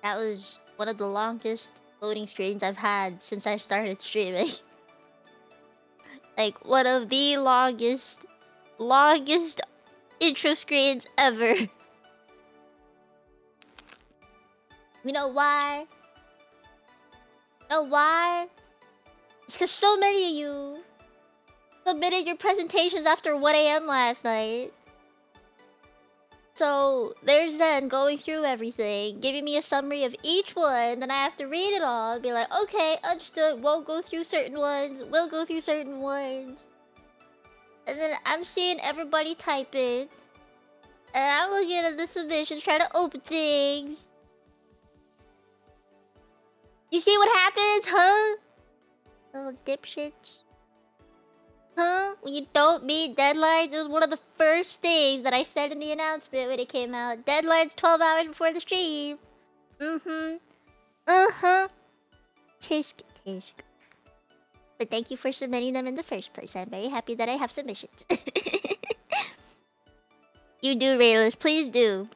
That was one of the longest loading screens I've had since I started streaming. Like, one of the longest intro screens ever. You know why? It's because so many of you submitted your presentations after 1 AM last night. So there's Zen going through everything, giving me a summary of each one, then I have to read it all and be like, okay, understood, won't go through certain ones, will go through certain ones. And then I'm seeing everybody type in, and I'm looking at the submissions, trying to open things. You see what happens, huh? Little dipshits. Huh? When you don't meet deadlines, it was one of the first things that I said in the announcement when it came out. Deadlines 12 hours before the stream. Tisk. But thank you for submitting them in the first place. I'm very happy that I have submissions. You do, Rayless. Please do.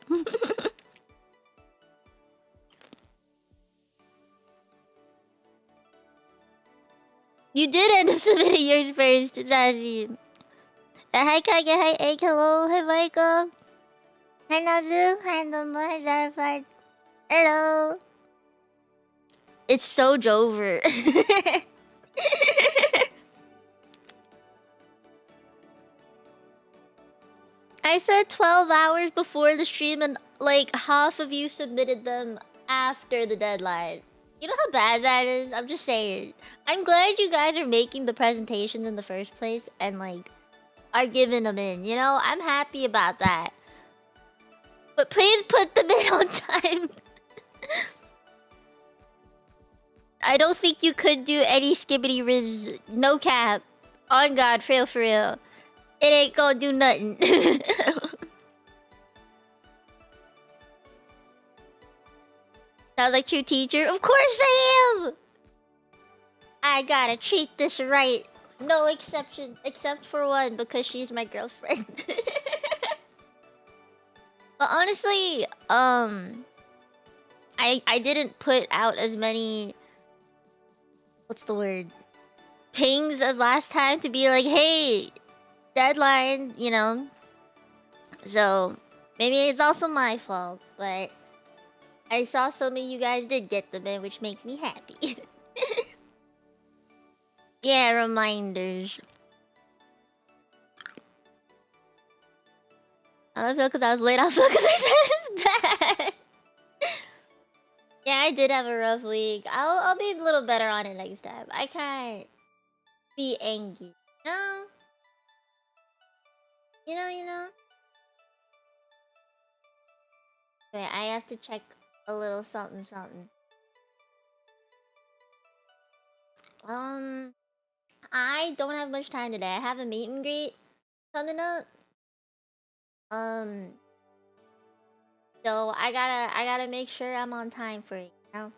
You did end up submitting yours first, Zazie. Hi Kage, hi Egg, hello, hi Michael. Hi Nazu, hi Noma, hi Zarified. Hello. It's so Jover. I said 12 hours before the stream and like half of you submitted them after the deadline. You know how bad that is? I'm just saying. I'm glad you guys are making the presentations in the first place and like are giving them in, you know? I'm happy about that. But please put them in on time. I don't think you could do any skibbity riz. No cap. On God, for real. It ain't gonna do nothing. Sounds like true teacher. Of course I am! I gotta treat this right. No exception, except for one, because she's my girlfriend. But honestly, I didn't put out as many... What's the word? Pings as last time to be like, hey, deadline, you know? So, maybe it's also my fault, but... I saw some of you guys did get them in, which makes me happy. Yeah, reminders. I don't feel because I was late. I feel because I said it's bad. Yeah, I did have a rough week. I'll be a little better on it next time. I can't be angry. No. You know. Okay, I have to check a little something. I don't have much time today. I have a meet and greet coming up. So I gotta make sure I'm on time for it, you know?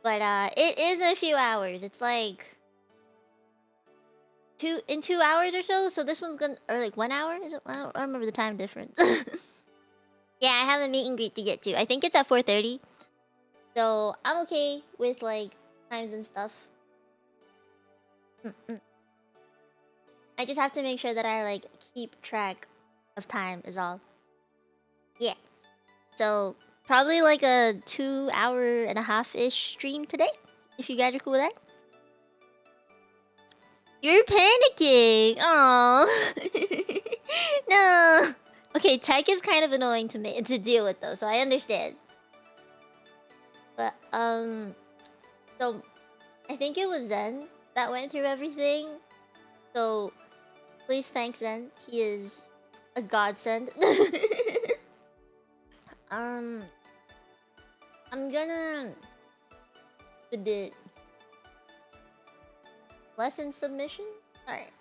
But it is a few hours. It's like 2 hours or so. So this one's gonna, or like 1 hour? Is it? I don't remember the time difference. Yeah, I have a meet and greet to get to. I think it's at 4:30. So I'm okay with like times and stuff. I just have to make sure that I like keep track of time is all. Yeah. So probably like a 2.5-hour-ish stream today. If you guys are cool with that. You're panicking. Oh no. Okay, tech is kind of annoying to deal with though, so I understand. But so I think it was Zen that went through everything. So please thank Zen. He is a godsend. I'm gonna do the lesson submission. Alright.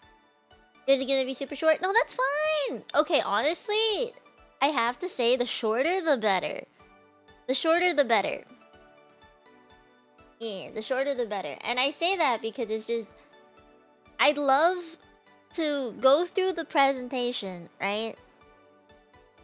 Is it gonna be super short? No, that's fine. Okay, honestly, I have to say the shorter the better. The shorter the better. Yeah, the shorter the better. And I say that because it's just... I'd love to go through the presentation, right?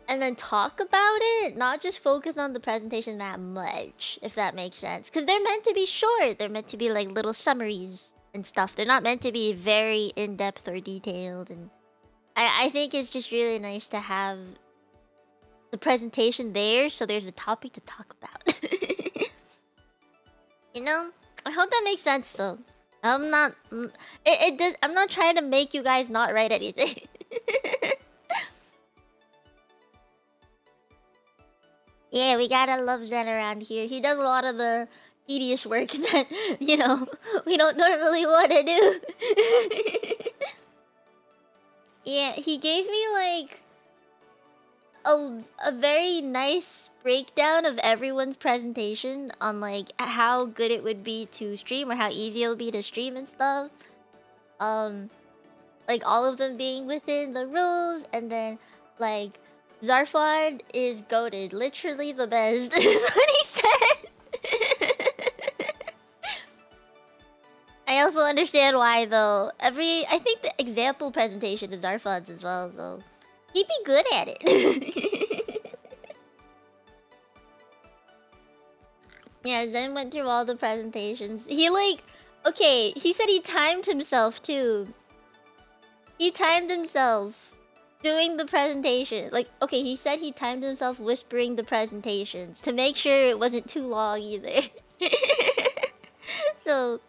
and then talk about it, not just focus on the presentation that much, if that makes sense. Because they're meant to be short. They're meant to be like little summaries and stuff. They're not meant to be very in-depth or detailed. And I think it's just really nice to have the presentation there so there's a topic to talk about. You know? I hope that makes sense though. I'm not... It does... I'm not trying to make you guys not write anything. Yeah, we gotta love Zen around here. He does a lot of the tedious work that, you know, we don't normally want to do. Yeah, he gave me like a very nice breakdown of everyone's presentation on like how good it would be to stream or how easy it would be to stream and stuff. Like all of them being within the rules, and then like Zarfod is goated, literally the best is what he said. I also understand why though. I think the example presentation is Zarfod's as well, so he'd be good at it. Yeah, Zen went through all the presentations. He like, okay, he said he timed himself too. He timed himself doing the presentation. Like, okay, he said he timed himself whispering the presentations to make sure it wasn't too long either. So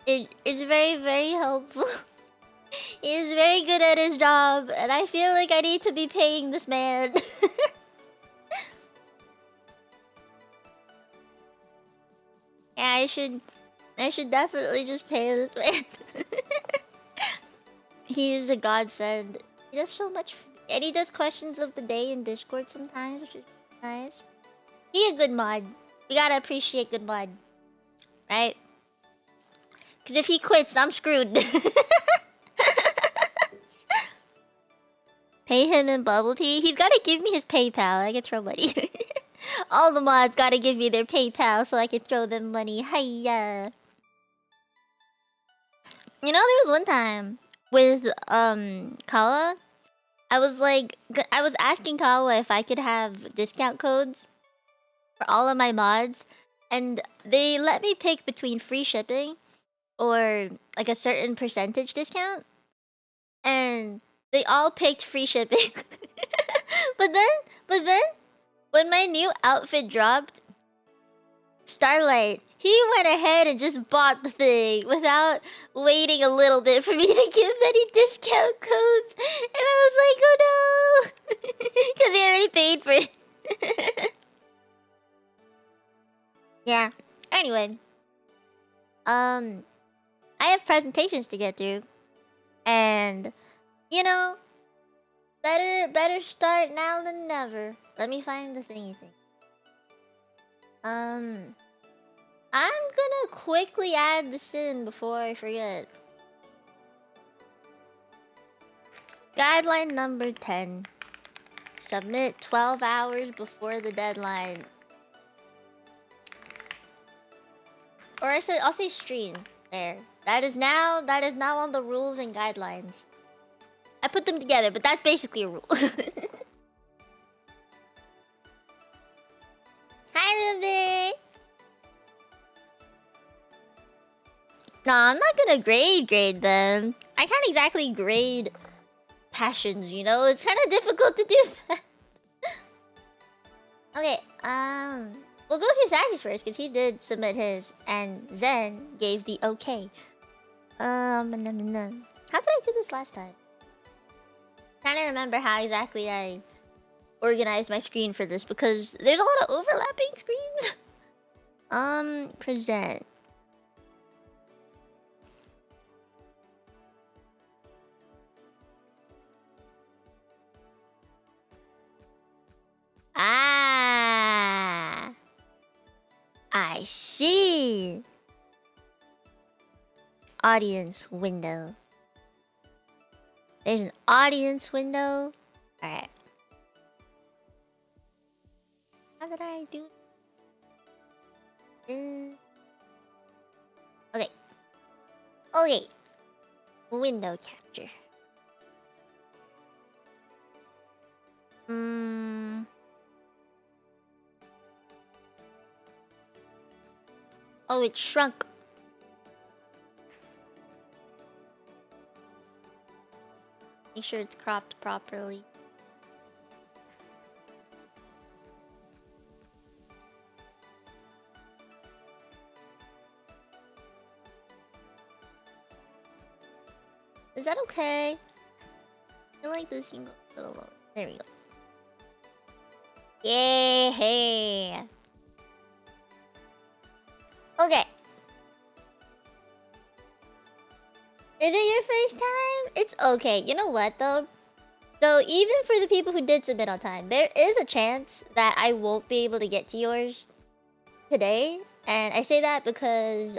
it's very, very helpful. He is very good at his job, and I feel like I need to be paying this man. Yeah, I should definitely just pay this man. He is a godsend. He does so much for me. And he does questions of the day in Discord sometimes, which is nice. He a good mod. We gotta appreciate good mod. Right? Because if he quits, I'm screwed. Pay him in bubble tea? He's gotta give me his PayPal. I can throw money. All the mods gotta give me their PayPal so I can throw them money. Hiya. You know, there was one time with Kawa, I was asking Kawa if I could have discount codes for all of my mods, and they let me pick between free shipping or like a certain percentage discount, and they all picked free shipping. but then when my new outfit dropped, Starlight, he went ahead and just bought the thing without waiting a little bit for me to give any discount codes. And I was like, oh no! Because he already paid for it. Yeah. Anyway. I have presentations to get through. And, you know, better start now than never. Let me find the thingy thing. I'm gonna quickly add this in before I forget. Guideline number 10. Submit 12 hours before the deadline. Or I'll say stream. There. That is now on the rules and guidelines. I put them together, but that's basically a rule. Hi, Ruby! No, I'm not gonna grade them. I can't exactly grade passions, you know? It's kind of difficult to do that. Okay, we'll go through Sassy's first, because he did submit his, and Zen gave the okay. How did I do this last time? Trying to remember how exactly I organized my screen for this, because there's a lot of overlapping screens. Present. Ah, I see. Audience window. There's an audience window. Alright. How did I do it? Okay. Okay. Window capture. Mm. Oh, it shrunk. Make sure it's cropped properly. Is that okay? I feel like this can go a little lower. There we go. Yeah, hey. Okay. Is it your first time? It's okay. You know what though? So even for the people who did submit on time, there is a chance that I won't be able to get to yours today. And I say that because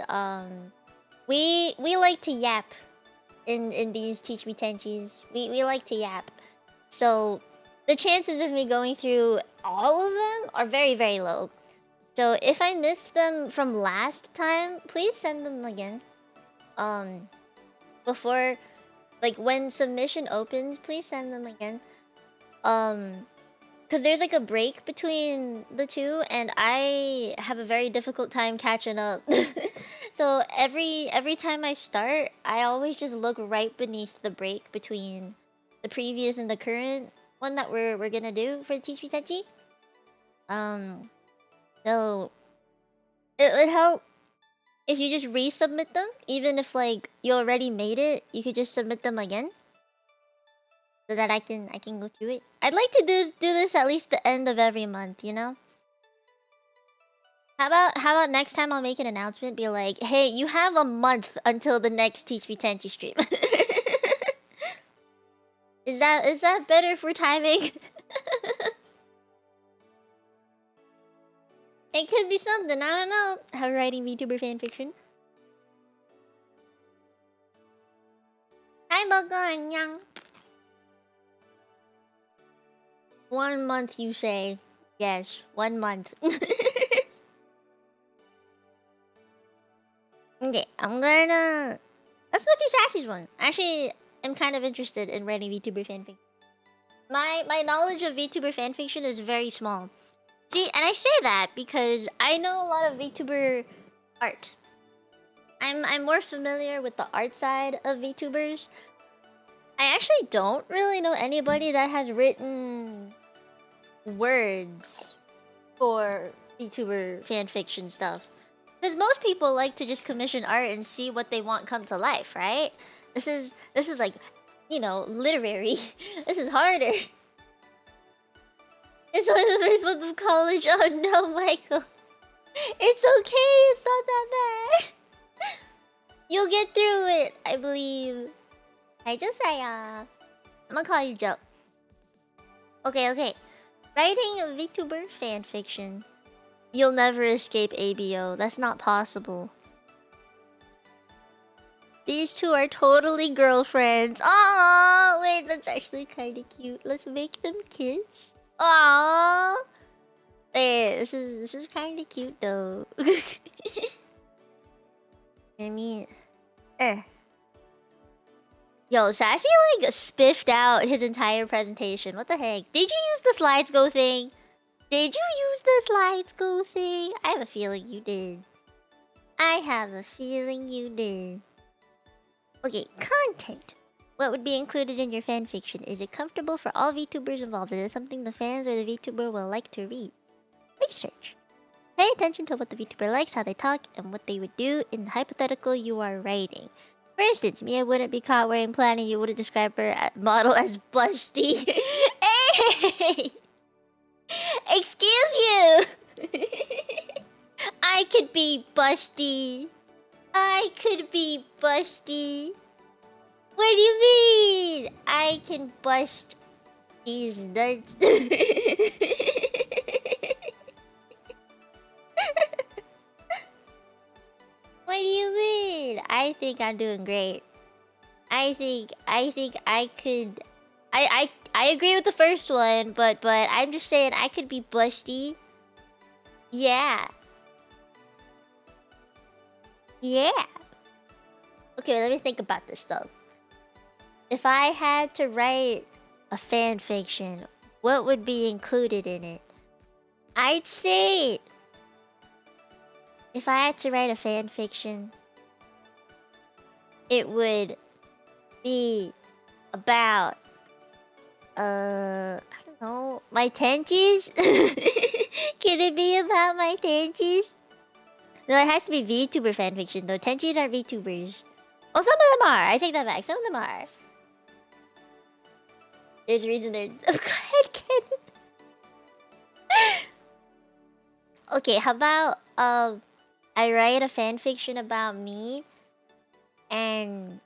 we like to yap in these Teach Me Tenchis. We like to yap. So the chances of me going through all of them are very, very low. So if I missed them from last time, please send them again. Before, like, when submission opens, please send them again. Because there's like a break between the two, and I have a very difficult time catching up. So every time I start, I always just look right beneath the break between the previous and the current one that we're gonna do for Teach Me Tenchi. So it would help if you just resubmit them, even if like you already made it, you could just submit them again, so that I can go through it. I'd like to do this at least the end of every month, you know. How about next time I'll make an announcement, be like, hey, you have a month until the next Teach Me Tenchi stream. Is that better for timing? It could be something, I don't know. How writing VTuber fanfiction. Hi, Baganyang. 1 month, you say? Yes, 1 month. Okay, I'm gonna... Let's go through Sassy's one. Actually, I'm kind of interested in writing VTuber fanfiction. My knowledge of VTuber fanfiction is very small. See, and I say that because I know a lot of VTuber art. I'm more familiar with the art side of VTubers. I actually don't really know anybody that has written words for VTuber fanfiction stuff. Because most people like to just commission art and see what they want come to life, right? This is like, you know, literary. This is harder. It's only the first month of college. Oh no, Michael. It's okay. It's not that bad. You'll get through it, I believe. I just say, I'm gonna call you Joe. Okay. Writing a VTuber fanfiction. You'll never escape ABO. That's not possible. These two are totally girlfriends. Aww, wait, that's actually kind of cute. Let's make them kiss. Aww. Wait, this is kind of cute though. I mean, Yo, Sassy like spiffed out his entire presentation. What the heck? Did you use the slides go thing? Did you use the slides go thing? I have a feeling you did. Okay, content. What would be included in your fanfiction? Is it comfortable for all VTubers involved? Is it something the fans or the VTuber will like to read? Research. Pay attention to what the VTuber likes, how they talk, and what they would do in the hypothetical you are writing. For instance, Mia wouldn't be caught wearing planning. You wouldn't describe her model as busty. Hey! Excuse you! I could be busty. What do you mean? I can bust these nuts. What do you mean? I think I'm doing great. I think I could... I agree with the first one, but I'm just saying I could be busty. Yeah. Okay, let me think about this though. If I had to write a fan fiction, what would be included in it? I'd say if I had to write a fan fiction, it would be about I don't know, my Tenchis? Can it be about my Tenchis? No, it has to be VTuber fanfiction though. Tenchis are VTubers. Oh, some of them are. I take that back. Some of them are. There's a reason they're. Oh, go ahead, Ken. Okay, how about I write a fanfiction about me, and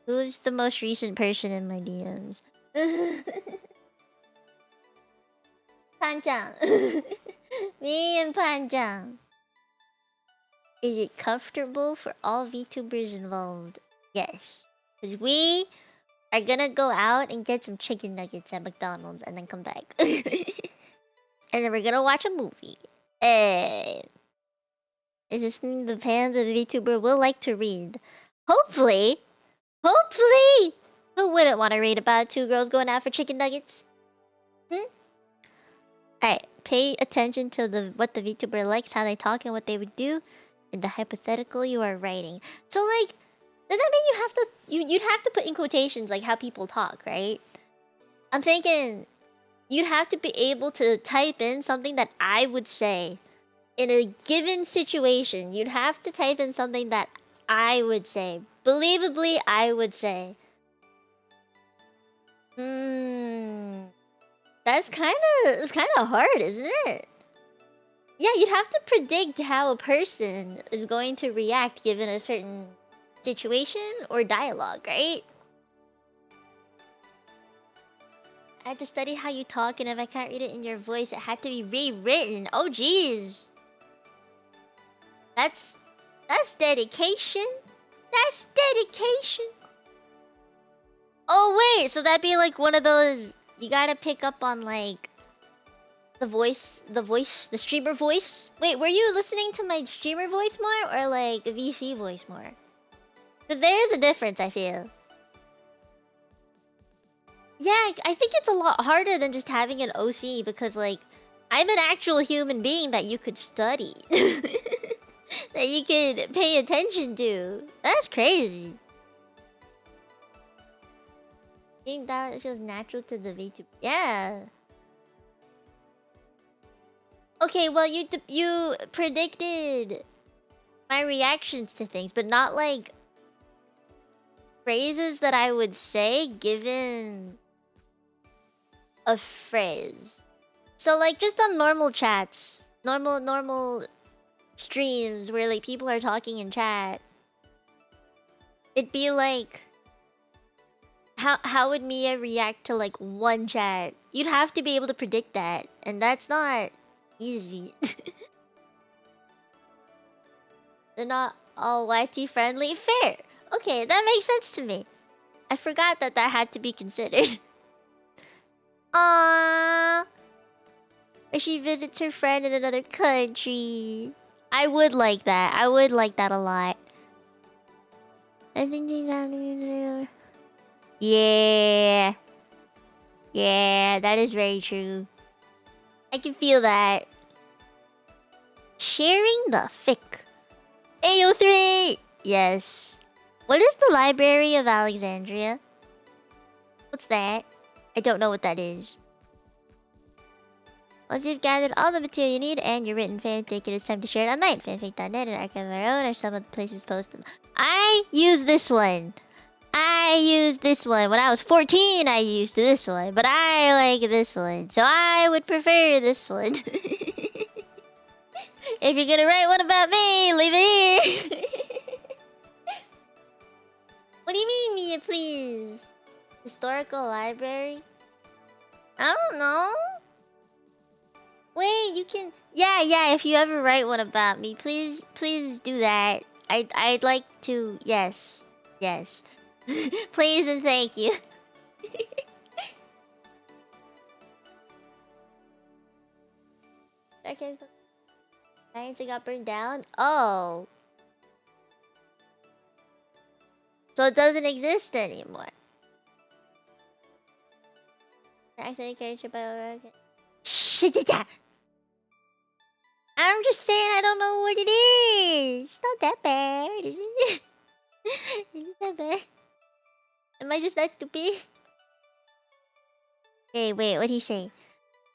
who's the most recent person in my DMs? Panjang. Me and Panjang. Is it comfortable for all VTubers involved? Yes. Because we are gonna go out and get some chicken nuggets at McDonald's and then come back. And then we're gonna watch a movie. Is this something the fans of the VTuber will like to read? Hopefully! Hopefully! Who wouldn't want to read about two girls going out for chicken nuggets? Alright, pay attention to what the VTuber likes, how they talk, and what they would do in the hypothetical you are writing. So, like, does that mean you have to... You'd have to put in quotations, like, how people talk, right? I'm thinking... You'd have to be able to type in something that I would say. In a given situation, you'd have to type in something that I would say. Believably, I would say. That's it's kind of hard, isn't it? Yeah, you'd have to predict how a person is going to react given a certain situation or dialogue, right? I had to study how you talk, and if I can't read it in your voice, it had to be rewritten. Oh, jeez. That's dedication. That's dedication. Oh, wait. So that'd be like one of those... You gotta pick up on, like... The streamer voice? Wait, were you listening to my streamer voice more? Or, like, a VC voice more? Because there is a difference, I feel. Yeah, I think it's a lot harder than just having an OC. Because, like, I'm an actual human being that you could study. That you could pay attention to. That's crazy. I think that feels natural to the VTuber. Yeah. Okay, well, you predicted my reactions to things, but not like phrases that I would say given a phrase. So like just on normal chats, normal streams where like people are talking in chat, it'd be like how would Mia react to like one chat? You'd have to be able to predict that, and that's not easy. They're not all YT friendly. Fair. Okay, that makes sense to me. I forgot that had to be considered. Aww. Or she visits her friend in another country. I would like that. I would like that a lot. I think that... Yeah. Yeah, that is very true. I can feel that. Sharing the fic. AO3! Yes. What is the Library of Alexandria? What's that? I don't know what that is. Once you've gathered all the material you need and your written fanfic, it is time to share it online. Fanfic.net and Archive of Our Own are some of the places post them. I use this one. When I was 14, I used this one. But I like this one. So I would prefer this one. If you're gonna write one about me, leave it here. What do you mean, Mia, please? Historical library? I don't know. Wait, you can... Yeah, if you ever write one about me, please do that. I'd like to... Yes. Please and thank you. Okay. Science got burned down? Oh. So it doesn't exist anymore. The accident carried by shit. I'm just saying I don't know what it is. It's not that bad, is it? Is it that bad? Am I just that stupid? Hey, wait, what'd he say?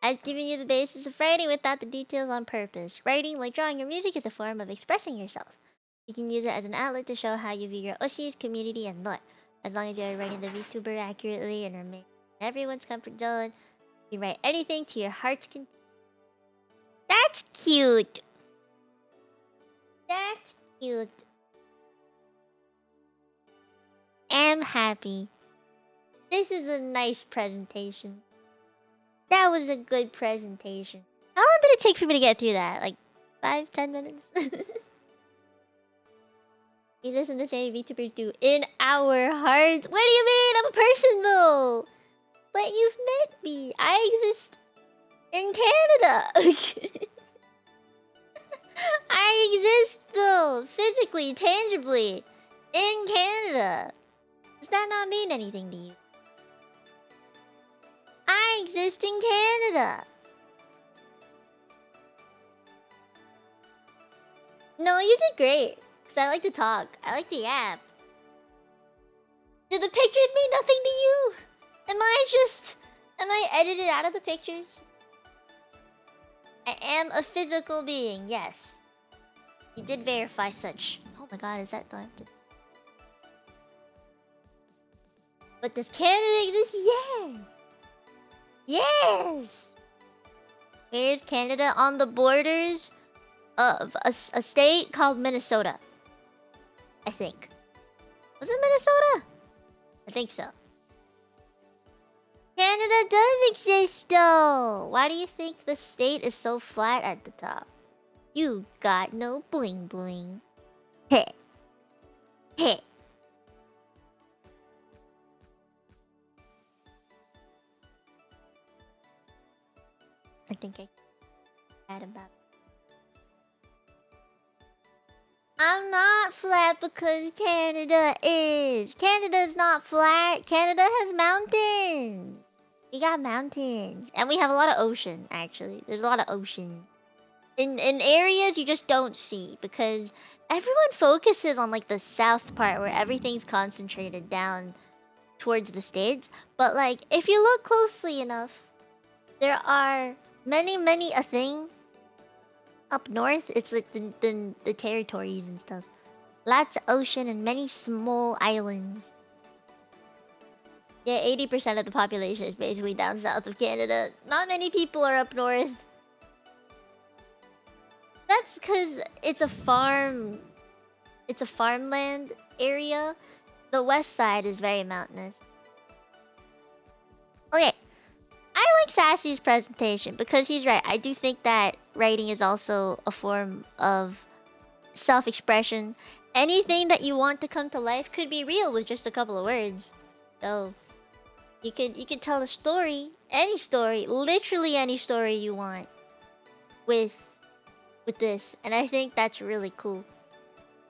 I've given you the basis of writing without the details on purpose. Writing, like drawing or music, is a form of expressing yourself. You can use it as an outlet to show how you view your oshis, community, and lore. As long as you are writing the VTuber accurately and remain in everyone's comfort zone, you can write anything to your heart's content. That's cute! That's cute. I'm happy. This is a nice presentation. That was a good presentation. How long did it take for me to get through that? Like 5-10 minutes? You listen to say VTubers do in our hearts. What do you mean? I'm a person though. But you've met me. I exist in Canada. I exist though, physically, tangibly, in Canada. Does that not mean anything to you? I exist in Canada. No, you did great. Because I like to talk. I like to yap. Do the pictures mean nothing to you? Am I edited out of the pictures? I am a physical being, yes. You did verify such. Oh my god, is that the... But does Canada exist? Yeah! Yes! Where's Canada? On the borders of a state called Minnesota. I think. Was it Minnesota? I think so. Canada does exist though! Why do you think the state is so flat at the top? You got no bling bling. Heh. Heh. I think I had about. I'm not flat because Canada is. Canada's not flat. Canada has mountains. We got mountains. And we have a lot of ocean, actually. There's a lot of ocean. In areas you just don't see because everyone focuses on like the south part where everything's concentrated down towards the states. But like if you look closely enough, there are many a thing up north. It's like the territories and stuff. Lots of ocean and many small islands. Yeah, 80% of the population is basically down south of Canada. Not many people are up north. That's because it's a farm. It's a farmland area. The west side is very mountainous. Okay. I like Sassy's presentation because he's right. I do think that writing is also a form of self-expression. Anything that you want to come to life could be real with just a couple of words. So you could tell a story, any story, literally any story you want with this, and I think that's really cool.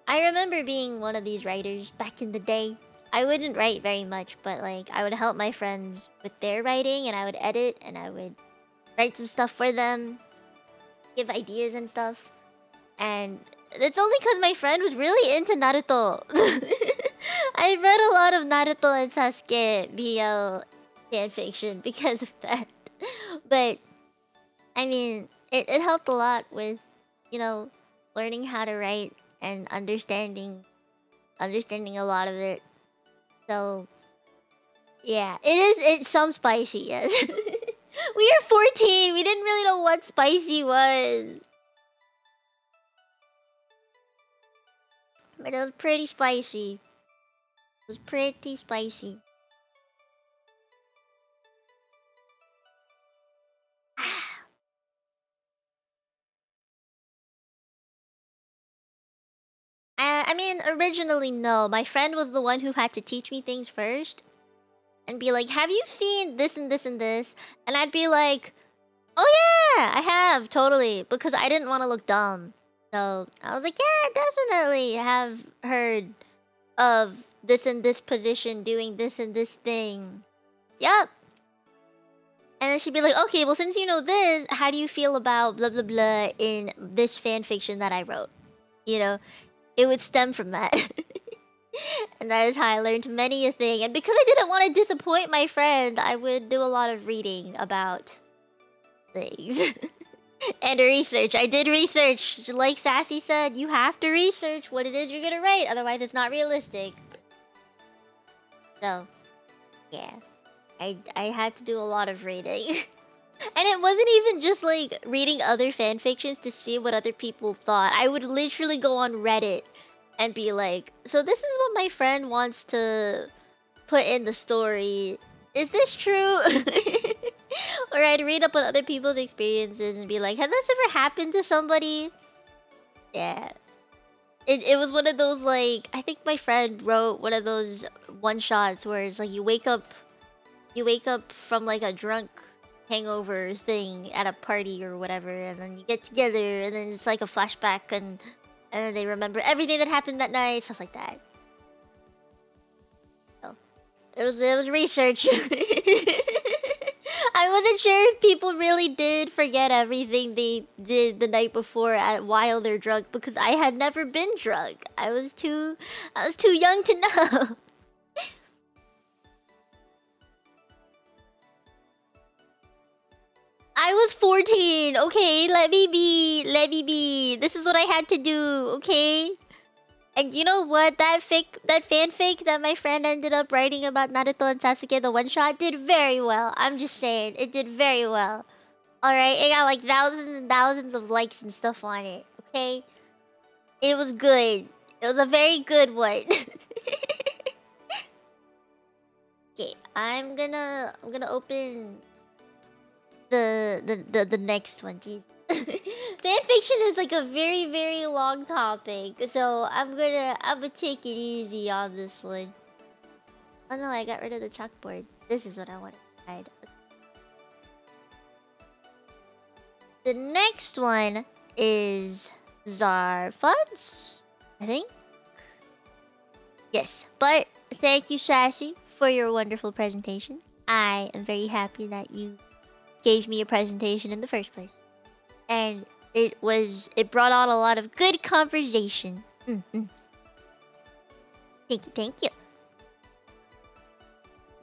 I remember being one of these writers back in the day. I wouldn't write very much, but like I would help my friends with their writing and I would edit and I would write some stuff for them, give ideas and stuff. And it's only because my friend was really into Naruto. I read a lot of Naruto and Sasuke BL fanfiction because of that. But I mean, it helped a lot with, you know, learning how to write and understanding a lot of it. So yeah, it's some spicy, yes. We are 14, we didn't really know what spicy was. But it was pretty spicy. It was pretty spicy. I mean, originally, no. My friend was the one who had to teach me things first. And be like, have you seen this and this and this? And I'd be like, oh yeah, I have, totally. Because I didn't want to look dumb. So I was like, yeah, definitely have heard of this and this position doing this and this thing. Yup. And then she'd be like, okay, well, since you know this, how do you feel about blah blah blah in this fan fiction that I wrote? You know, it would stem from that. And that is how I learned many a thing. And because I didn't want to disappoint my friend, I would do a lot of reading about things. And research. I did research. Like Sassy said, you have to research what it is you're gonna write, otherwise it's not realistic. So, yeah. I had to do a lot of reading. And it wasn't even just like reading other fan fictions to see what other people thought. I would literally go on Reddit and be like, so this is what my friend wants to put in the story. Is this true? Or I'd read up on other people's experiences and be like, has this ever happened to somebody? Yeah. It was one of those, like, I think my friend wrote one of those one-shots where it's like you wake up from like a drunk hangover thing at a party or whatever, and then you get together and then it's like a flashback and then they remember everything that happened that night, stuff like that. So it was research. I wasn't sure if people really did forget everything they did the night before while they're drunk, because I had never been drunk. I was too young to know. I was 14. Okay, let me be. This is what I had to do, okay? And you know what? That fanfic that my friend ended up writing about Naruto and Sasuke, the one shot, did very well. I'm just saying, it did very well. Alright, it got like thousands and thousands of likes and stuff on it, okay? It was good. It was a very good one. Okay, I'm gonna open the next one. Jeez. Fanfiction is like a very, very long topic, so I'm gonna take it easy on this one. Oh no, I got rid of the chalkboard. This is what I want to hide. The next one is Zarfuds, I think. Yes, but thank you, Sassy, for your wonderful presentation. I am very happy that you gave me a presentation in the first place. And it brought on a lot of good conversation. Thank you.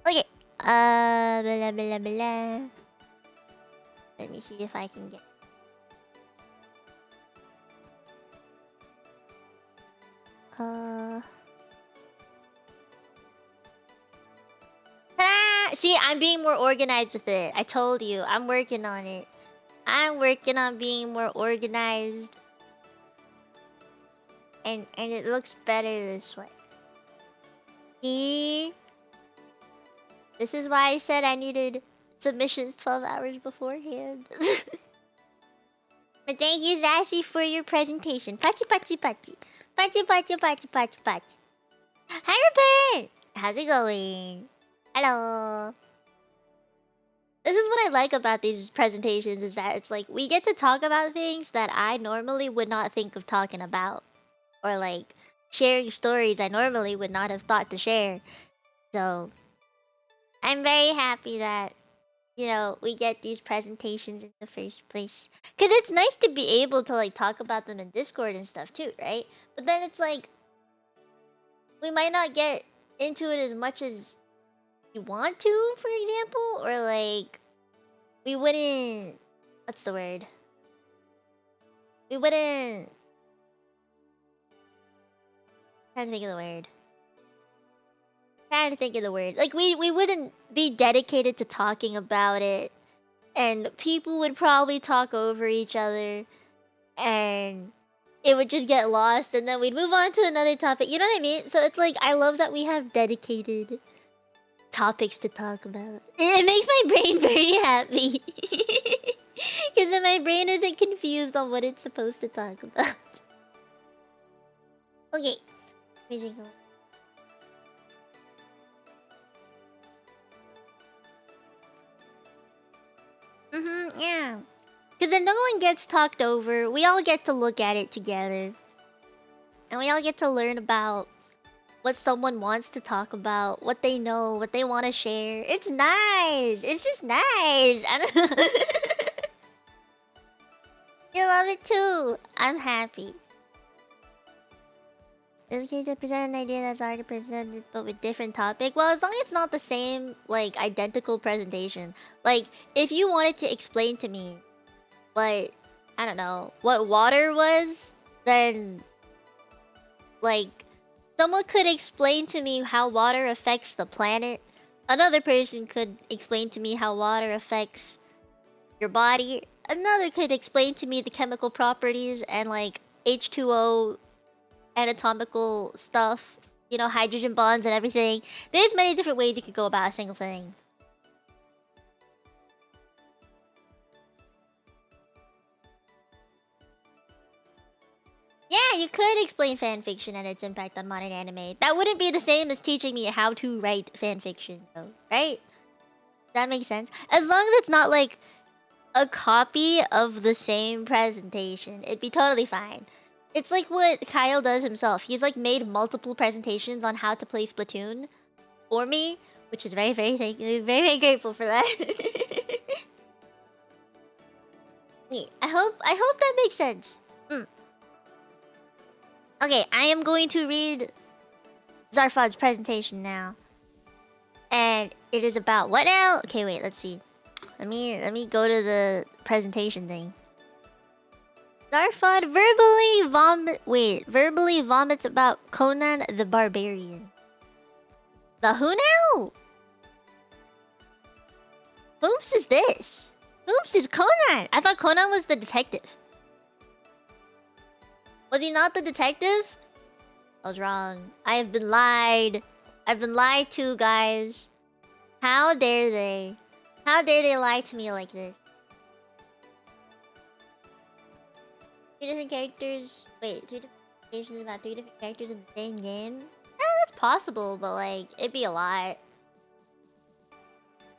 Okay. Blah, blah, blah. Let me see if I can get. Ta-da! See, I'm being more organized with it. I told you, I'm working on it. I'm working on being more organized. And it looks better this way. See? This is why I said I needed submissions 12 hours beforehand. But thank you, Sassy, for your presentation. Pachi pachi pachi. Pachi pachi pachi pachi pachi. Hi, Rupert! How's it going? Hello. This is what I like about these presentations, is that it's like we get to talk about things that I normally would not think of talking about. Or like sharing stories I normally would not have thought to share. So I'm very happy that, you know, we get these presentations in the first place. Because it's nice to be able to like talk about them in Discord and stuff too, right? But then it's like we might not get into it as much as you want to, for example, or like we wouldn't, what's the word? We wouldn't, trying to think of the word. Like we wouldn't be dedicated to talking about it, and people would probably talk over each other, and it would just get lost, and then we'd move on to another topic. You know what I mean? So it's like I love that we have dedicated topics to talk about. It makes my brain very happy. Because then my brain isn't confused on what it's supposed to talk about. Okay. Yeah. Because then no one gets talked over. We all get to look at it together. And we all get to learn about what someone wants to talk about, what they know, what they want to share. It's nice. It's just nice. I don't know. You love it too. I'm happy. It's okay to present an idea that's already presented but with different topic. Well, as long as it's not the same, like, identical presentation. Like, if you wanted to explain to me, like, I don't know, what water was, then, like, someone could explain to me how water affects the planet. Another person could explain to me how water affects your body. Another could explain to me the chemical properties and, like, H2O anatomical stuff, you know, hydrogen bonds and everything. There's many different ways you could go about a single thing. Yeah, you could explain fanfiction and its impact on modern anime. That wouldn't be the same as teaching me how to write fanfiction, though, right? That makes sense. As long as it's not like a copy of the same presentation, it'd be totally fine. It's like what Kyle does himself. He's like made multiple presentations on how to play Splatoon for me, which is very, very, very grateful for that. Yeah, I hope that makes sense. Okay, I am going to read Zarfod's presentation now, and it is about what now? Okay, wait, let's see. Let me go to the presentation thing. Zarfod verbally vomits about Conan the Barbarian. The who now? Whoops is this? Whoops is Conan. I thought Conan was the detective. Was he not the detective? I was wrong. I have been lied. I've been lied to, guys. How dare they? How dare they lie to me like this? Three different characters. Wait, three different presentations about three different characters in the same game? That's possible, but like, it'd be a lot.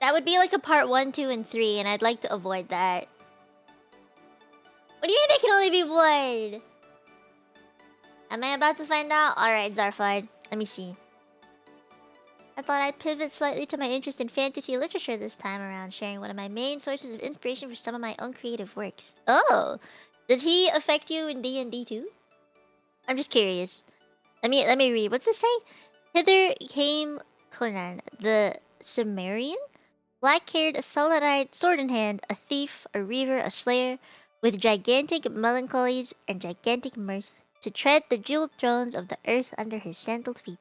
That would be like a part 1, 2, and 3, and I'd like to avoid that. What do you mean it can only be one? Am I about to find out? Alright, Zarfod. Let me see. I thought I'd pivot slightly to my interest in fantasy literature this time around, sharing one of my main sources of inspiration for some of my own creative works. Oh! Does he affect you in D&D too? I'm just curious. Let me read. What's it say? Hither came Conan, the Cimmerian, black-haired, sullen-eyed, sword in hand, a thief, a reaver, a slayer, with gigantic melancholies and gigantic mirth, to tread the jeweled thrones of the earth under his sandaled feet.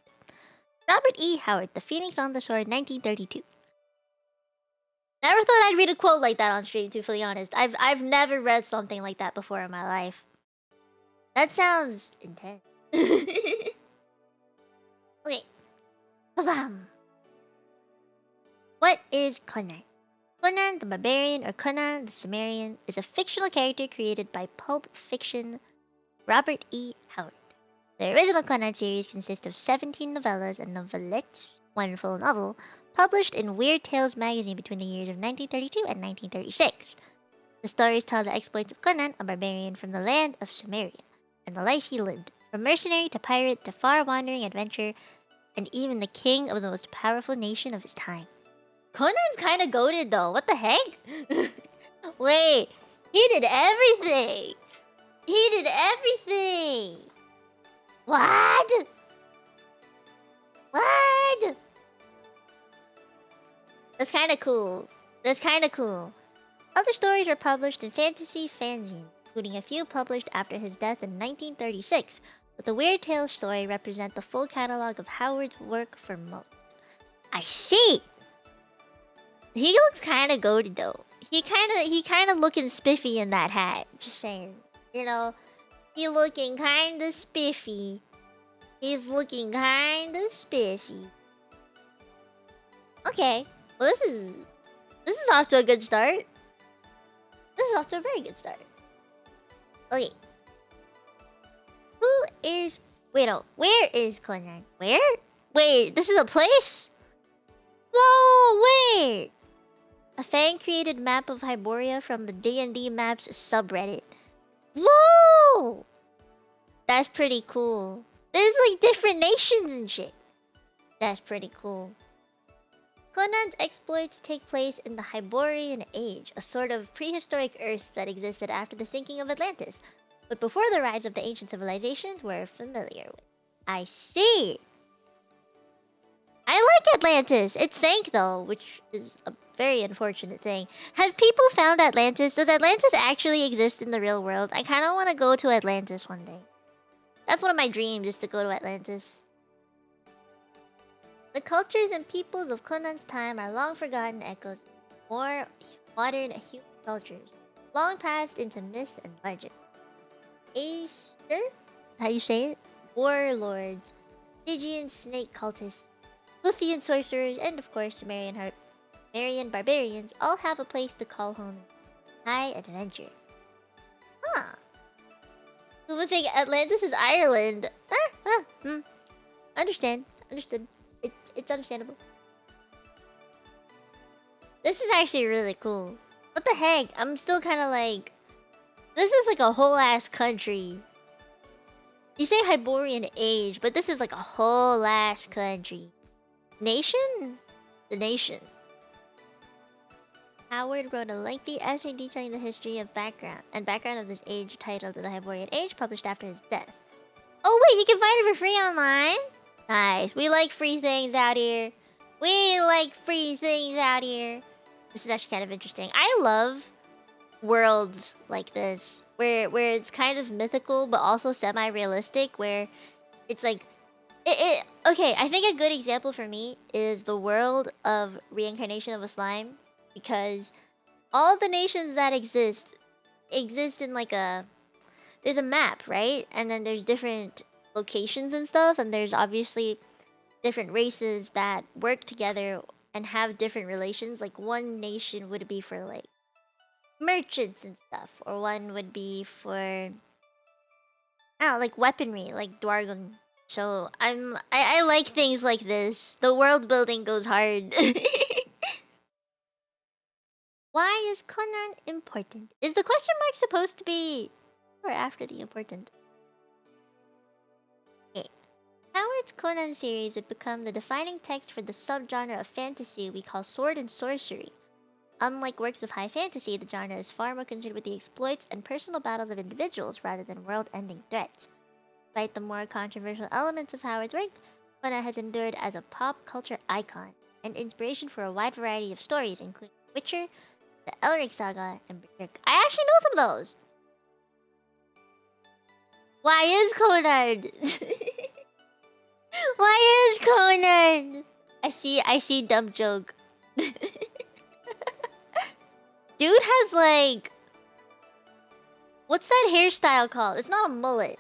Robert E. Howard, The Phoenix on the Sword, 1932. Never thought I'd read a quote like that on stream, to be fully honest. I've never read something like that before in my life. That sounds intense. Okay. Ba-bam. What is Conan? Conan the Barbarian, or Conan the Cimmerian, is a fictional character created by Pulp Fiction Robert E. Howard. The original Conan series consists of 17 novellas and novelettes, one full novel, published in Weird Tales magazine between the years of 1932 and 1936. The stories tell the exploits of Conan, a barbarian from the land of Sumeria, and the life he lived, from mercenary to pirate to far-wandering adventurer, and even the king of the most powerful nation of his time. Conan's kinda goated though, what the heck? Wait, he did everything! He did everything! What? What? That's kinda cool. That's kinda cool. Other stories were published in fantasy fanzines, including a few published after his death in 1936, but the Weird Tales story represent the full catalog of Howard's work for most. I see! He looks kinda goated though. He kinda looking spiffy in that hat. Just saying. You know, he looking kinda spiffy. He's looking kinda spiffy. Okay. Well, this is off to a good start. This is off to a very good start. Okay. Who is... Wait, no. Where is Conan? Where? Wait, this is a place? Whoa, wait! A fan-created map of Hyboria from the D&D Maps subreddit. Whoa! That's pretty cool. There's like different nations and shit. That's pretty cool. Conan's exploits take place in the Hyborian Age, a sort of prehistoric Earth that existed after the sinking of Atlantis, but before the rise of the ancient civilizations we're familiar with. I see! I like Atlantis! It sank though, which is a very unfortunate thing. Have people found Atlantis? Does Atlantis actually exist in the real world? I kind of want to go to Atlantis one day. That's one of my dreams, is to go to Atlantis. The cultures and peoples of Conan's time are long forgotten echoes of more modern human cultures, long passed into myth and legend. Aesir? How you say it? Warlords, Stygian snake cultists, Luthian sorcerers, and of course Sumerian barbarians all have a place to call home in high adventure. Huh. Who would think Atlantis is Ireland? Understood. It's understandable. This is actually really cool. What the heck? I'm still kind of like... This is like a whole ass country. You say Hyborian Age, but this is like a whole ass country. Nation? The nation. Howard wrote a lengthy essay detailing the history of background of this age titled The Hyborian Age, published after his death. Oh wait, you can find it for free online? Nice. We like free things out here. We like free things out here. This is actually kind of interesting. I love worlds like this, where it's kind of mythical but also semi-realistic, where it's like okay, I think a good example for me is the world of Reincarnation of a Slime, because all the nations that exist in like there's a map, right? And then there's different locations and stuff, and there's obviously different races that work together and have different relations. Like one nation would be for like merchants and stuff, or one would be for, I don't know, like weaponry, like Dwargon. So I like things like this. The world building goes hard. Why is Conan important? Is the question mark supposed to be or after the important? Okay. Howard's Conan series would become the defining text for the subgenre of fantasy we call sword and sorcery. Unlike works of high fantasy, the genre is far more concerned with the exploits and personal battles of individuals rather than world-ending threats. Despite the more controversial elements of Howard's work, Conan has endured as a pop culture icon and inspiration for a wide variety of stories, including Witcher, the Elric Saga, and Berserk. I actually know some of those! Why is Conan? Why is Conan? I see dumb joke. Dude has like... What's that hairstyle called? It's not a mullet.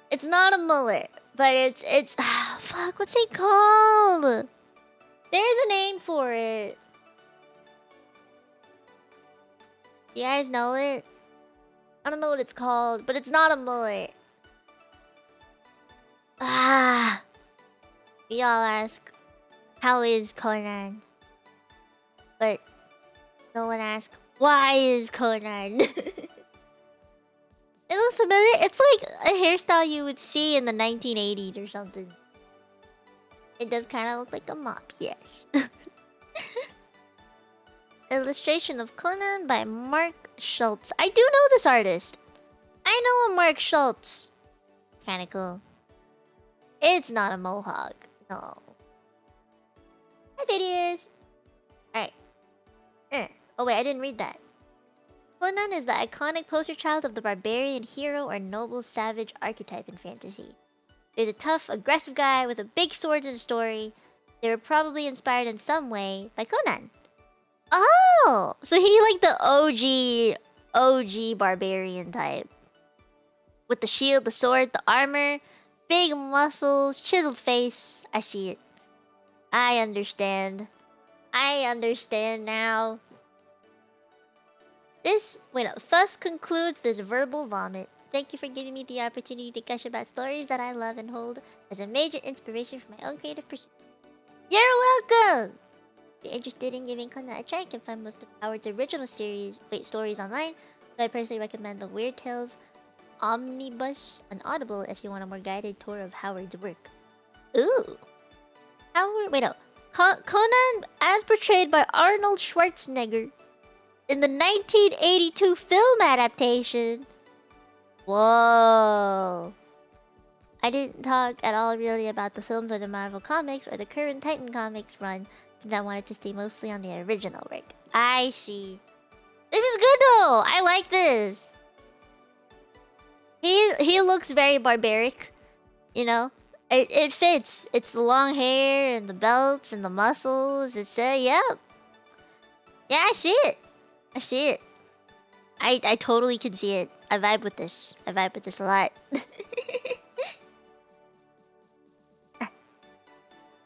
It's not a mullet. But it's... fuck, what's it called? There's a name for it. You guys know it? I don't know what it's called, but it's not a mullet. We all ask, how is Conan? But no one asks, why is Conan? It looks familiar. It's like a hairstyle you would see in the 1980s or something. It does kind of look like a mop, yes. Illustration of Conan by Mark Schultz. I do know this artist. I know a Mark Schultz. Kind of cool. It's not a mohawk. No. Hi, there it is. Alright. Oh wait, I didn't read that. Conan is the iconic poster child of the barbarian hero or noble savage archetype in fantasy. There's a tough, aggressive guy with a big sword in the story. They were probably inspired in some way by Conan. Oh! So he like the OG barbarian type. With the shield, the sword, the armor, big muscles, chiseled face. I see it. I understand. I understand now. Thus concludes this verbal vomit. Thank you for giving me the opportunity to gush about stories that I love and hold as a major inspiration for my own creative pursuit. You're welcome! If you're interested in giving Conan a try, you can find most of Howard's original stories online. So I personally recommend the Weird Tales omnibus on Audible if you want a more guided tour of Howard's work. Ooh. Howard... Wait, no. Conan as portrayed by Arnold Schwarzenegger in the 1982 film adaptation. Whoa. I didn't talk at all really about the films or the Marvel comics or the current Titan comics run since I wanted to stay mostly on the original work. I see. This is good though! I like this! He looks very barbaric, you know? It fits. It's the long hair and the belts and the muscles. It's yeah. Yeah, I see it. I see it. I totally can see it. I vibe with this. I vibe with this a lot.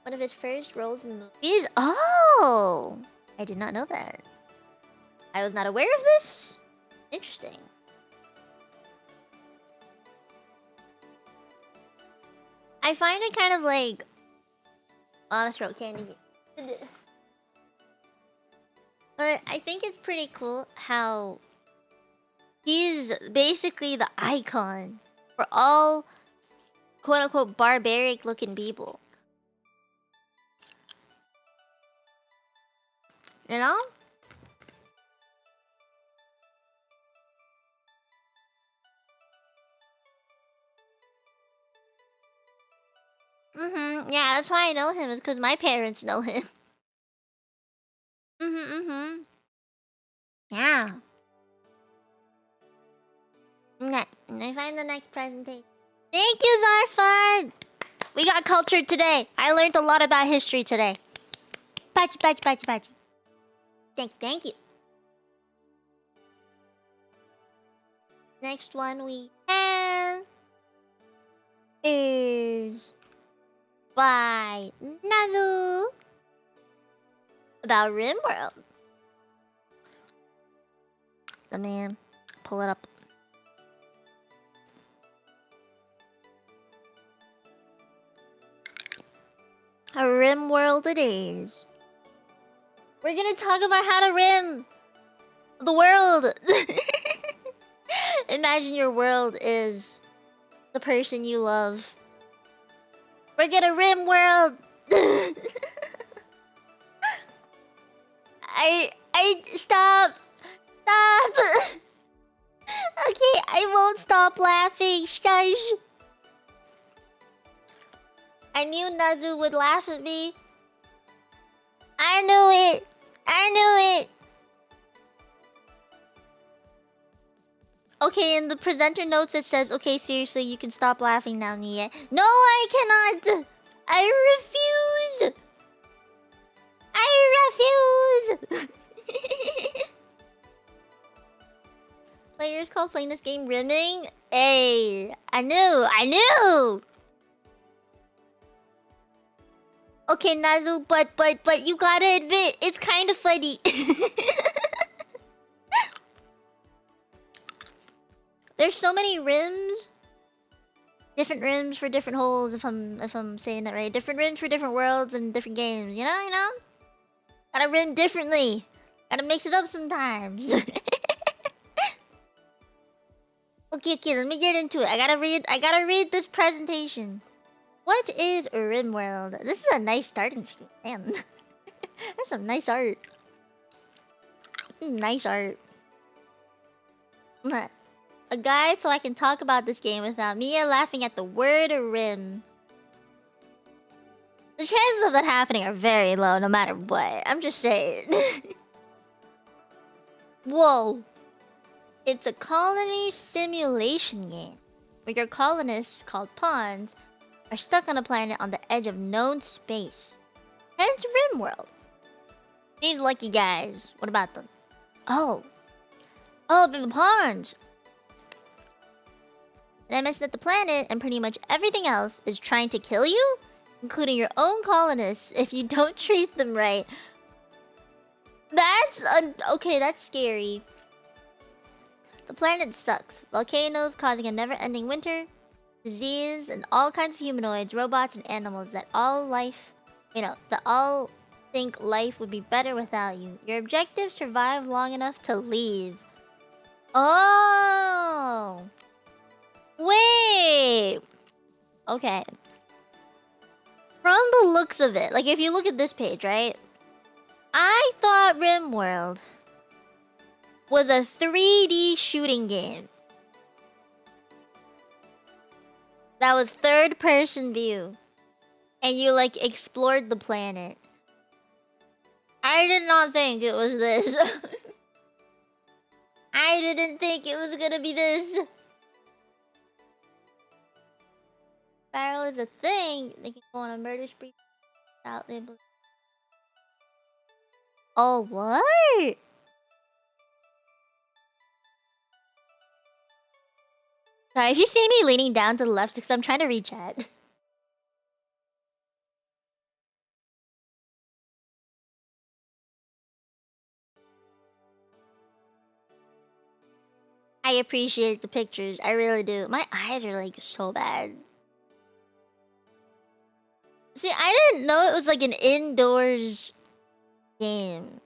One of his first roles in movies? Oh! I did not know that. I was not aware of this? Interesting. I find it kind of like... I want to throw candy. But I think it's pretty cool how... he's basically the icon for all quote-unquote barbaric-looking people. You know? Yeah, that's why I know him, is because my parents know him. Yeah. Okay, and I find the next presentation. Thank you, Zarfun! We got cultured today. I learned a lot about history today. Pachi, pachi, pachi, pachi. Thank you, thank you. Next one we have is by Nazu about RimWorld. The man, pull it up. A RimWorld it is. We're gonna talk about how to rim the world. Imagine your world is the person you love. We're gonna rim world. I stop. Okay, I won't stop laughing. Shush. I knew Nazu would laugh at me. I knew it. I knew it. Okay, in the presenter notes it says, okay, seriously, you can stop laughing now, Nia. No, I cannot. I refuse. I refuse. Players call playing this game rimming? Hey, I knew. Okay, Nazu, but you gotta admit, it's kind of funny. There's so many rims. Different rims for different holes, if I'm saying that right. Different rims for different worlds and different games, you know? Gotta rim differently. Gotta mix it up sometimes. Okay, let me get into it. I gotta read this presentation. What is RimWorld? This is a nice starting screen. Man. That's some nice art. Nice art. A guide so I can talk about this game without Mia laughing at the word rim. The chances of that happening are very low no matter what. I'm just saying. Whoa. It's a colony simulation game where your colonists, called pawns, are stuck on a planet on the edge of known space. Hence RimWorld. These lucky guys. What about them? Oh, the pawns. And I mentioned that the planet and pretty much everything else is trying to kill you, including your own colonists if you don't treat them right. That's okay, that's scary. The planet sucks. Volcanoes causing a never-ending winter, disease, and all kinds of humanoids, robots, and animals that all think life would be better without you. Your objective: survive long enough to leave. Oh! Okay. From the looks of it, like if you look at this page, right? I thought RimWorld was a 3D shooting game. That was third-person view. And you, like, explored the planet. I did not think it was this. I didn't think it was gonna be this. Barrel is a thing. They can go on a murder spree without label. Oh, what? Sorry, if you see me leaning down to the left, because I'm trying to read chat. I appreciate the pictures. I really do. My eyes are, like, so bad. See, I didn't know it was, like, an indoors game.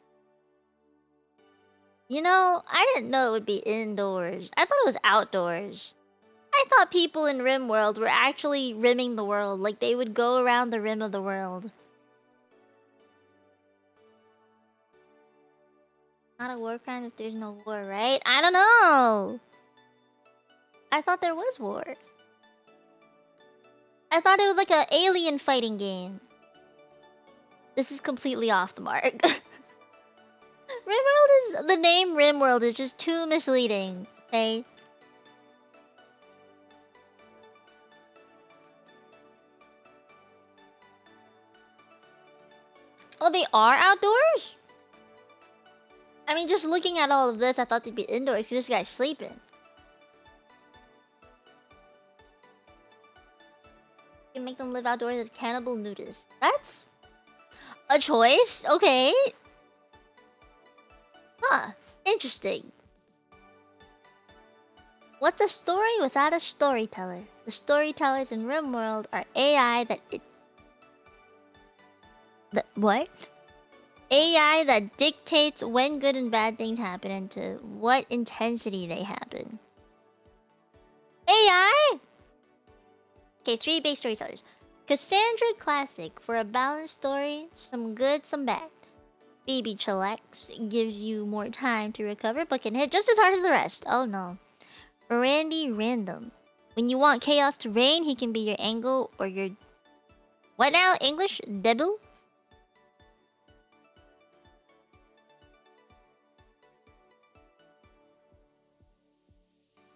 You know, I didn't know it would be indoors. I thought it was outdoors. I thought people in RimWorld were actually rimming the world. Like, they would go around the rim of the world. Not a war crime if there's no war, right? I don't know. I thought there was war. I thought it was like an alien fighting game. This is completely off the mark. RimWorld is... The name RimWorld is just too misleading, okay? Oh, they are outdoors? I mean, just looking at all of this, I thought they'd be indoors because this guy's sleeping. You can make them live outdoors as cannibal nudists. That's a choice. Okay. Huh. Interesting. What's a story without a storyteller? The storytellers in RimWorld are AI that... What? AI that dictates when good and bad things happen and to what intensity they happen. AI? Okay, 3 base storytellers. Cassandra Classic for a balanced story, some good, some bad. Baby Chillax gives you more time to recover but can hit just as hard as the rest. Oh no. Randy Random. When you want chaos to reign, he can be your angle or your... What now? English? Devil?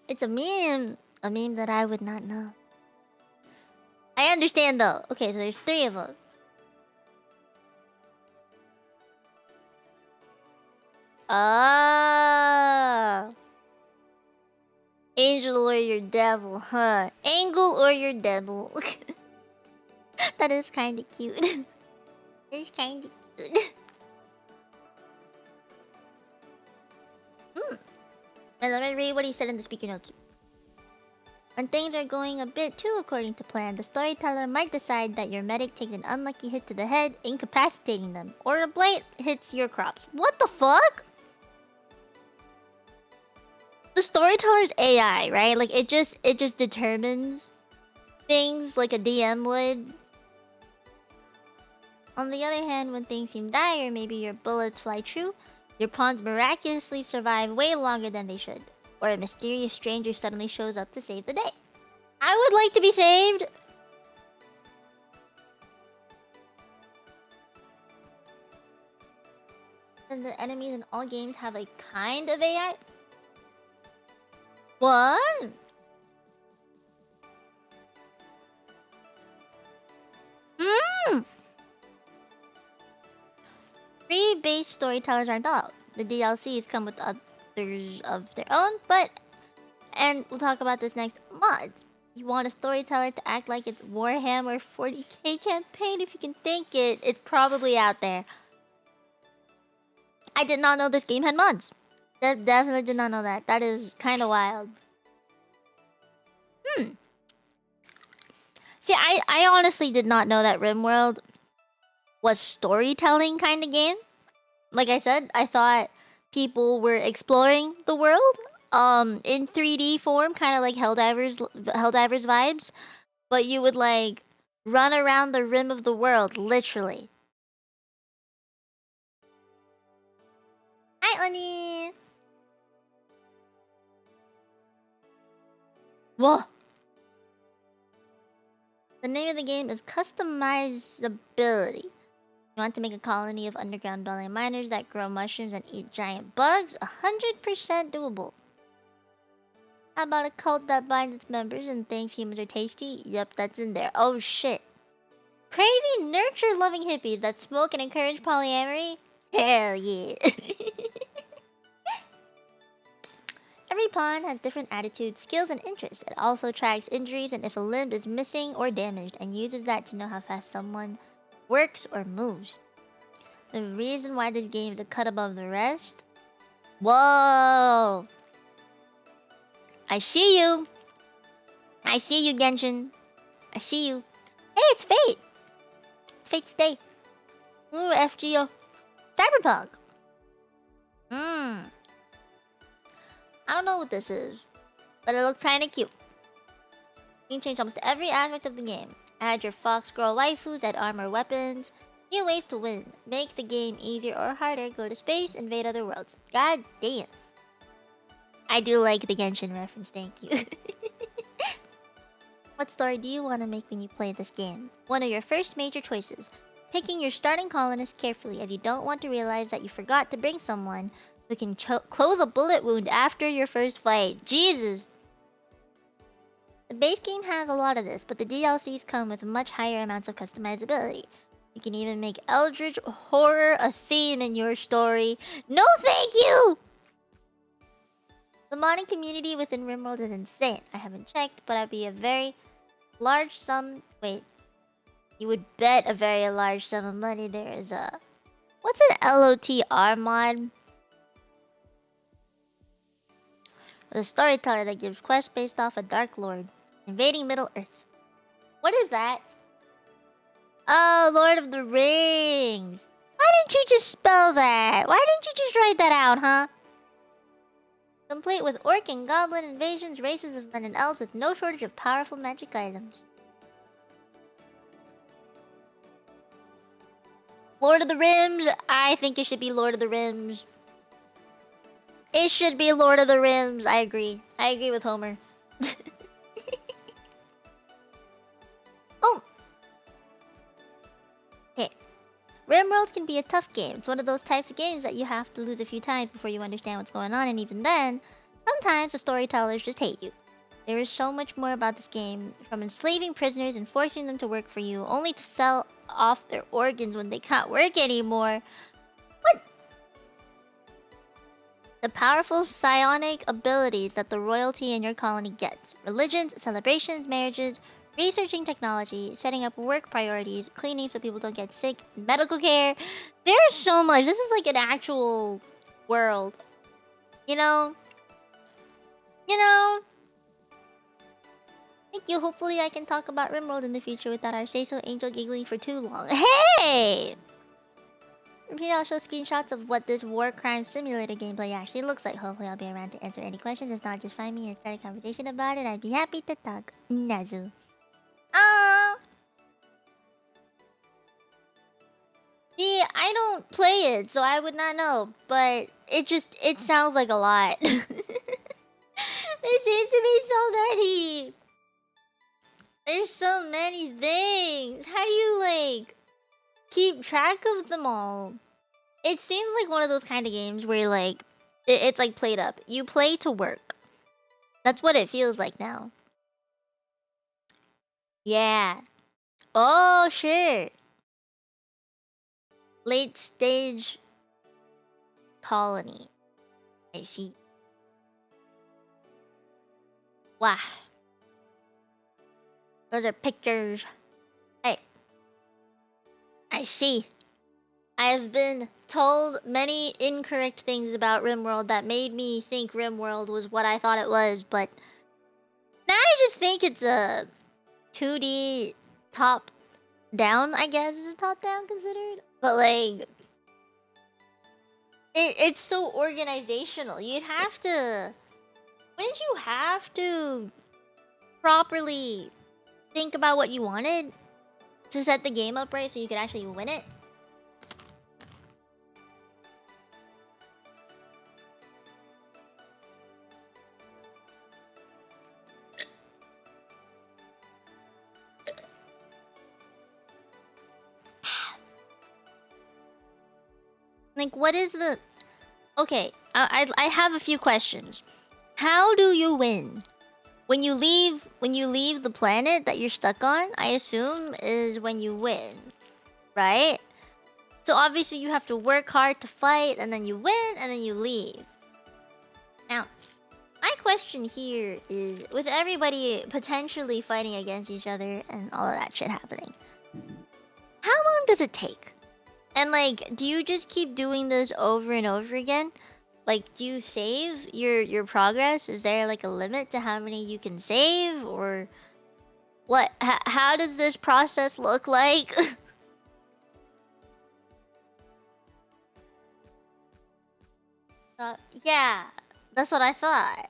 It's a meme. A meme that I would not know. I understand though. Okay, so there's 3 of them. Ah. Angel or your devil, huh? Angle or your devil. That is kind of cute. It's kind of cute. And let me read what he said in the speaker notes. When things are going a bit too according to plan, the storyteller might decide that your medic takes an unlucky hit to the head, incapacitating them, or a blade hits your crops. What the fuck? The storyteller's AI, right? Like it just determines things like a DM would. On the other hand, when things seem dire, maybe your bullets fly true, your pawns miraculously survive way longer than they should, or a mysterious stranger suddenly shows up to save the day. I would like to be saved. And the enemies in all games have a kind of AI. What? Free base storytellers aren't all. The DLCs come with others of their own, and we'll talk about this next. Mods. You want a storyteller to act like it's Warhammer 40k campaign? If you can think it, it's probably out there. I did not know this game had mods. Definitely did not know that. That is kind of wild. See, I honestly did not know that RimWorld was storytelling kind of game. Like I said, I thought people were exploring the world in 3D form, kind of like Helldivers vibes. but you would like run around the rim of the world, literally. Hi, Oni. Whoa. The name of the game is customizability. You want to make a colony of underground dwelling miners that grow mushrooms and eat giant bugs? 100% doable. How about a cult that binds its members and thinks humans are tasty? Yep, that's in there. Oh shit. Crazy nurture-loving hippies that smoke and encourage polyamory? Hell yeah. Every pawn has different attitudes, skills, and interests. It also tracks injuries and if a limb is missing or damaged, and uses that to know how fast someone works or moves. The reason why this game is a cut above the rest? Whoa! I see you! I see you, Genshin. I see you. Hey, it's Fate! Fate's Day. Ooh, FGO. Cyberpunk! I don't know what this is, but it looks kinda cute. You can change almost every aspect of the game. Add your fox girl waifus, add armor weapons. New ways to win. Make the game easier or harder. Go to space, invade other worlds. God damn. I do like the Genshin reference, thank you. What story do you want to make when you play this game? One of your first major choices. Picking your starting colonist carefully, as you don't want to realize that you forgot to bring someone who can close a bullet wound after your first fight. Jesus! The base game has a lot of this, but the DLCs come with much higher amounts of customizability. You can even make Eldritch Horror a theme in your story. No thank you! The modding community within RimWorld is insane. I haven't checked, but I'd be a very large sum... Wait. You would bet a very large sum of money there is a... What's an LOTR mod? The storyteller that gives quests based off a Dark Lord. Invading Middle-earth. What is that? Oh, Lord of the Rings. Why didn't you just spell that? Why didn't you just write that out, huh? Complete with orc and goblin invasions, races of men and elves with no shortage of powerful magic items. Lord of the Rims. I think it should be Lord of the Rims. It should be Lord of the Rims. I agree. I agree with Homer. Oh! Okay. RimWorld can be a tough game. It's one of those types of games that you have to lose a few times before you understand what's going on, and even then, sometimes the storytellers just hate you. There is so much more about this game, from enslaving prisoners and forcing them to work for you, only to sell off their organs when they can't work anymore. What? The powerful psionic abilities that the royalty in your colony gets. Religions, celebrations, marriages, researching technology, setting up work priorities, cleaning so people don't get sick, medical care. There's so much. This is like an actual world. You know? You know? Thank you. Hopefully I can talk about RimWorld in the future without our say-so angel giggling for too long. Hey! From here I'll show screenshots of what this war crime simulator gameplay actually looks like. Hopefully I'll be around to answer any questions. If not, just find me and start a conversation about it. I'd be happy to talk. Nazu. Ah. See, I don't play it, so I would not know. But it sounds like a lot. There seems to be so many. There's so many things. How do you, like, keep track of them all? It seems like one of those kind of games where, like, it's like played up. You play to work. That's what it feels like now. Yeah. Oh, shit. Late stage colony. I see. Wow. Those are pictures. Hey. I see. I have been told many incorrect things about RimWorld that made me think RimWorld was what I thought it was, but now I just think it's a 2D top-down, I guess. Is it top-down considered? But, like, it's so organizational. You'd have to... Wouldn't you have to properly think about what you wanted to set the game up right so you could actually win it? Like, what is the... Okay, I have a few questions. How do you win? When you leave the planet that you're stuck on, I assume is when you win, right? So obviously you have to work hard to fight, and then you win, and then you leave. Now, my question here is, with everybody potentially fighting against each other and all of that shit happening, how long does it take? And like, do you just keep doing this over and over again? Like, do you save your progress? Is there like a limit to how many you can save, or what? How does this process look like? Yeah, that's what I thought.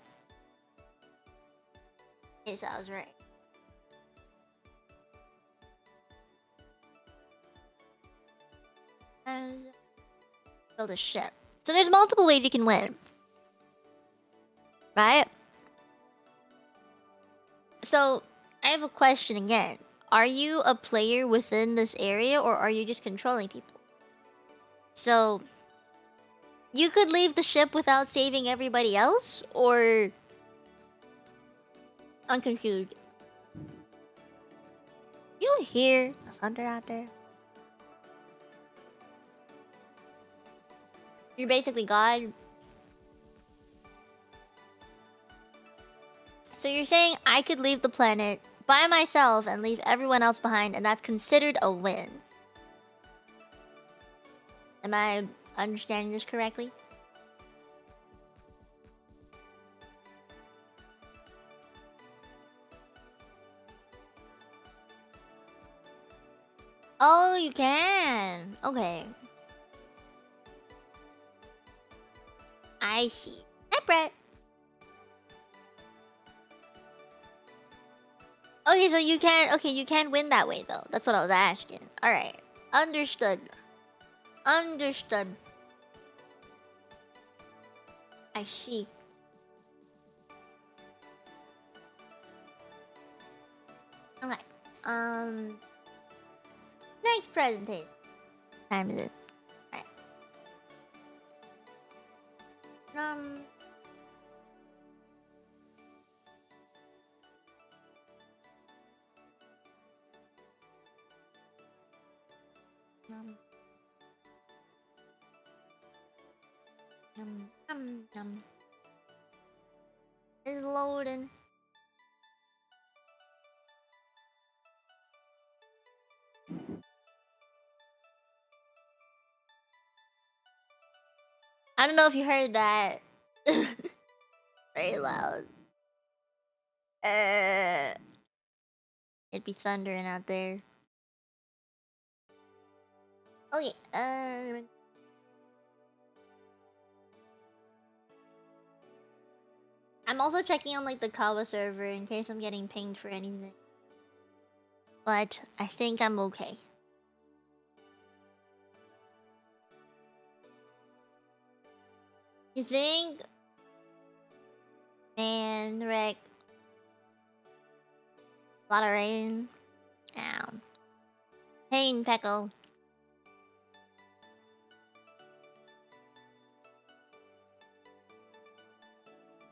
Okay, so I was right. And build a ship. So there's multiple ways you can win, right? So I have a question again. Are you a player within this area, or are you just controlling people? So you could leave the ship without saving everybody else, or... I'm confused. You hear the thunder out there? You're basically God. So you're saying I could leave the planet by myself and leave everyone else behind, and that's considered a win. Am I understanding this correctly? Oh, you can. Okay. I see. Hi, Brett. Okay, so you can... Okay, you can win that way, though. That's what I was asking. Alright. Understood. Understood. I see. Okay. Next presentation. Time is it? Alright. It's loading. I don't know if you heard that. Very loud. It'd be thundering out there. Okay, I'm also checking on like the Kawa server in case I'm getting pinged for anything. But I think I'm okay. You think? Man, Rick. A lot of rain. Ow. Pain, Pecco.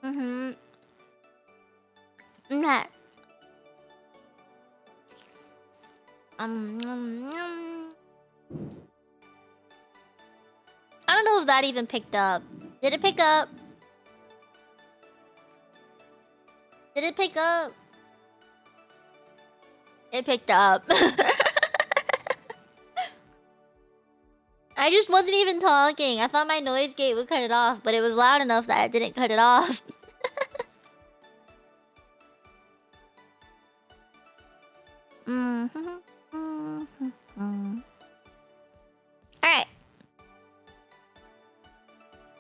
Mm-hmm. Okay. I don't know if that even picked up. Did it pick up? Did it pick up? It picked up. I just wasn't even talking. I thought my noise gate would cut it off, but it was loud enough that it didn't cut it off. Alright.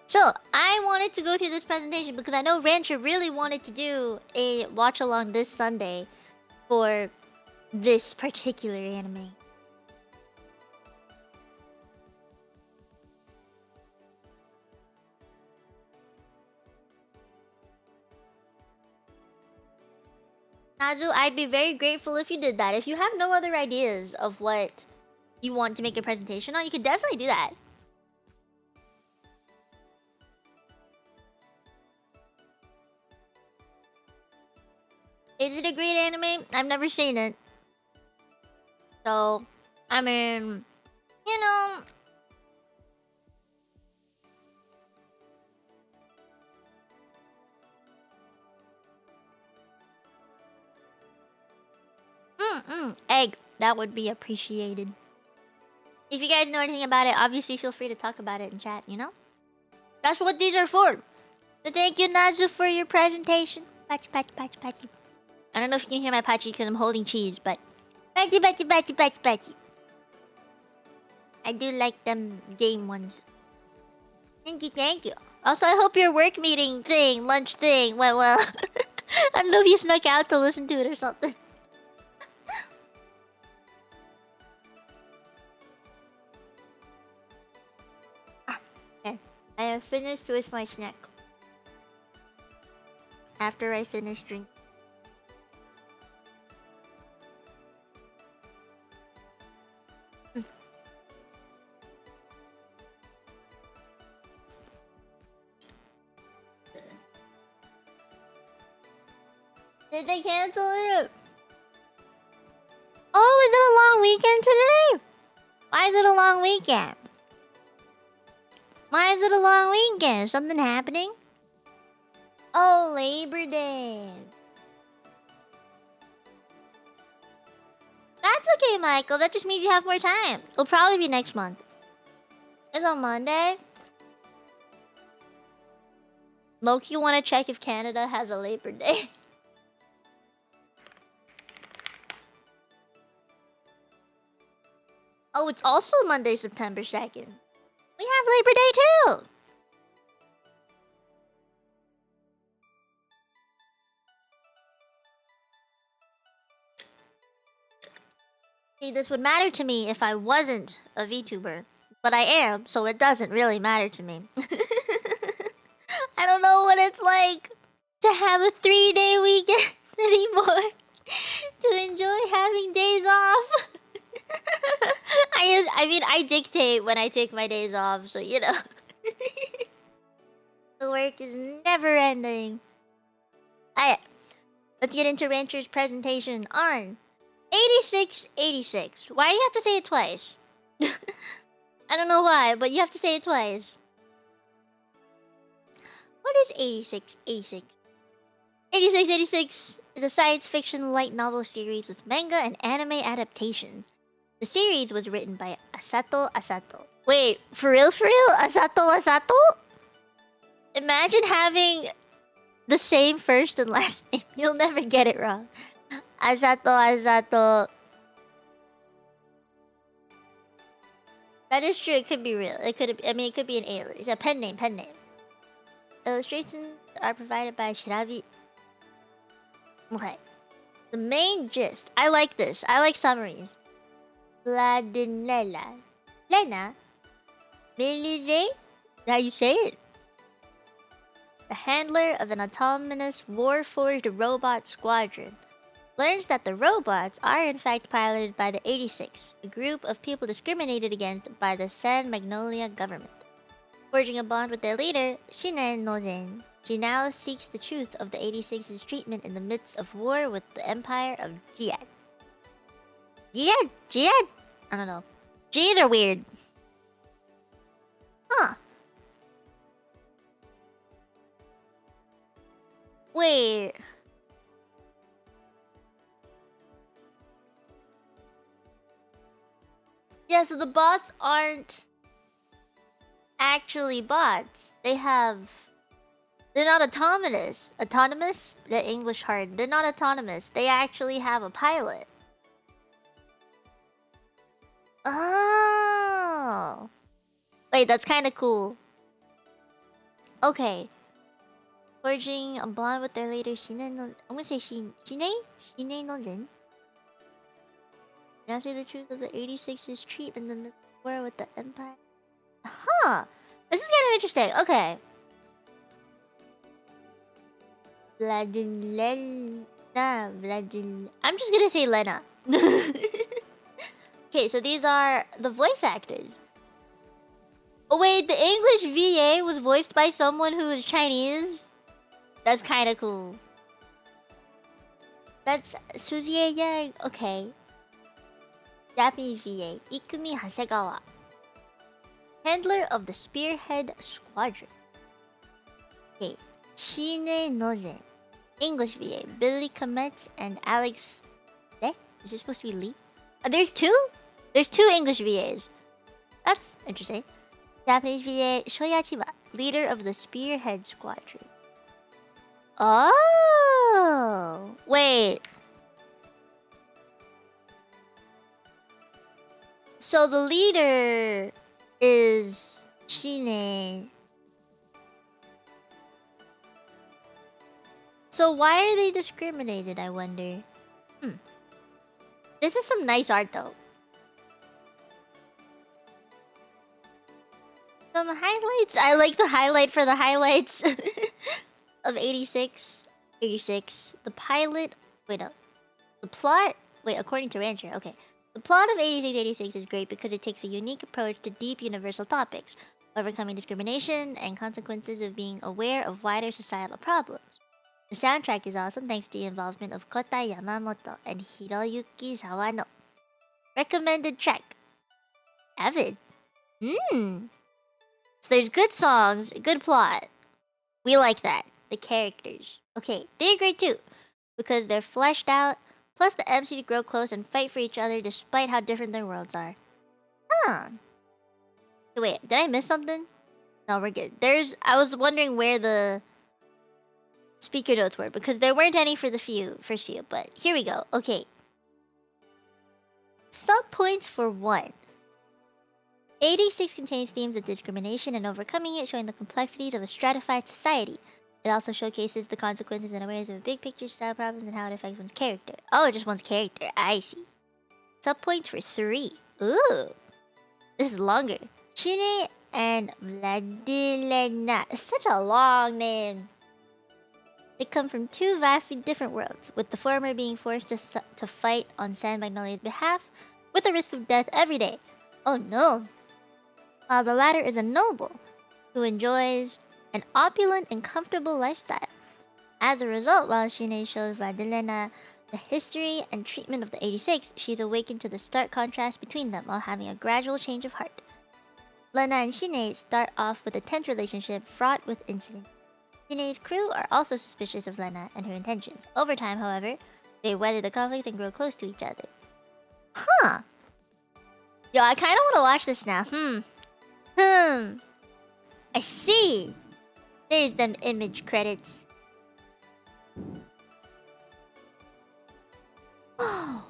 So, I wanted to go through this presentation because I know Rancher really wanted to do a watch-along this Sunday for this particular anime. Nazu, I'd be very grateful if you did that. If you have no other ideas of what you want to make a presentation on, you could definitely do that. Is it a great anime? I've never seen it. So, I mean, you know... Egg. That would be appreciated. If you guys know anything about it, obviously feel free to talk about it in chat, you know? That's what these are for. So thank you, Nazu, for your presentation. Patchy, patchy, patchy, patchy. I don't know if you can hear my patchy because I'm holding cheese, but... Patchy, patchy, patchy, patchy, patchy. I do like them game ones. Thank you, thank you. Also, I hope your work meeting thing, lunch thing, went well. I don't know if you snuck out to listen to it or something. Okay. I have finished with my snack. After I finish drinking. Did they cancel it? Oh, is it a long weekend today? Why is it a long weekend? Why is it a long weekend? Something happening? Oh, Labor Day. That's okay, Michael. That just means you have more time. It'll probably be next month. It's on Monday. Loki, want to check if Canada has a Labor Day? Oh, it's also Monday, September 2nd. We have Labor Day too! See, this would matter to me if I wasn't a VTuber. But I am, so it doesn't really matter to me. I don't know what it's like to have a 3-day weekend anymore. To enjoy having days off. I dictate when I take my days off, so you know. The work is never ending. Alright, let's get into Rancher's presentation on 8686. Why do you have to say it twice? I don't know why, but you have to say it twice. What is 8686? 8686 is a science fiction light novel series with manga and anime adaptations. The series was written by Asato Asato. Wait, for real? Asato Asato? Imagine having the same first and last name. You'll never get it wrong. Asato Asato. That is true. It could be real. It could be an alias. It's a pen name. Illustrations are provided by Shirabi. Okay. The main gist. I like this. I like summaries. Vladinella. Lena. Belize? How you say it? The handler of an autonomous war-forged robot squadron learns that the robots are in fact piloted by the 86, a group of people discriminated against by the San Magnolia government. Forging a bond with their leader, Shinen Nozen, she now seeks the truth of the 86's treatment in the midst of war with the empire of Jihad. Jihad? I don't know. G's are weird. Huh. Wait. Yeah, so the bots aren't actually bots. They're not autonomous. Autonomous? They're English hard. They're not autonomous. They actually have a pilot. Oh. Wait, that's kind of cool. Okay. Forging a bond with their leader, Shine no... I'm gonna say Shine no Zen. Now say the truth of the 86's treatment in the middle war with the Empire. Huh. This is kind of interesting. Okay. I'm just gonna say Lena. Okay, so these are the voice actors. Oh wait, the English VA was voiced by someone who is Chinese? That's kind of cool. That's Suzie Yang. Okay. Japanese VA. Ikumi Hasegawa. Handler of the Spearhead Squadron. Okay. Shine Noze. English VA. Billy Kometz and Alex... Eh? Is it supposed to be Lee? There's two? There's two English VAs. That's interesting. Japanese VA. Shoya Chiba. Leader of the Spearhead Squadron. Oh! Wait. So the leader is Shine. So why are they discriminated, I wonder? This is some nice art though. Some highlights. I like the highlight for the highlights of 86. 86. The pilot. Wait, no. The plot. Wait, according to Rancher. Okay. The plot of 8686 is great because it takes a unique approach to deep universal topics, overcoming discrimination and consequences of being aware of wider societal problems. The soundtrack is awesome thanks to the involvement of Kota Yamamoto and Hiroyuki Sawano. Recommended track. Avid. So there's good songs, good plot. We like that. The characters. Okay, they're great too. Because they're fleshed out, plus the MC to grow close and fight for each other despite how different their worlds are. Huh. Wait, did I miss something? No, we're good. I was wondering where the speaker notes were, because there weren't any for the first few, but here we go. Okay. Sub-points for 1. 86 contains themes of discrimination and overcoming it, showing the complexities of a stratified society. It also showcases the consequences and awareness of big picture style problems and how it affects one's character. Oh, just one's character. I see. Sub-points for 3. Ooh. This is longer. Shine and Vladilena. It's such a long name. They come from two vastly different worlds, with the former being forced to fight on San Magnolia's behalf, with the risk of death every day. Oh no. While the latter is a noble, who enjoys an opulent and comfortable lifestyle. As a result, while Shine shows Vladilena the history and treatment of the 86, she's awakened to the stark contrast between them while having a gradual change of heart. Lena and Shine start off with a tense relationship fraught with incident. Shine's crew are also suspicious of Lena and her intentions. Over time, however, they weather the conflicts and grow close to each other. Huh. Yo, I kind of want to watch this now. I see. There's them image credits. Oh.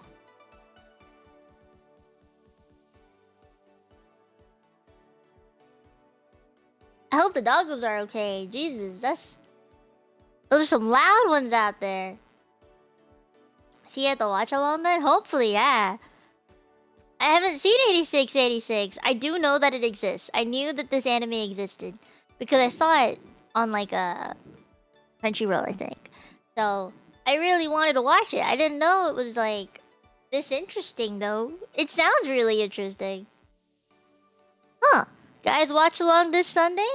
I hope the doggos are okay. Jesus, those are some loud ones out there. See you at the watch along then? Hopefully, yeah. I haven't seen 8686. I do know that it exists. I knew that this anime existed because I saw it on like a Crunchyroll, I think. So I really wanted to watch it. I didn't know it was like this interesting though. It sounds really interesting. Huh. Guys, watch along this Sunday.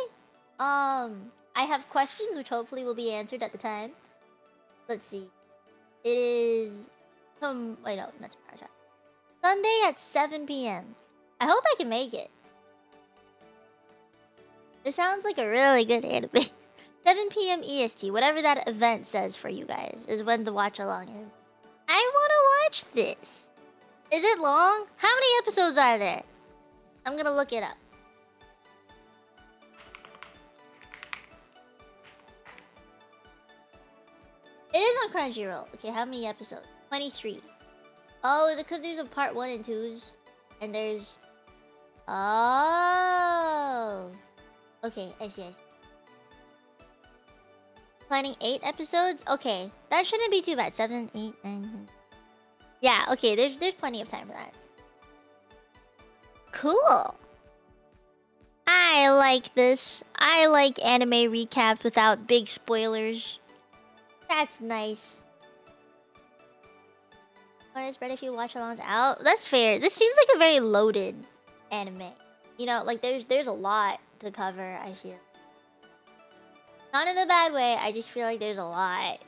I have questions which hopefully will be answered at the time. Let's see. It is wait, no, not tomorrow time. Sunday at 7 p.m. I hope I can make it. This sounds like a really good anime. 7 p.m. EST, whatever that event says for you guys, is when the watch along is. I want to watch this. Is it long? How many episodes are there? I'm gonna look it up. It is on Crunchyroll. Okay, how many episodes? 23. Oh, is it because there's a part 1 and 2s? And there's... Oh. Okay, I see. Planning 8 episodes? Okay, that shouldn't be too bad. 7, 8, 9, 10. Yeah, okay, there's plenty of time for that. Cool. I like this. I like anime recaps without big spoilers. That's nice. When it's better if you watch alongs out. That's fair. This seems like a very loaded anime. You know, like there's a lot to cover, I feel. Not in a bad way, I just feel like there's a lot.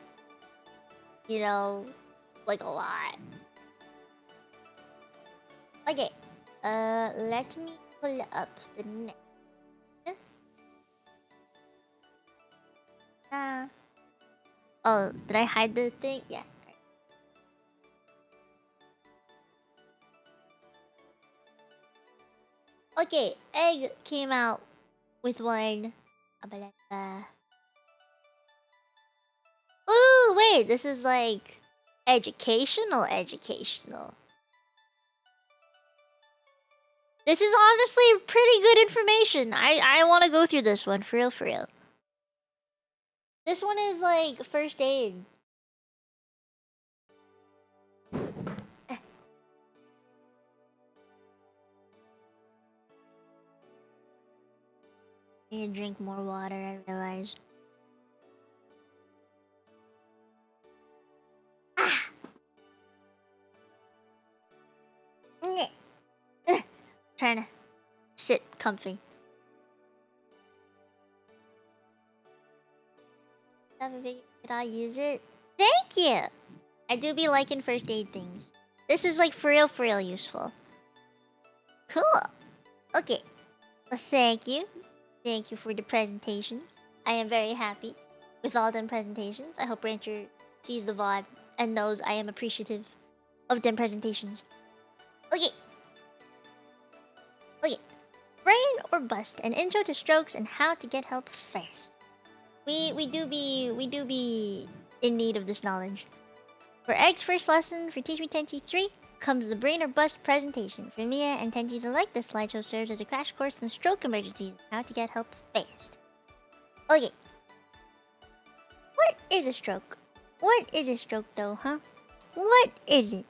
You know, like a lot. Okay. Let me pull up the next. Oh, did I hide the thing? Yeah. Okay, Egg came out with one. Ooh, wait, this is like educational. This is honestly pretty good information. I want to go through this one for real. This one is like first aid. I need to drink more water, I realize. Ah! Trying to sit comfy. Could I use it? Thank you! I do be liking first aid things. This is like for real useful. Cool. Okay. Well, thank you. Thank you for the presentations. I am very happy with all them presentations. I hope Rancher sees the VOD and knows I am appreciative of them presentations. Okay. Brain or bust, an intro to strokes and how to get help fast. We do be in need of this knowledge. For Egg's first lesson for Teach Me Tenchi 3 comes the brain or bust presentation. For Mia and Tenchi's alike, this slideshow serves as a crash course in stroke emergencies and how to get help fast. Okay. What is a stroke? What is a stroke though, huh? What is it?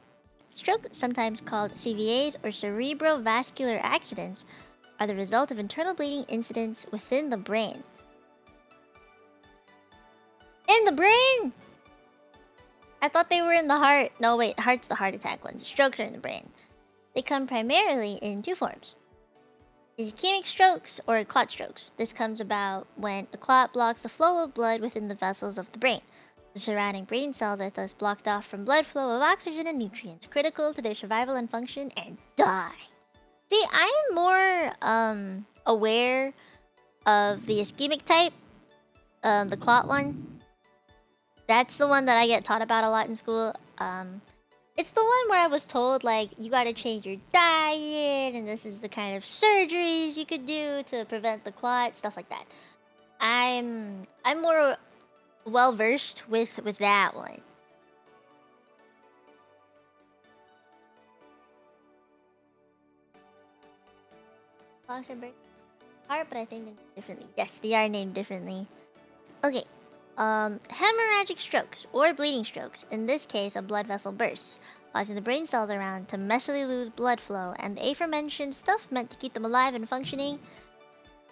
Stroke, sometimes called CVAs or cerebrovascular accidents, are the result of internal bleeding incidents within the brain. In the brain! I thought they were in the heart. No, wait, heart's the heart attack ones. Strokes are in the brain. They come primarily in two forms. Ischemic strokes or clot strokes. This comes about when a clot blocks the flow of blood within the vessels of the brain. The surrounding brain cells are thus blocked off from blood flow of oxygen and nutrients critical to their survival and function and die. See, I'm more aware of the ischemic type, the clot one. That's the one that I get taught about a lot in school. It's the one where I was told, like, you gotta change your diet, and this is the kind of surgeries you could do to prevent the clot, stuff like that. I'm more well versed with that one. Clots are break heart, but I think they're named differently. Yes, they are named differently. Okay. Hemorrhagic strokes or bleeding strokes. In this case, a blood vessel bursts, causing the brain cells around to messily lose blood flow, and the aforementioned stuff meant to keep them alive and functioning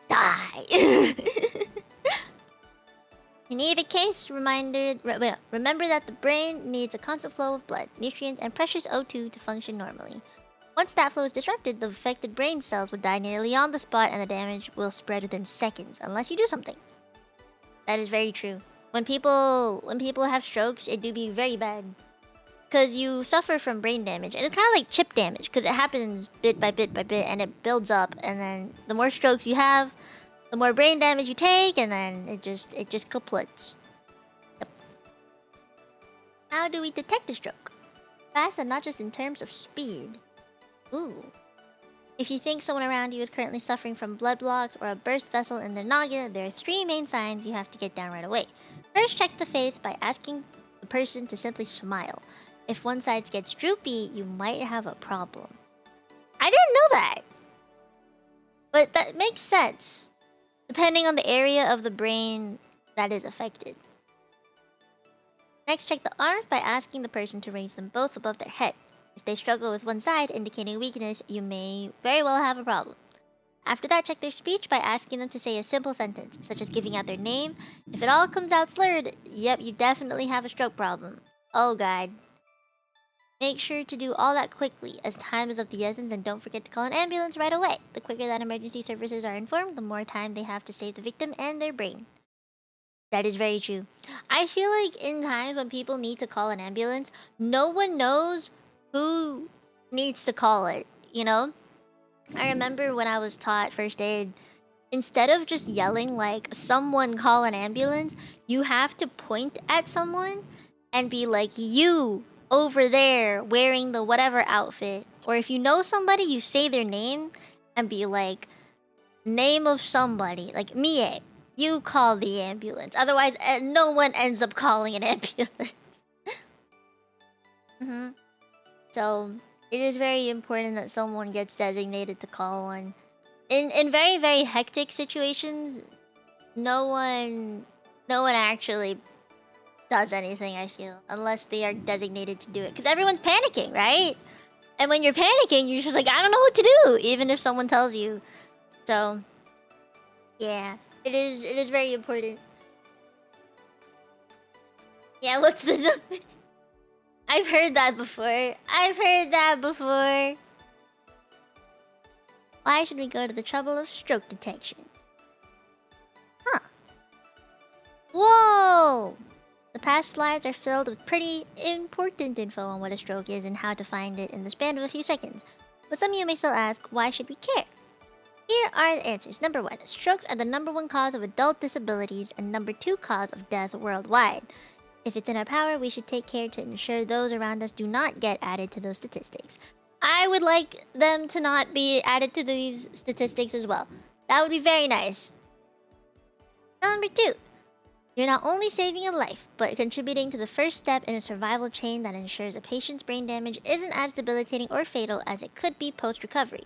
die. In either case, remember that the brain needs a constant flow of blood, nutrients, and precious O2 to function normally. Once that flow is disrupted, the affected brain cells will die nearly on the spot, and the damage will spread within seconds, unless you do something. That is very true. When people have strokes, it do be very bad. Because you suffer from brain damage. And it's kind of like chip damage. Because it happens bit by bit, and it builds up. And then the more strokes you have, the more brain damage you take, and then it just kaplits. Yep. How do we detect a stroke? Fast and not just in terms of speed. Ooh. If you think someone around you is currently suffering from blood blocks or a burst vessel in their noggin, there are three main signs you have to get down right away. First, check the face by asking the person to simply smile. If one side gets droopy, you might have a problem. I didn't know that! But that makes sense, depending on the area of the brain that is affected. Next, check the arms by asking the person to raise them both above their head. If they struggle with one side, indicating weakness, you may very well have a problem. After that, check their speech by asking them to say a simple sentence, such as giving out their name. If it all comes out slurred, yep, you definitely have a stroke problem. Oh god. Make sure to do all that quickly, as time is of the essence, and don't forget to call an ambulance right away. The quicker that emergency services are informed, the more time they have to save the victim and their brain. That is very true. I feel like in times when people need to call an ambulance, no one knows who needs to call it, you know? I remember when I was taught first aid, instead of just yelling like, someone call an ambulance, you have to point at someone and be like, you over there wearing the whatever outfit. Or if you know somebody, you say their name and be like, name of somebody, like Mie, you call the ambulance. Otherwise, no one ends up calling an ambulance. So, it is very important that someone gets designated to call one. In very, very hectic situations, no one actually does anything, I feel, unless they are designated to do it. Because everyone's panicking, right? And when you're panicking, you're just like, I don't know what to do, even if someone tells you. So, yeah, it is very important. Yeah, what's the number? I've heard that before. I've heard that before. Why should we go to the trouble of stroke detection? Huh. Whoa! The past slides are filled with pretty important info on what a stroke is and how to find it in the span of a few seconds. But some of you may still ask, why should we care? Here are the answers. Number 1. Strokes are the #1 cause of adult disabilities and #2 cause of death worldwide. If it's in our power, we should take care to ensure those around us do not get added to those statistics. I would like them to not be added to these statistics as well. That would be very nice. Number 2. You're not only saving a life, but contributing to the first step in a survival chain that ensures a patient's brain damage isn't as debilitating or fatal as it could be post-recovery.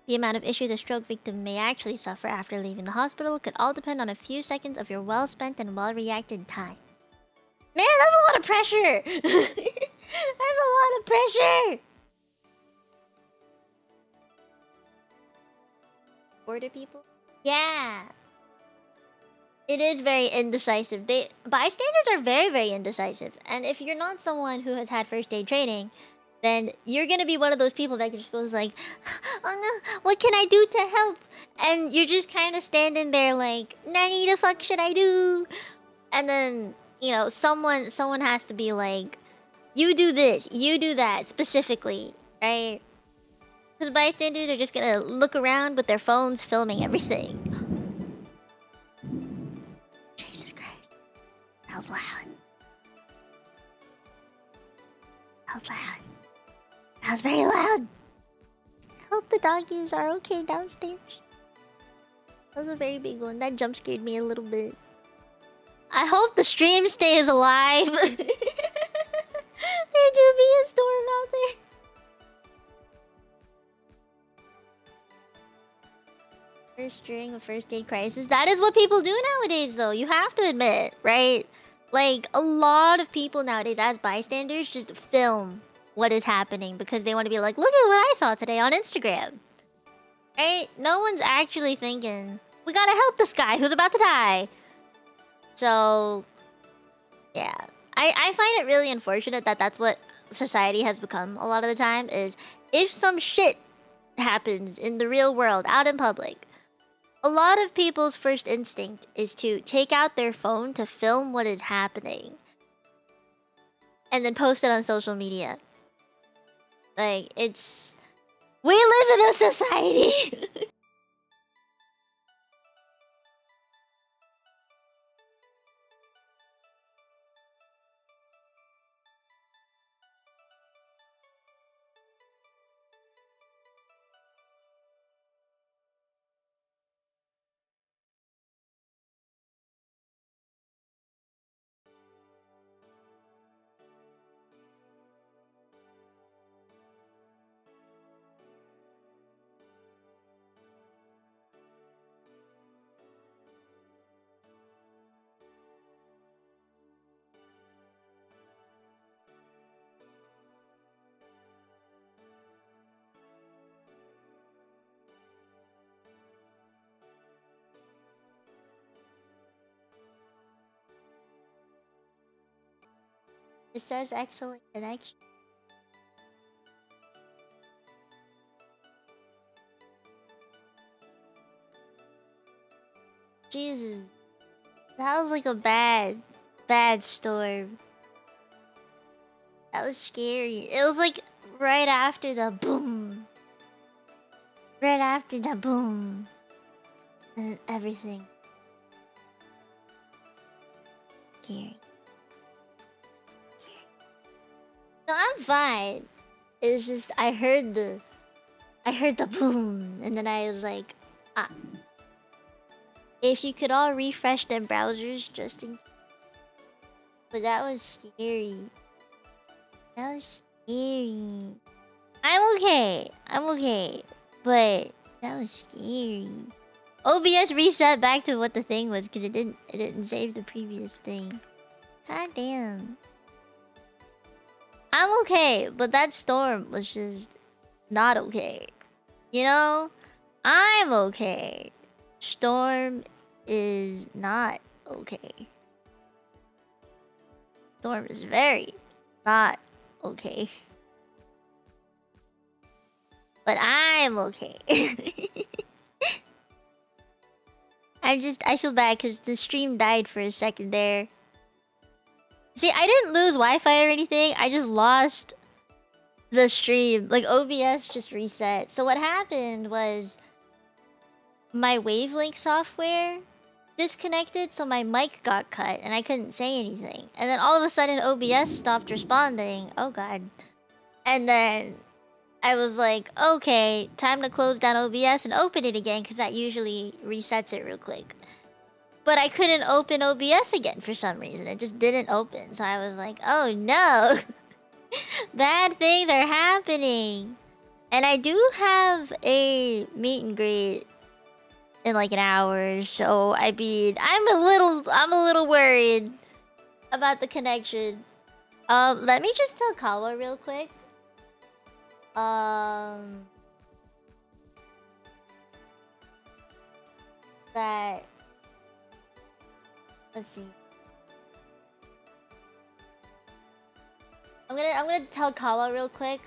The amount of issues a stroke victim may actually suffer after leaving the hospital could all depend on a few seconds of your well-spent and well-reacted time. Man, that's a lot of pressure! That's a lot of pressure! Border people? Yeah. It is very indecisive. Bystanders are very, very indecisive. And if you're not someone who has had first aid training, then you're gonna be one of those people that just goes like, oh no, what can I do to help? And you're just kind of standing there like, nanny the fuck should I do? And then, you know, someone has to be like, you do this, you do that, specifically, right? Because bystanders are just gonna look around with their phones filming everything. Jesus Christ. That was loud. That was loud. That was very loud. I hope the doggies are okay downstairs. That was a very big one. That jump scared me a little bit. I hope the stream stays alive. There do be a storm out there. First during a first aid crisis. That is what people do nowadays, though. You have to admit, right? Like, a lot of people nowadays, as bystanders, just film what is happening because they want to be like, look at what I saw today on Instagram. Right? No one's actually thinking, we gotta help this guy who's about to die. So, yeah. I find it really unfortunate that that's what society has become a lot of the time, is if some shit happens in the real world, out in public, a lot of people's first instinct is to take out their phone to film what is happening and then post it on social media. Like, it's... we live in a society! It says excellent connection. Jesus. That was like a bad storm. That was scary. It was like right after the boom. Right after the boom. And everything. Scary. No, I'm fine. It's just I heard the boom, and then I was like, ah. If you could all refresh their browsers just in. But that was scary. That was scary. I'm okay. I'm okay. But that was scary. OBS reset back to what the thing was because it didn't save the previous thing. God damn. I'm okay, but that storm was just not okay. You know? I'm okay. Storm is not okay. Storm is very not okay. But I'm okay. I feel bad because the stream died for a second there. See, I didn't lose Wi-Fi or anything. I just lost the stream. Like, OBS just reset. So what happened was my Wavelink software disconnected, so my mic got cut and I couldn't say anything. And then all of a sudden OBS stopped responding. Oh god. And then I was like, okay, time to close down OBS and open it again because that usually resets it real quick. But I couldn't open OBS again for some reason. It just didn't open. So I was like, oh no. Bad things are happening. And I do have a meet and greet in like an hour. So I mean, I'm a little worried about the connection. Let me just tell Kawa real quick. That let's see. I'm gonna tell Kawa real quick.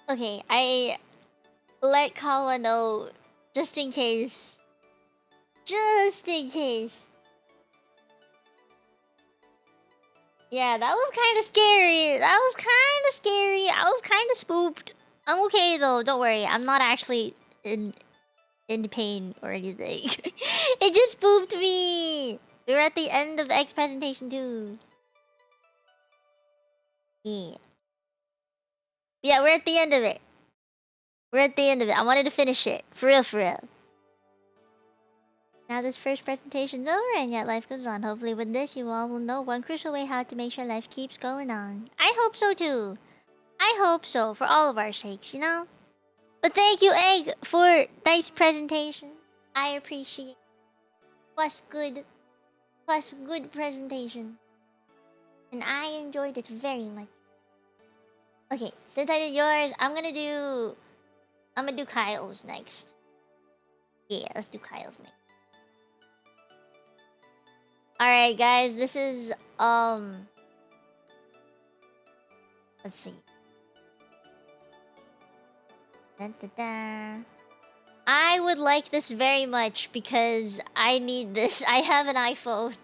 Okay, I let Kawa know just in case. Just in case. Yeah, that was kind of scary. That was kind of scary. I was kind of spooked. I'm okay though. Don't worry. I'm not actually in pain or anything. It just spooked me. We were at the end of the X presentation too. Yeah. Yeah, we're at the end of it. We're at the end of it. I wanted to finish it. For real, for real. Now this first presentation's over and yet life goes on. Hopefully with this you all will know one crucial way how to make sure life keeps going on. I hope so too. I hope so, for all of our sakes, you know? But thank you, Egg, for nice presentation. I appreciate it. Plus good presentation. And I enjoyed it very much. Okay, since I did yours, I'm gonna do Kyle's next. Yeah, let's do Kyle's next. Alright guys, this is let's see. Dun, dun, dun. I would like this very much because I need this. I have an iPhone.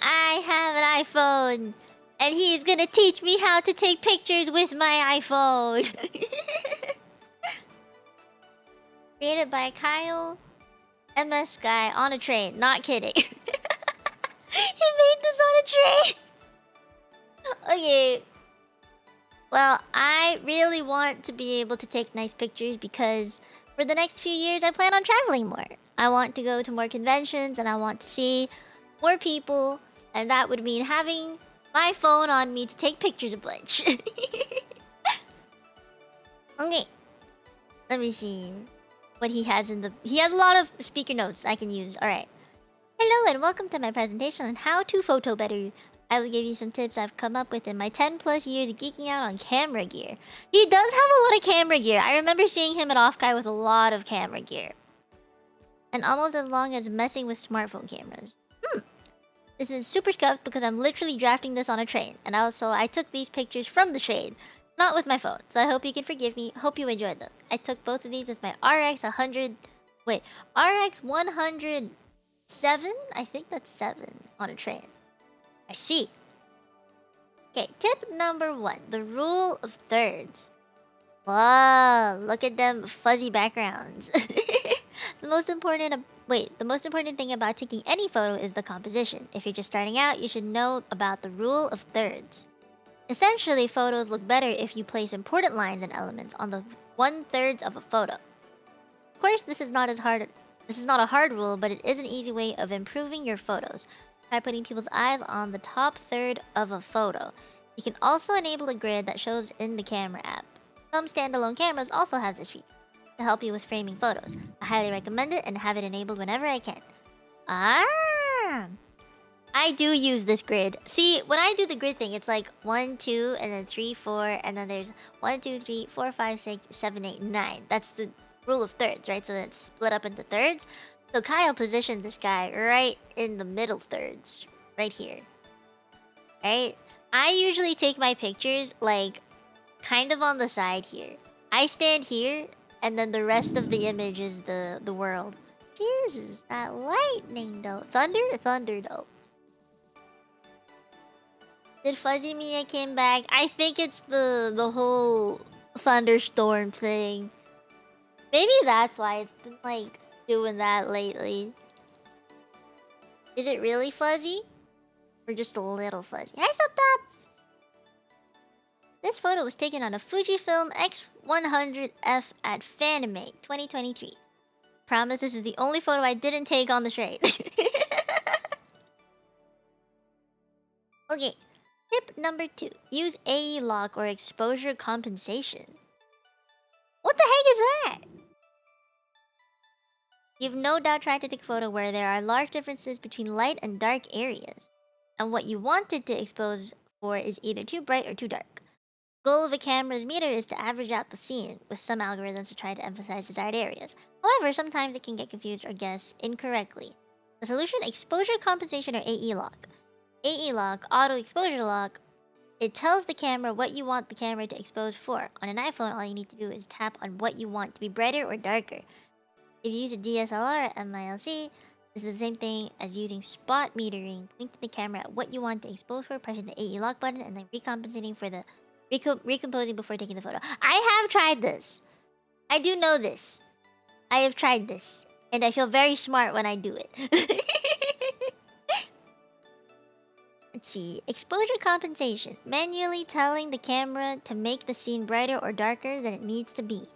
I have an iPhone. And he's gonna teach me how to take pictures with my iPhone. Created by Kyle MS Guy on a train. Not kidding. He made this on a train. Okay. Well, I really want to be able to take nice pictures because For the next few years, I plan on traveling more. I want to go to more conventions and I want to see more people, and that would mean having my phone on me to take pictures a bunch. Okay, let me see what he has in the... He has a lot of speaker notes I can use. Alright. Hello and welcome to my presentation on how to photo better. I will give you some tips I've come up with in my 10 plus years geeking out on camera gear. He does have a lot of camera gear. I remember seeing him at Offguy with a lot of camera gear. And almost as long as messing with smartphone cameras. This is super scuffed because I'm literally drafting this on a train. And also, I took these pictures from the train, not with my phone. So I hope you can forgive me. Hope you enjoyed them. I took both of these with my RX 100... Wait, RX 107? I think that's 7 on a train. I see. Okay, tip number 1. The rule of thirds. Wow, look at them fuzzy backgrounds. The most important thing about taking any photo is the composition. If you're just starting out, you should know about the rule of thirds. Essentially, photos look better if you place important lines and elements on the 1/3 of a photo. Of course, this is not a hard rule, but it is an easy way of improving your photos. Try putting people's eyes on the top third of a photo. You can also enable a grid that shows in the camera app. Some standalone cameras also have this feature to help you with framing photos. I highly recommend it and have it enabled whenever I can. Ah! I do use this grid. See, when I do the grid thing, it's like 1, 2, and then 3, 4, and then there's 1, 2, 3, 4, 5, 6, 7, 8, 9. That's the rule of thirds, right? So it's split up into thirds. So Kyle positioned this guy right in the middle thirds. Right here. Right? I usually take my pictures, like, kind of on the side here. I stand here, and then the rest of the image is the world. Jesus, that lightning though. Thunder though. Did Fuzzy Mia came back? I think it's the whole thunderstorm thing. Maybe that's why it's been like doing that lately. Is it really fuzzy? Or just a little fuzzy? Hi, Subtop! This photo was taken on a Fujifilm X100F at Fanimate 2023. Promise this is the only photo I didn't take on the train. Okay, tip number 2. Use AE lock or exposure compensation. What the heck is that? You've no doubt tried to take a photo where there are large differences between light and dark areas. And what you wanted to expose for is either too bright or too dark. The goal of a camera's meter is to average out the scene, with some algorithms to try to emphasize desired areas. However, sometimes it can get confused or guessed incorrectly. The solution: exposure compensation or AE lock. AE lock, auto exposure lock, it tells the camera what you want the camera to expose for. On an iPhone, all you need to do is tap on what you want to be brighter or darker. If you use a DSLR or MILC, this is the same thing as using spot metering. Point to the camera at what you want to expose for, pressing the AE lock button, and then recompensating for the recomposing before taking the photo. I have tried this. I do know this. I have tried this. And I feel very smart when I do it. Let's see. Exposure compensation. Manually telling the camera to make the scene brighter or darker than it needs to be.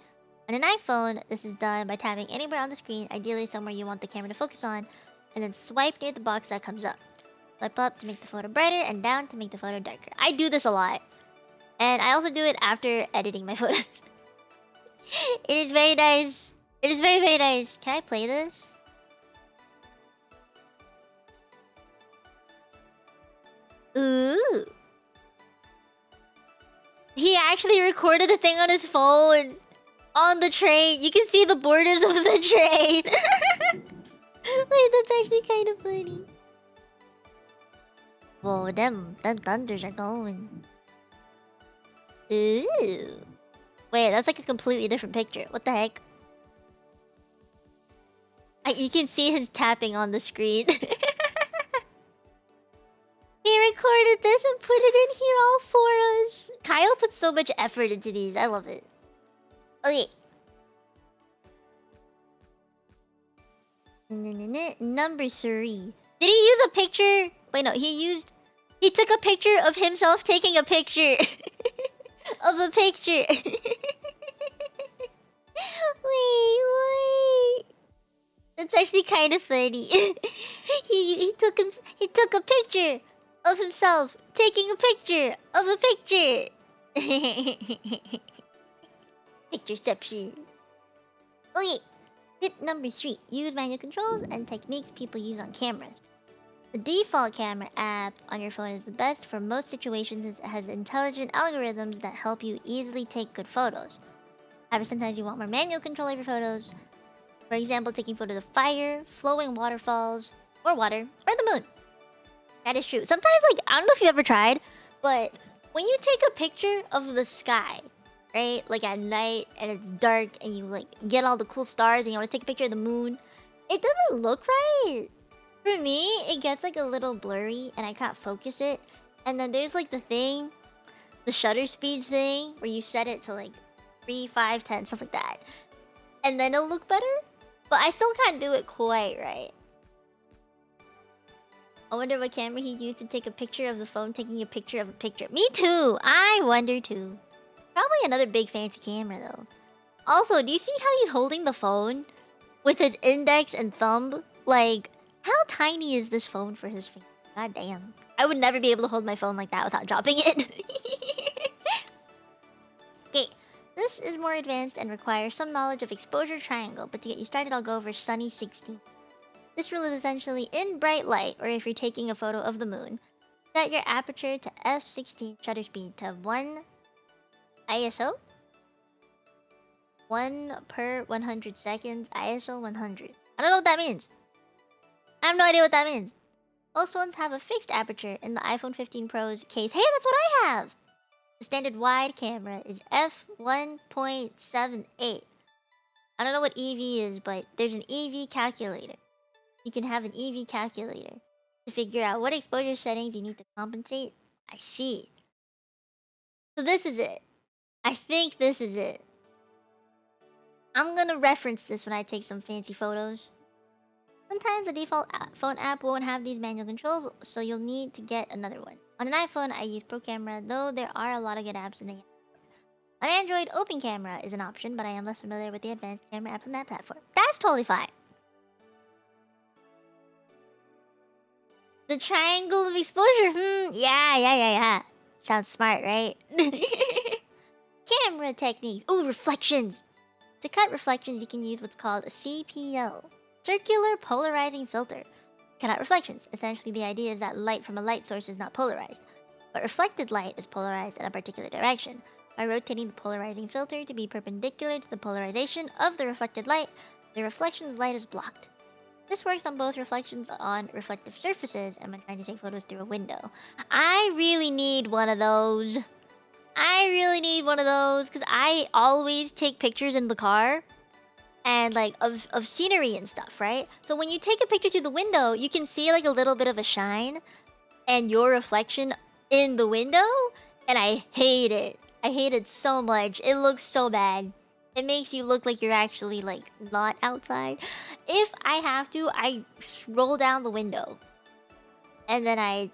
On an iPhone, this is done by tapping anywhere on the screen, ideally somewhere you want the camera to focus on, and then swipe near the box that comes up. Swipe up to make the photo brighter and down to make the photo darker. I do this a lot. And I also do it after editing my photos. It is very nice. It is very, very nice. Can I play this? Ooh. He actually recorded the thing on his phone. On the train. You can see the borders of the train. Wait, that's actually kind of funny. Whoa, them thunders are going. Ooh. Wait, that's like a completely different picture. What the heck? You can see his tapping on the screen. He recorded this and put it in here all for us. Kyle puts so much effort into these. I love it. Okay. Number 3. Did he use a picture? Wait, no. He took a picture of himself taking a picture. Of a picture. Wait, Wait. That's actually kind of funny. he took a picture of himself taking a picture of a picture. Pictureception. Okay. Tip number 3. Use manual controls and techniques people use on cameras. The default camera app on your phone is the best for most situations as it has intelligent algorithms that help you easily take good photos. However, sometimes you want more manual control of your photos. For example, taking photos of fire, flowing waterfalls, or water, or the moon. That is true. Sometimes, like, I don't know if you ever tried, but when you take a picture of the sky, right? Like at night and it's dark and you like get all the cool stars and you want to take a picture of the moon, it doesn't look right. For me, it gets like a little blurry and I can't focus it. And then there's like the shutter speed thing where you set it to like 3, 5, 10, stuff like that. And then it'll look better. But I still can't do it quite right. I wonder what camera he used to take a picture of the phone taking a picture of a picture. Me too! I wonder too. Probably another big fancy camera though. Also, do you see how he's holding the phone? With his index and thumb? Like, how tiny is this phone for his finger? God damn. I would never be able to hold my phone like that without dropping it. Okay, this is more advanced and requires some knowledge of exposure triangle, but to get you started, I'll go over Sunny 16. This rule is essentially in bright light, or if you're taking a photo of the moon, set your aperture to f16, shutter speed to 1 ISO? 1 per 100 seconds, ISO 100. I don't know what that means. I have no idea what that means. Most phones have a fixed aperture. In the iPhone 15 Pro's case, hey, that's what I have! The standard wide camera is f1.78. I don't know what EV is, but there's an EV calculator. You can have an EV calculator to figure out what exposure settings you need to compensate. I see. So this is it. I think this is it. I'm gonna reference this when I take some fancy photos. Sometimes the default phone app won't have these manual controls, so you'll need to get another one. On an iPhone, I use Pro Camera, though there are a lot of good apps in the App Store. On Android, Open Camera is an option, but I am less familiar with the advanced camera apps on that platform. That's totally fine. The triangle of exposure, yeah. Sounds smart, right? Camera techniques. Ooh, reflections. To cut reflections, you can use what's called a CPL. Circular Polarizing Filter. Cut out reflections. Essentially, the idea is that light from a light source is not polarized, but reflected light is polarized in a particular direction. By rotating the polarizing filter to be perpendicular to the polarization of the reflected light, the reflection's light is blocked. This works on both reflections on reflective surfaces and when trying to take photos through a window. I really need one of those. Because I always take pictures in the car and like of scenery and stuff, right? So when you take a picture through the window, you can see like a little bit of a shine and your reflection in the window, and I hate it. I hate it so much. It looks so bad. It makes you look like you're actually like not outside. If I have to, I roll down the window. And then I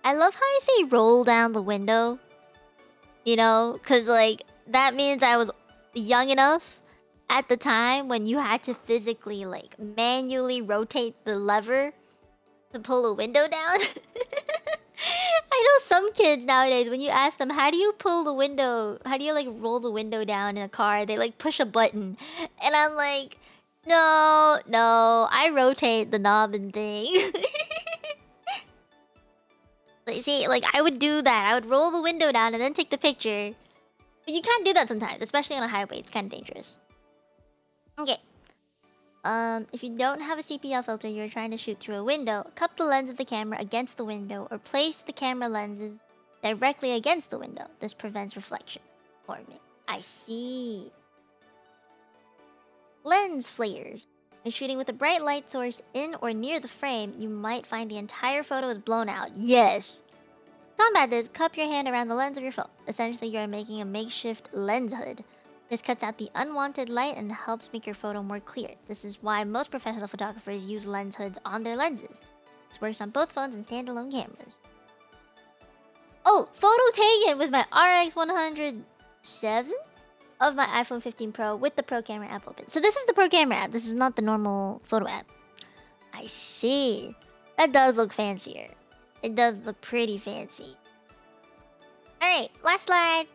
love how I say roll down the window. You know, cuz like that means I was young enough at the time when you had to physically like manually rotate the lever to pull a window down. I know some kids nowadays, when you ask them, how do you pull the window? How do you like roll the window down in a car? They like push a button. And I'm like, no, I rotate the knob and thing. Like, see, like I would do that. I would roll the window down and then take the picture. But you can't do that sometimes, especially on a highway. It's kind of dangerous. Okay. If you don't have a CPL filter, you're trying to shoot through a window, cup the lens of the camera against the window or place the camera lenses directly against the window. This prevents reflection forming. I see. Lens flares. When shooting with a bright light source in or near the frame, you might find the entire photo is blown out. Yes! To combat this, cup your hand around the lens of your phone. Essentially, you are making a makeshift lens hood. This cuts out the unwanted light and helps make your photo more clear. This is why most professional photographers use lens hoods on their lenses. This works on both phones and standalone cameras. Oh, photo taken with my RX 107? of my iPhone 15 Pro with the Pro Camera app open. So this is the Pro Camera app. This is not the normal photo app. I see. That does look fancier. It does look pretty fancy. Alright, last slide.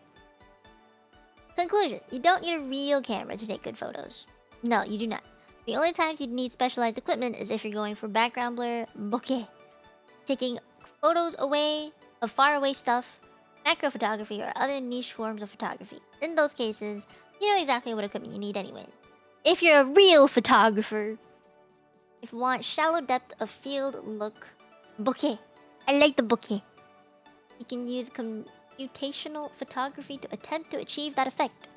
Conclusion. You don't need a real camera to take good photos. No, you do not. The only time you'd need specialized equipment is if you're going for background blur, bokeh, taking photos away of faraway stuff, macro photography, or other niche forms of photography. In those cases, you know exactly what equipment you need anyways. If you're a real photographer, if you want shallow depth of field look, bokeh. I like the bokeh. You can use computational photography to attempt to achieve that effect.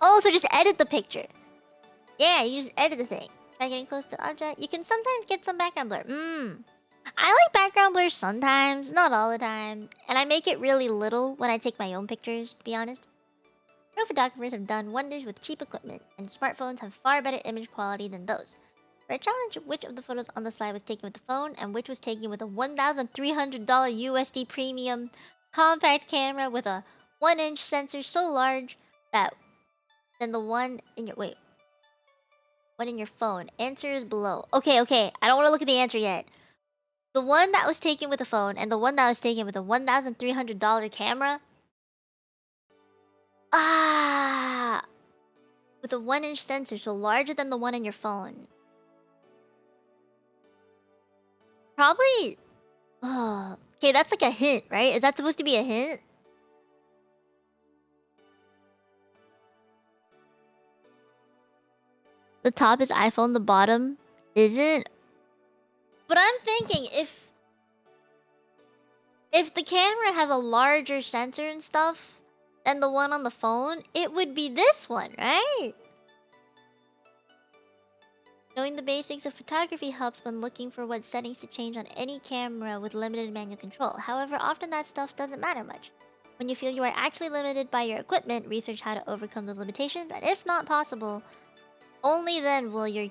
Oh, so just edit the picture. Yeah, you just edit the thing. Try getting close to the object. You can sometimes get some background blur. I like background blur sometimes, not all the time. And I make it really little when I take my own pictures, to be honest. Pro photographers have done wonders with cheap equipment, and smartphones have far better image quality than those. For a challenge, which of the photos on the slide was taken with the phone, and which was taken with a $1,300 USD premium compact camera with a 1-inch sensor so large that than the one in your one in your phone. Answer is below. Okay, I don't want to look at the answer yet. The one that was taken with the phone and the one that was taken with a $1,300 camera. With a 1-inch sensor, so larger than the one in your phone. Probably. Okay, that's like a hint, right? Is that supposed to be a hint? The top is iPhone, the bottom isn't. But I'm thinking if the camera has a larger sensor and stuff than the one on the phone, it would be this one, right? Knowing the basics of photography helps when looking for what settings to change on any camera with limited manual control. However, often that stuff doesn't matter much. When you feel you are actually limited by your equipment, research how to overcome those limitations, and if not possible, only then will you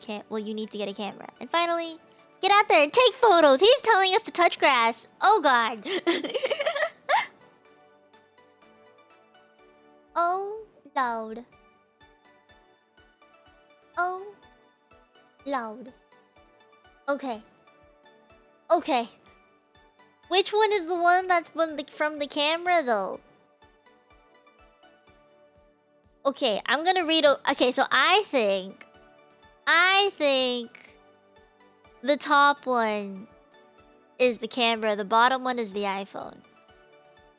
need to get a camera. And finally, get out there and take photos! He's telling us to touch grass! Oh god! Oh, loud. Oh, loud. Okay. Which one is the one that's from the camera, though? Okay, I'm gonna read... Okay, so I think the top one is the camera, the bottom one is the iPhone.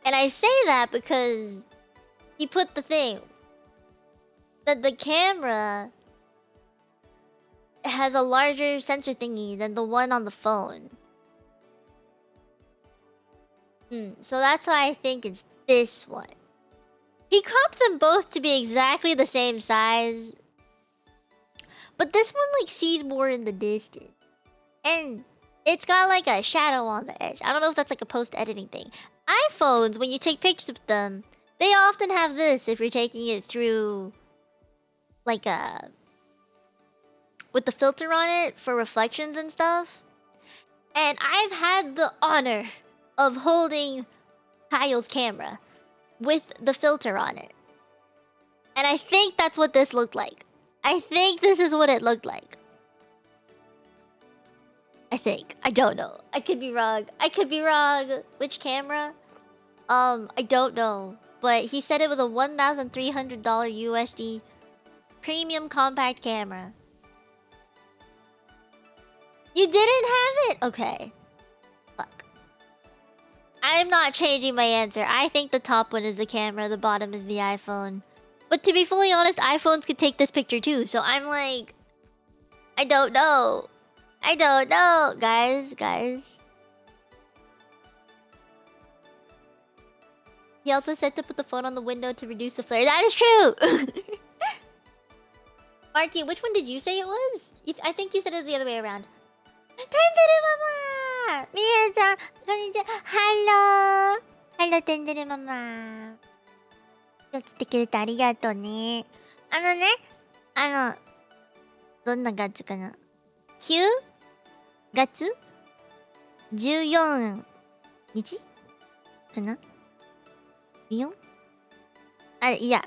And I say that because he put the thing that the camera has a larger sensor thingy than the one on the phone. So that's why I think it's this one. He cropped them both to be exactly the same size. But this one like sees more in the distance. And it's got like a shadow on the edge. I don't know if that's like a post-editing thing. iPhones, when you take pictures with them, they often have this if you're taking it through like with the filter on it for reflections and stuff. And I've had the honor of holding Kyle's camera with the filter on it. And I think that's what this looked like. I think this is what it looked like. I think. I don't know. I could be wrong. Which camera? I don't know. But he said it was a $1,300 USD premium compact camera. You didn't have it? Okay. Fuck. I'm not changing my answer. I think the top one is the camera, the bottom is the iPhone. But to be fully honest, iPhones could take this picture too. So I'm like... I don't know. Guys. He also said to put the phone on the window to reduce the flare. That is true! Marky, which one did you say it was? I think you said it was the other way around. Tendere Mama! Mia-chan, konnichiwa. Hello! Hello, Tendere Mama. 今日来てくれてありがとうね。どんな月かな ?9 月 ?14 日かな ?14? いや。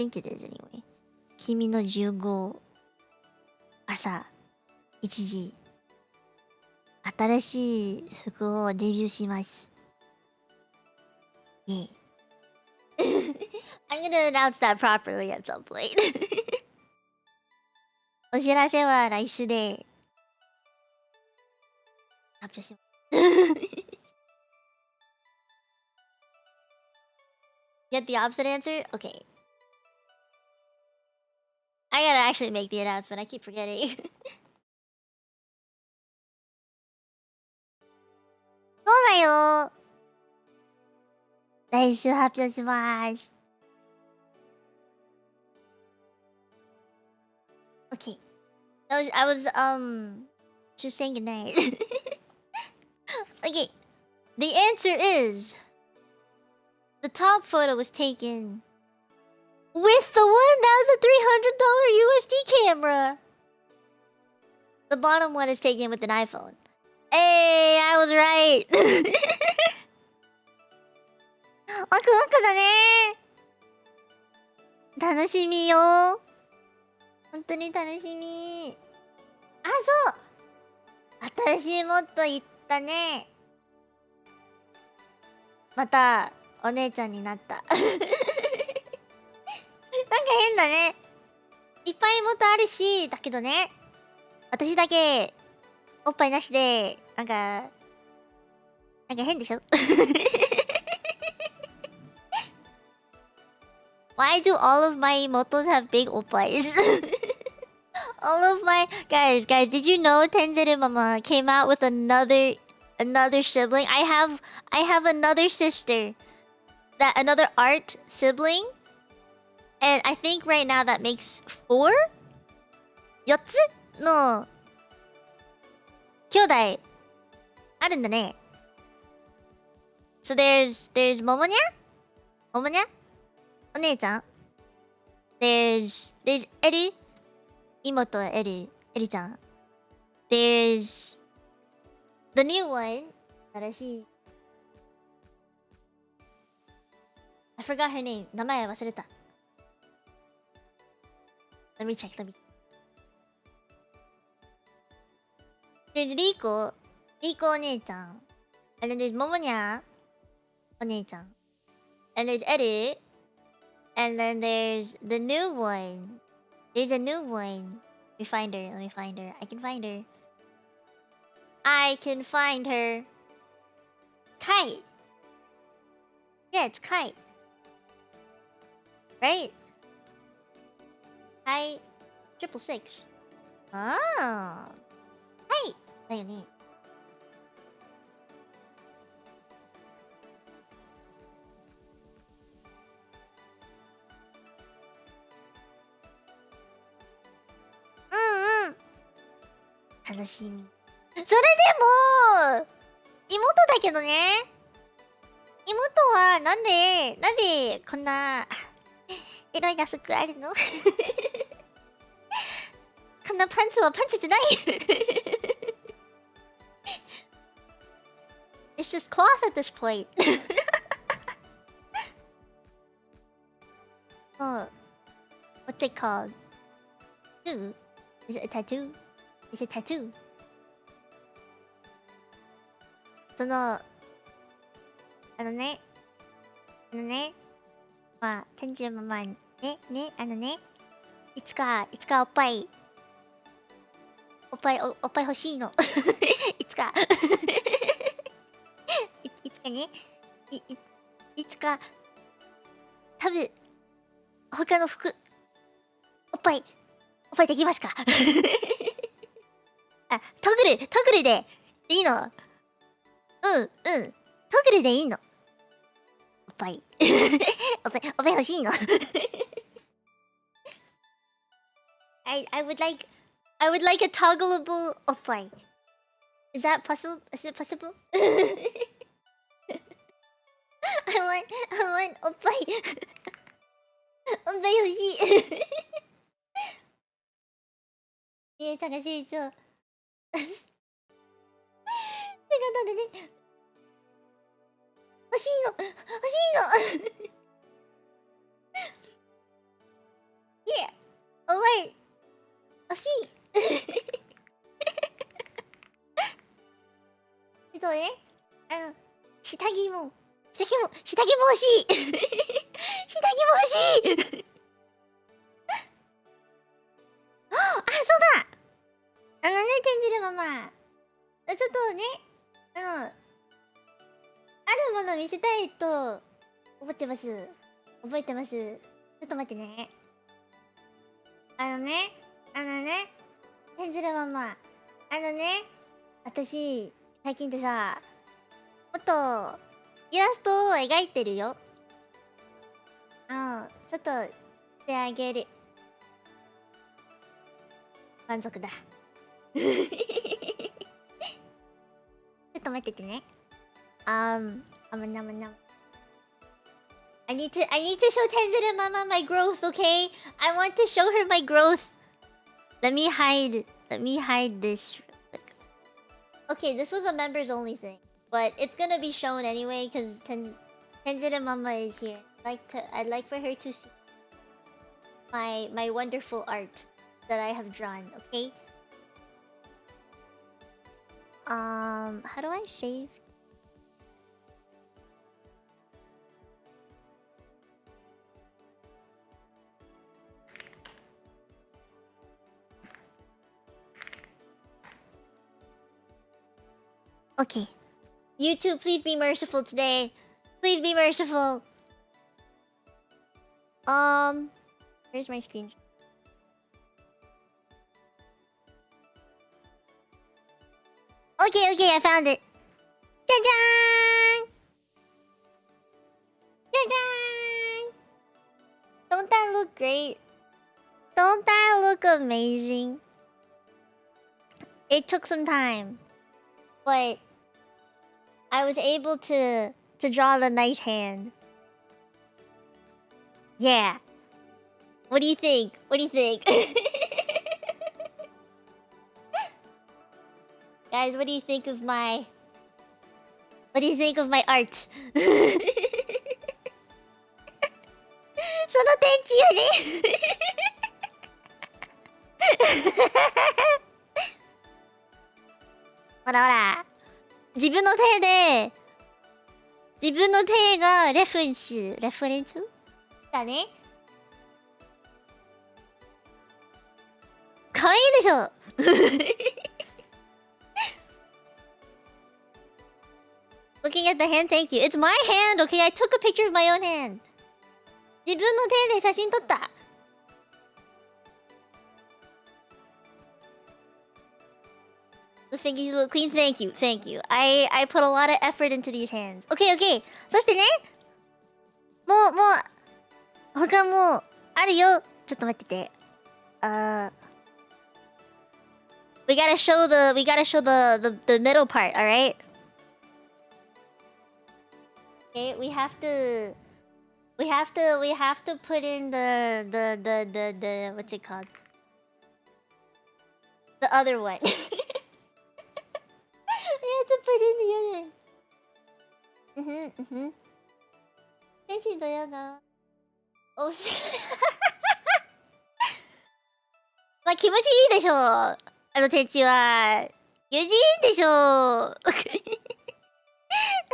think it is anyway. 君の15朝1時新しい服をデビューします。Yeah. I'm gonna announce that properly at some point. お知らせは来週で発表します。Get the opposite answer? Okay. I gotta actually make the announcement. I keep forgetting. そうだよ。来週発表します。Okay. I was just saying goodnight. Okay. The answer is the top photo was taken with the $1,300 USD camera. The bottom one is taken with an iPhone. Hey, I was right. ワクワクだね。楽しみよ。本当に楽しみ。あ、そう。新しいモッド言ったね。またお姉ちゃんになった。なんか変だね。いっぱいモッドあるし、だけどね。私だけおっぱいなしで、なんか変でしょ。Why do all of my motos have big oppais? All of my guys, did you know Tenzeru Mama came out with another sibling? I have another sister, another art sibling, and I think right now that makes 4? 4つの兄弟あるんだね。So there's Momonya? Momonya? お姉ちゃん There's Eri 妹エリちゃん There's the new one 新しい I forgot her name 名前忘れた Let me check There's Riko お姉ちゃん And then there's Momonya お姉ちゃん And there's Eri And then there's the new one. There's a new one. Let me find her. I can find her. Kite. Yeah, it's Kite. Right? Kite 666. Ah. Kite. だよね。楽しみ。それでも妹だけどね。妹はなんでこんなエロいな服あるの？こんなパンツはパンツじゃない。It's just cloth at this point. Oh, what's it called? Tattoo? Is it a tattoo? It's a tattoo. そのまあ、天気のままね、いつかおっぱい欲しいの。いつかいつかね、いつか他の服おっぱいできますか？あ、トグルでいいの？トグルでいいの？おっぱいおっぱい欲しいの？I would like a toggleable おっぱい。Is it possible? I want おっぱい。おっぱい欲しい。みえちゃんが成長。ってことでね。欲しいの。いや、お前、惜しい。ね、下着も惜しい。下着も欲しい。あ、そうだ。転じるママ。ちょっとね、あるもの見せたいと思ってます。覚えてます。ちょっと待ってね。転じるママ。私、最近ってさ、もっと、イラストを描いてるよ。ちょっと、してあげる。満足だ。ちょっと待っててね。I need to show Tenzuru Mama my growth, okay? I want to show her my growth. Let me hide this real quick. Okay, this was a members only thing, but it's gonna be shown anyway because Tenzuru Mama is here. I'd like for her to see my wonderful art that I have drawn, okay? How do I save? Okay. YouTube, please be merciful today. Please be merciful. Where's my screenshot? Okay, I found it. Jajang! Jajang! Don't that look great? Don't that look amazing? It took some time, but I was able to draw the nice hand. Yeah. What do you think? Guys, what do you think of my art? その天地よね。ほら。自分の手がレフェンスだね。かわいいでしょ。Looking at the hand, thank you. It's my hand, okay? I took a picture of my own hand. 自分の手で写真撮った。The fingers look clean. Thank you. I put a lot of effort into these hands. Okay. そしてね、もう他もあるよ。ちょっと待ってて。We gotta show the middle part, all right? Okay, we have to put in the what's it called? The other one. We have to put in the other one. 天使とヨガ。おし。まあ気持ちいいでしょう。天地は。気持ちいいでしょう。だ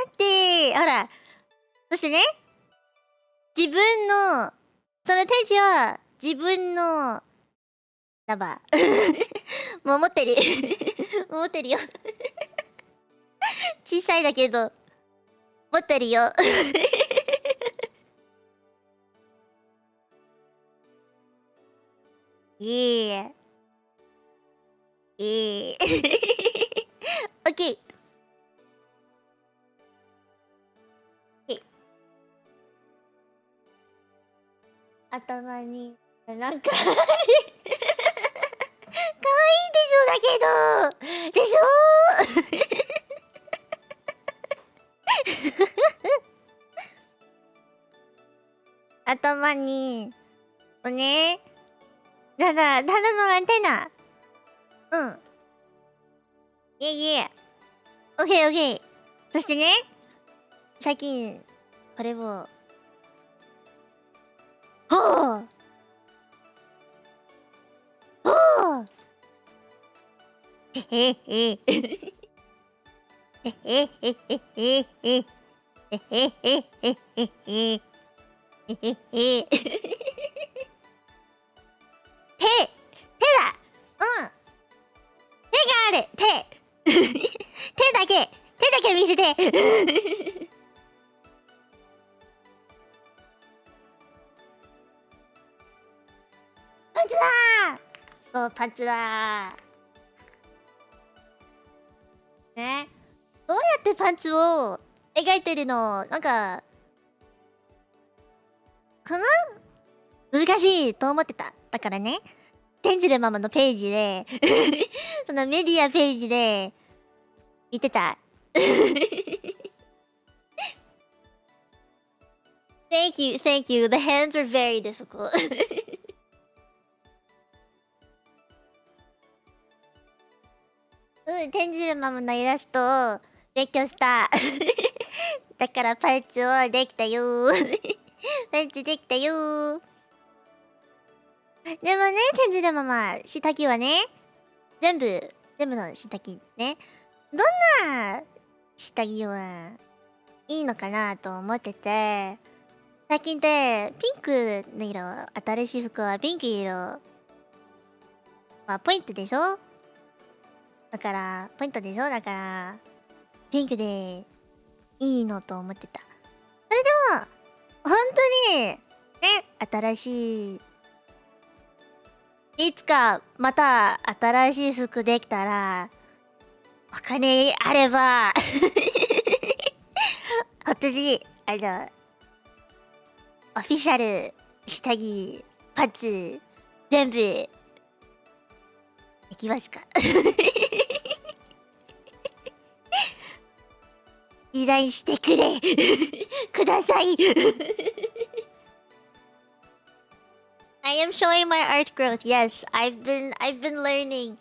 って、ほら。そしてね。その天地は自分のラバー。もう持ってるよ。小さいだけど、持ってるよ。Yeah. Okay. 頭になんか可愛いでしょだけどでしょ頭にねただのアンテナいえオッケーそしてね最近これをほうおへへへ。へへへへへへ。へへへへへへ。へへへ。手だ。うん。手がある。手だけ見せて。パンツだー。そう、パンツだー。ね。どうやってパンツを描いてるのなんか、かな難しいと思ってた。だからね、テンジルママのページで、そのメディアページで見てた。Thank you, thank you. The hands were very difficult. うん、テンジルママのイラストを勉強した。だからパンツをできたよー。パンツできたよー。でもね、テンジルママ、下着はね、全部の下着ね。どんな下着はいいのかなと思ってて、最近ってピンクの色、新しい服はピンク色。まあ、ポイントでしょだから、ポイントでしょだから、ピンクでいいのと思ってた。それでも、本当に、ね、新しい、いつかまた新しい服できたら、お金あれば、本当に、オフィシャル、下着、パンツ、全部、できますか？デザインしてくれくださいI am showing my art growth. Yes, I've been learning.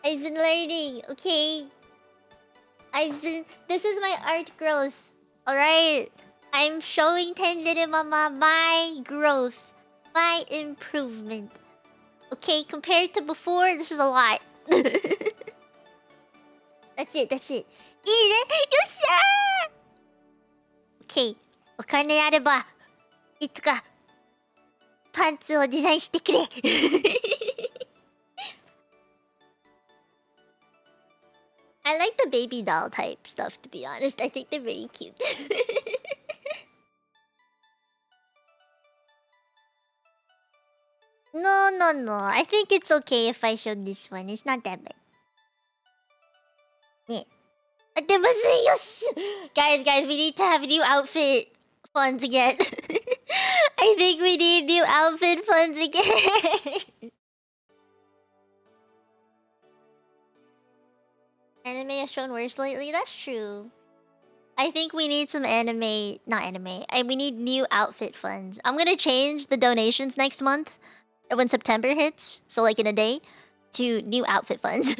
I've been learning, okay? This is my art growth. Alright? I'm showing Tenjiri Mama my growth. My improvement. Okay, compared to before, this is a lot. That's it. いいね。よっしゃー !Okay. お金あれば、いつか、パンツをデザインしてくれI like the baby doll type stuff, to be honest. I think they're very cute. No. I think it's okay if I show this one. It's not that bad. Yeah. Guys, we need to have new outfit funds again. I think we need new outfit funds again. Anime has shown worse lately. That's true. I think we need some not anime. We need new outfit funds. I'm gonna change the donations next month when September hits. So like in a day to new outfit funds.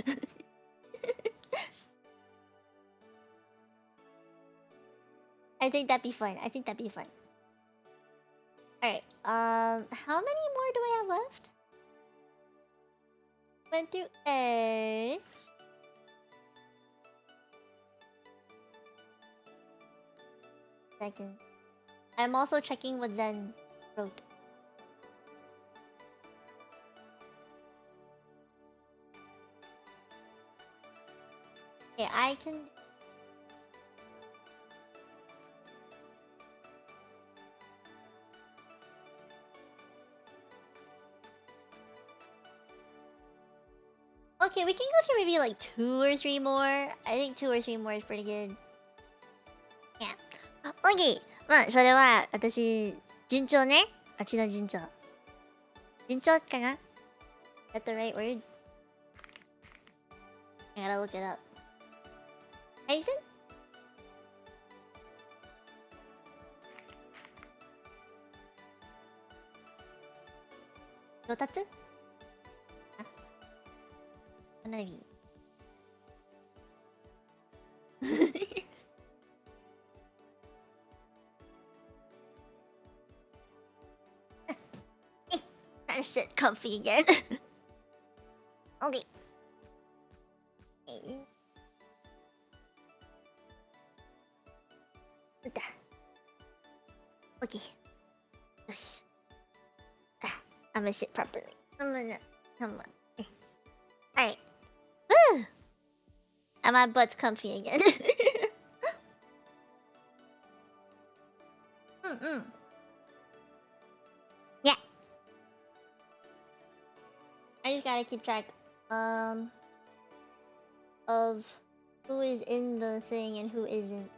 I think that'd be fun. Alright. How many more do I have left? Went through A. Second. I'm also checking what Zen wrote. Okay, I can... Okay, we can go through maybe like 2 or 3 more. I think 2 or 3 more is pretty good. Yeah. Okay! まあ、それは、私、順調ね。あっちの順調。順調かな？ Is that the right word? I gotta look it up. 配信？上達？あ、花火。よし。sit comfy again. Okay. Okay. Yes. I'm gonna sit properly. Come on. Alright. And my butt's comfy again. Yeah. I just gotta keep track of who is in the thing and who isn't.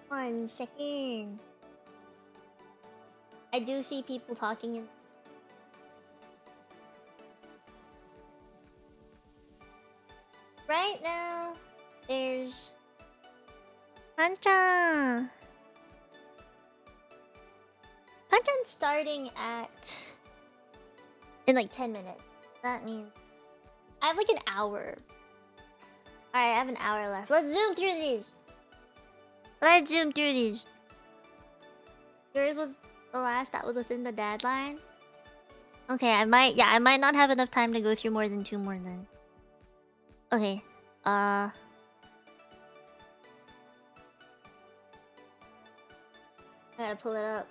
1 second. I do see people talking in. Right now, there's Panchan. Panchan's starting at in like 10 minutes. That means I have like an hour. Alright, I have an hour left. Let's zoom through these. Yours was the last that was within the deadline. Okay, I might not have enough time to go through more than 2 more then. Okay. I gotta pull it up.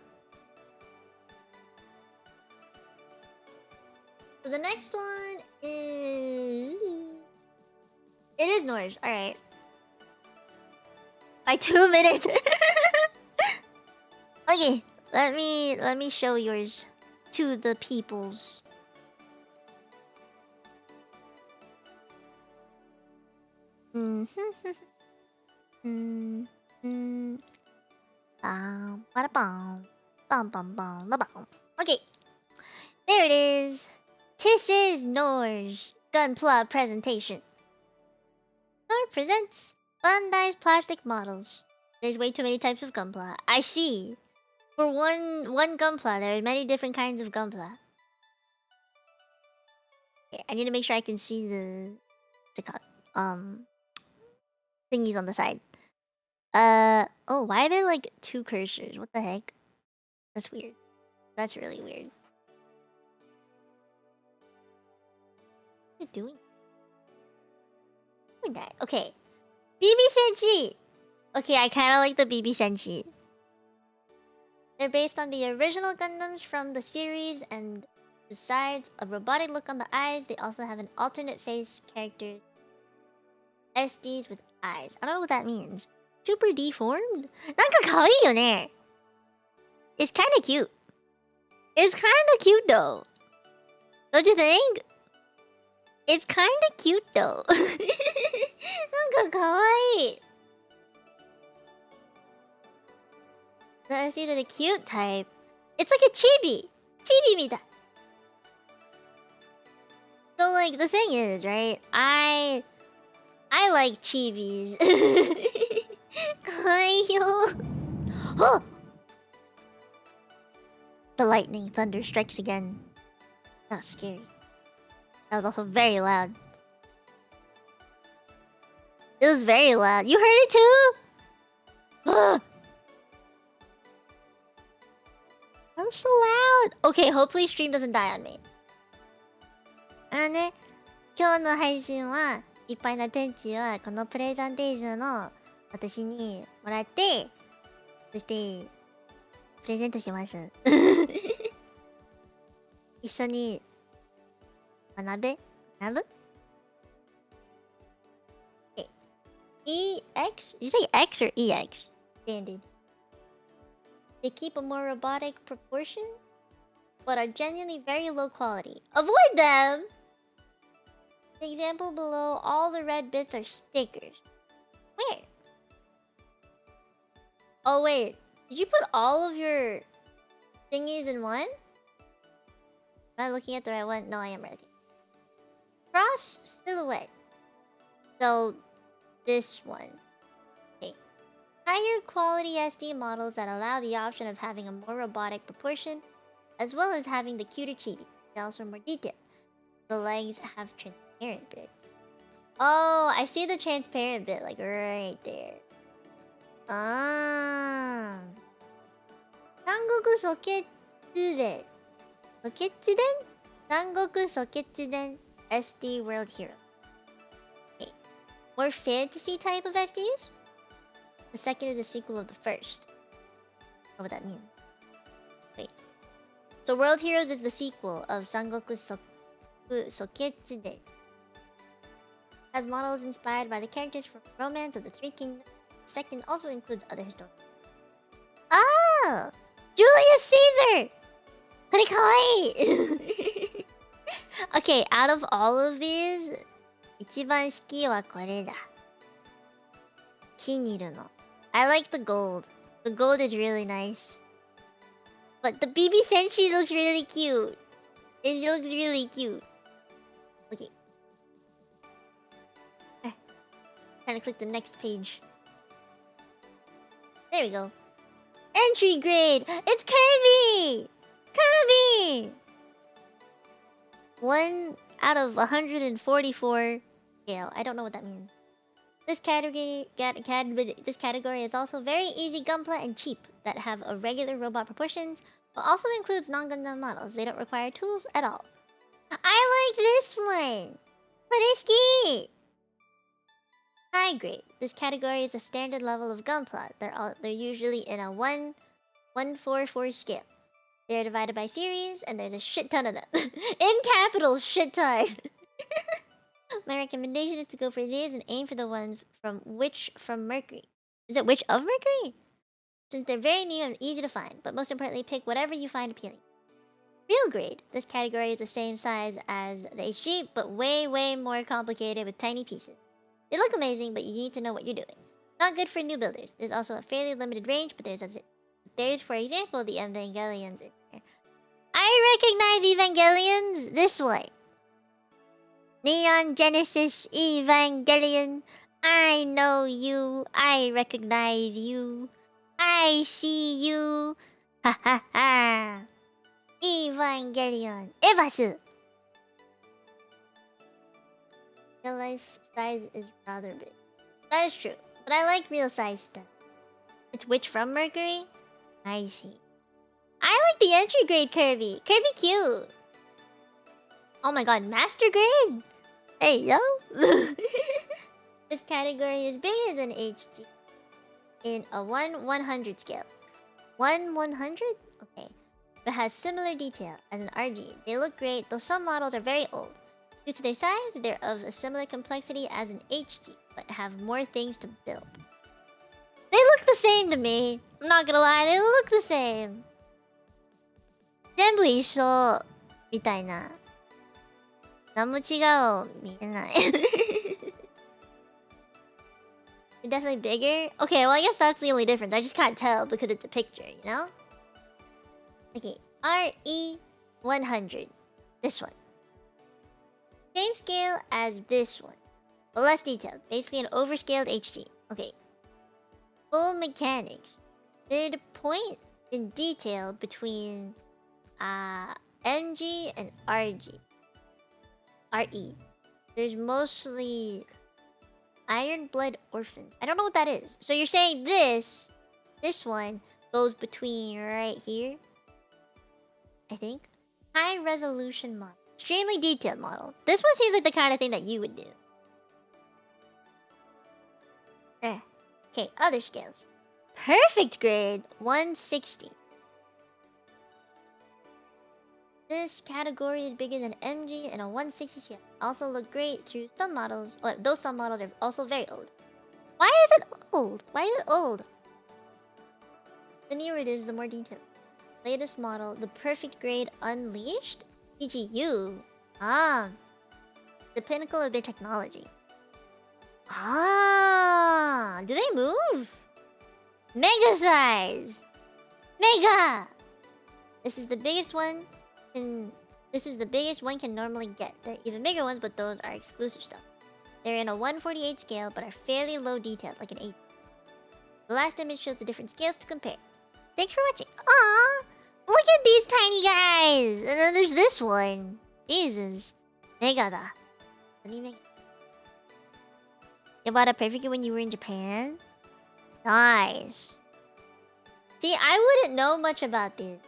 So the next one is... It is Norge. Alright. By 2 minutes. Okay. Let me show yours to the peoples. Okay. There it is. This is Norge Gunpla presentation. Norge presents Bandai's plastic models. There's way too many types of Gunpla. I see. For one Gunpla, there are many different kinds of Gunpla. Okay, I need to make sure I can see the thingies on the side. Oh, why are there like 2 cursors? What the heck? That's weird. That's really weird. What are you doing? Doing that. Okay. BB Senshi! Okay, I kinda like the BB Senshi. They're based on the original Gundams from the series, and besides a robotic look on the eyes, they also have an alternate face character. SDs with eyes. I don't know what that means. Super deformed? なんか可愛いよね. It's kinda cute. It's kinda cute though. Don't you think? It's kinda cute though. なんか可愛い. The SDs are the cute type. It's like a chibi. Chibi みたい. So like the thing is, right? I like chibis. 可愛いよ. Oh! The lightning thunder strikes again. That was scary. That was also very loud. It was very loud. You heard it too? That was so loud. Okay, hopefully stream doesn't die on me. ね、今日の配信はいっぱいな天地はこのプレゼンテーションを私にもらって、そしてプレゼントします。一緒に学ぶ Okay. EX? You say X or EX? Standard. They keep a more robotic proportion, but are genuinely very low quality. Avoid them! The example below, all the red bits are stickers. Where? Oh wait, did you put all of your thingies in one? Am I looking at the right one? No, I am ready. Cross silhouette. So, this one. Okay. Higher quality SD models that allow the option of having a more robotic proportion, as well as having the cuter chibi. They also are more detailed. The legs have transparent bits. Oh, I see the transparent bit, like right there. Ah. Sangoku Soketsuden. Soketsuden? Sangoku Soketsuden SD World Hero. Okay. More fantasy type of SDs? The second is the sequel of the first. What would that mean? Wait. So World Heroes is the sequel of Sangoku Soketsuden. Has models inspired by the characters from Romance of the Three Kingdoms. The second also includes other historical. Oh! Julius Caesar! これかわいい! Okay, out of all of these, 一番好きはこれだ。気に入るの。I like the gold. The gold is really nice. But the BB Senshi looks really cute. It looks really cute. Okay. Trying to click the next page. There we go. Entry grade! It's Kirby! Kirby! 1 out of 144 scale. I don't know what that means. This category is also very easy gunpla and cheap that have a regular robot proportions, but also includes non-Gundam models. They don't require tools at all. I like this one! Koreski! High grade. This category is a standard level of gunpla. They're usually in a 1:144 scale. They're divided by series, and there's a shit ton of them. In capitals, shit ton! My recommendation is to go for these and aim for the ones from Mercury. Is it Witch of Mercury? Since they're very new and easy to find, but most importantly, pick whatever you find appealing. Real grade. This category is the same size as the HG, but way more complicated with tiny pieces. They look amazing, but you need to know what you're doing. Not good for new builders. There's also a fairly limited range, but there's for example, the Evangelions in here. I recognize Evangelions this way. Neon Genesis Evangelion. I know you. I recognize you. I see you. Ha ha ha. Evangelion. Evasu. Real life size is rather big. That is true. But I like real size stuff. It's Witch from Mercury? I see. I like the entry grade Kirby. Kirby cute. Oh my god, master grade? Hey, yo. This category is bigger than HG. In a 1/100 scale. 1/100? Okay. But has similar detail as an RG. They look great, though some models are very old. Due to their size, they're of a similar complexity as an HG, but have more things to build. They look the same to me. I'm not gonna lie, they look the same. 全部一緒みたいな。何も違う見えない。Definitely bigger? Okay, well I guess that's the only difference. I just can't tell because it's a picture, you know? Okay, RE100. This one. Same scale as this one, but less detailed. Basically an overscaled HG. Okay. Full mechanics. Midpoint in detail between MG and RG. RE. There's mostly Iron Blood Orphans. I don't know what that is. So you're saying this one goes between right here? I think. High resolution model. Extremely detailed model. This one seems like the kind of thing that you would do. There. Okay, other scales. Perfect grade 160. This category is bigger than MG and a 160 scale. Also look great through some models. Well, those some models are also very old. Why is it old? Why is it old? The newer it is, the more detailed. Latest model, the perfect grade Unleashed? PGU. Ah. The pinnacle of their technology. Ah. Do they move? Mega size. Mega. This is the biggest one. This is the biggest one can normally get. There are even bigger ones, but those are exclusive stuff. They're in a 1/48 scale, but are fairly low detailed, like an 8. The last image shows the different scales to compare. Thanks for watching. Aww! Look at these tiny guys! And then there's this one. Jesus. Mega da. You bought a perfect when you were in Japan? Nice. See, I wouldn't know much about this,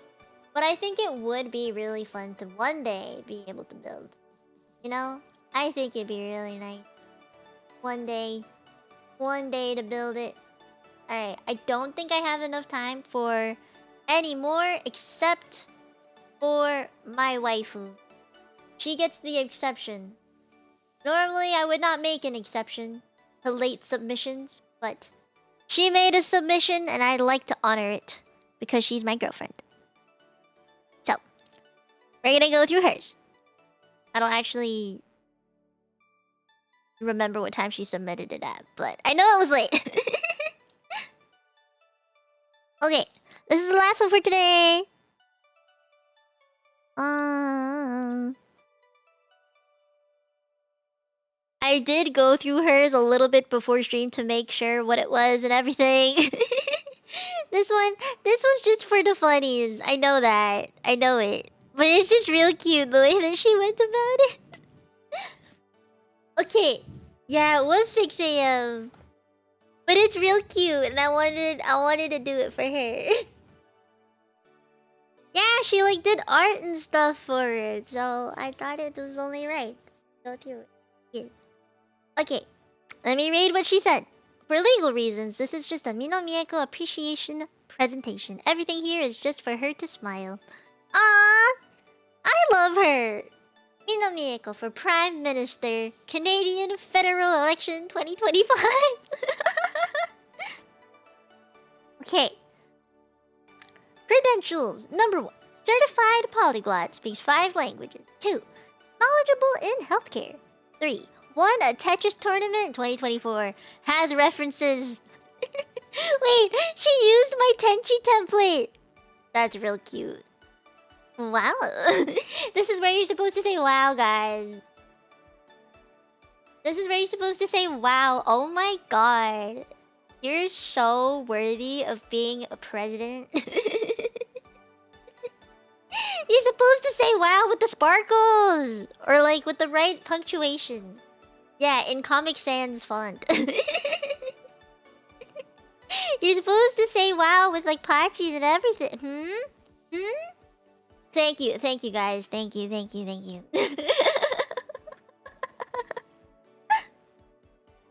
but I think it would be really fun to one day be able to build. You know? I think it'd be really nice. One day to build it. Alright, I don't think I have enough time for any more except for my waifu. She gets the exception. Normally, I would not make an exception to late submissions, but she made a submission and I'd like to honor it because she's my girlfriend. So, we're gonna go through hers. I don't actually remember what time she submitted it at, but I know it was late. Okay, this is the last one for today. I did go through hers a little bit before stream to make sure what it was and everything. This one's just for the funnies. I know that. I know it. But it's just real cute the way that she went about it. Okay. Yeah, it was 6 a.m. But it's real cute and I wanted to do it for her. Yeah, she like did art and stuff for it, so I thought it was only right to go through it. Yeah. Okay, let me read what she said. For legal reasons, this is just a Mino Mieko appreciation presentation. Everything here is just for her to smile. Ah, I love her! Mino Mieko for Prime Minister, Canadian Federal Election 2025. Okay. Credentials. Number 1. Certified polyglot, speaks 5 languages. 2. Knowledgeable in healthcare. 3. Won a Tetris tournament in 2024. Has references. Wait, she used my Tenchi template. That's real cute. Wow. This is where you're supposed to say wow, guys. This is where you're supposed to say wow. Oh my god. You're so worthy of being a president. You're supposed to say wow with the sparkles. Or like with the right punctuation. Yeah, in Comic Sans font. You're supposed to say wow with like patchis and everything. Thank you guys. Thank you.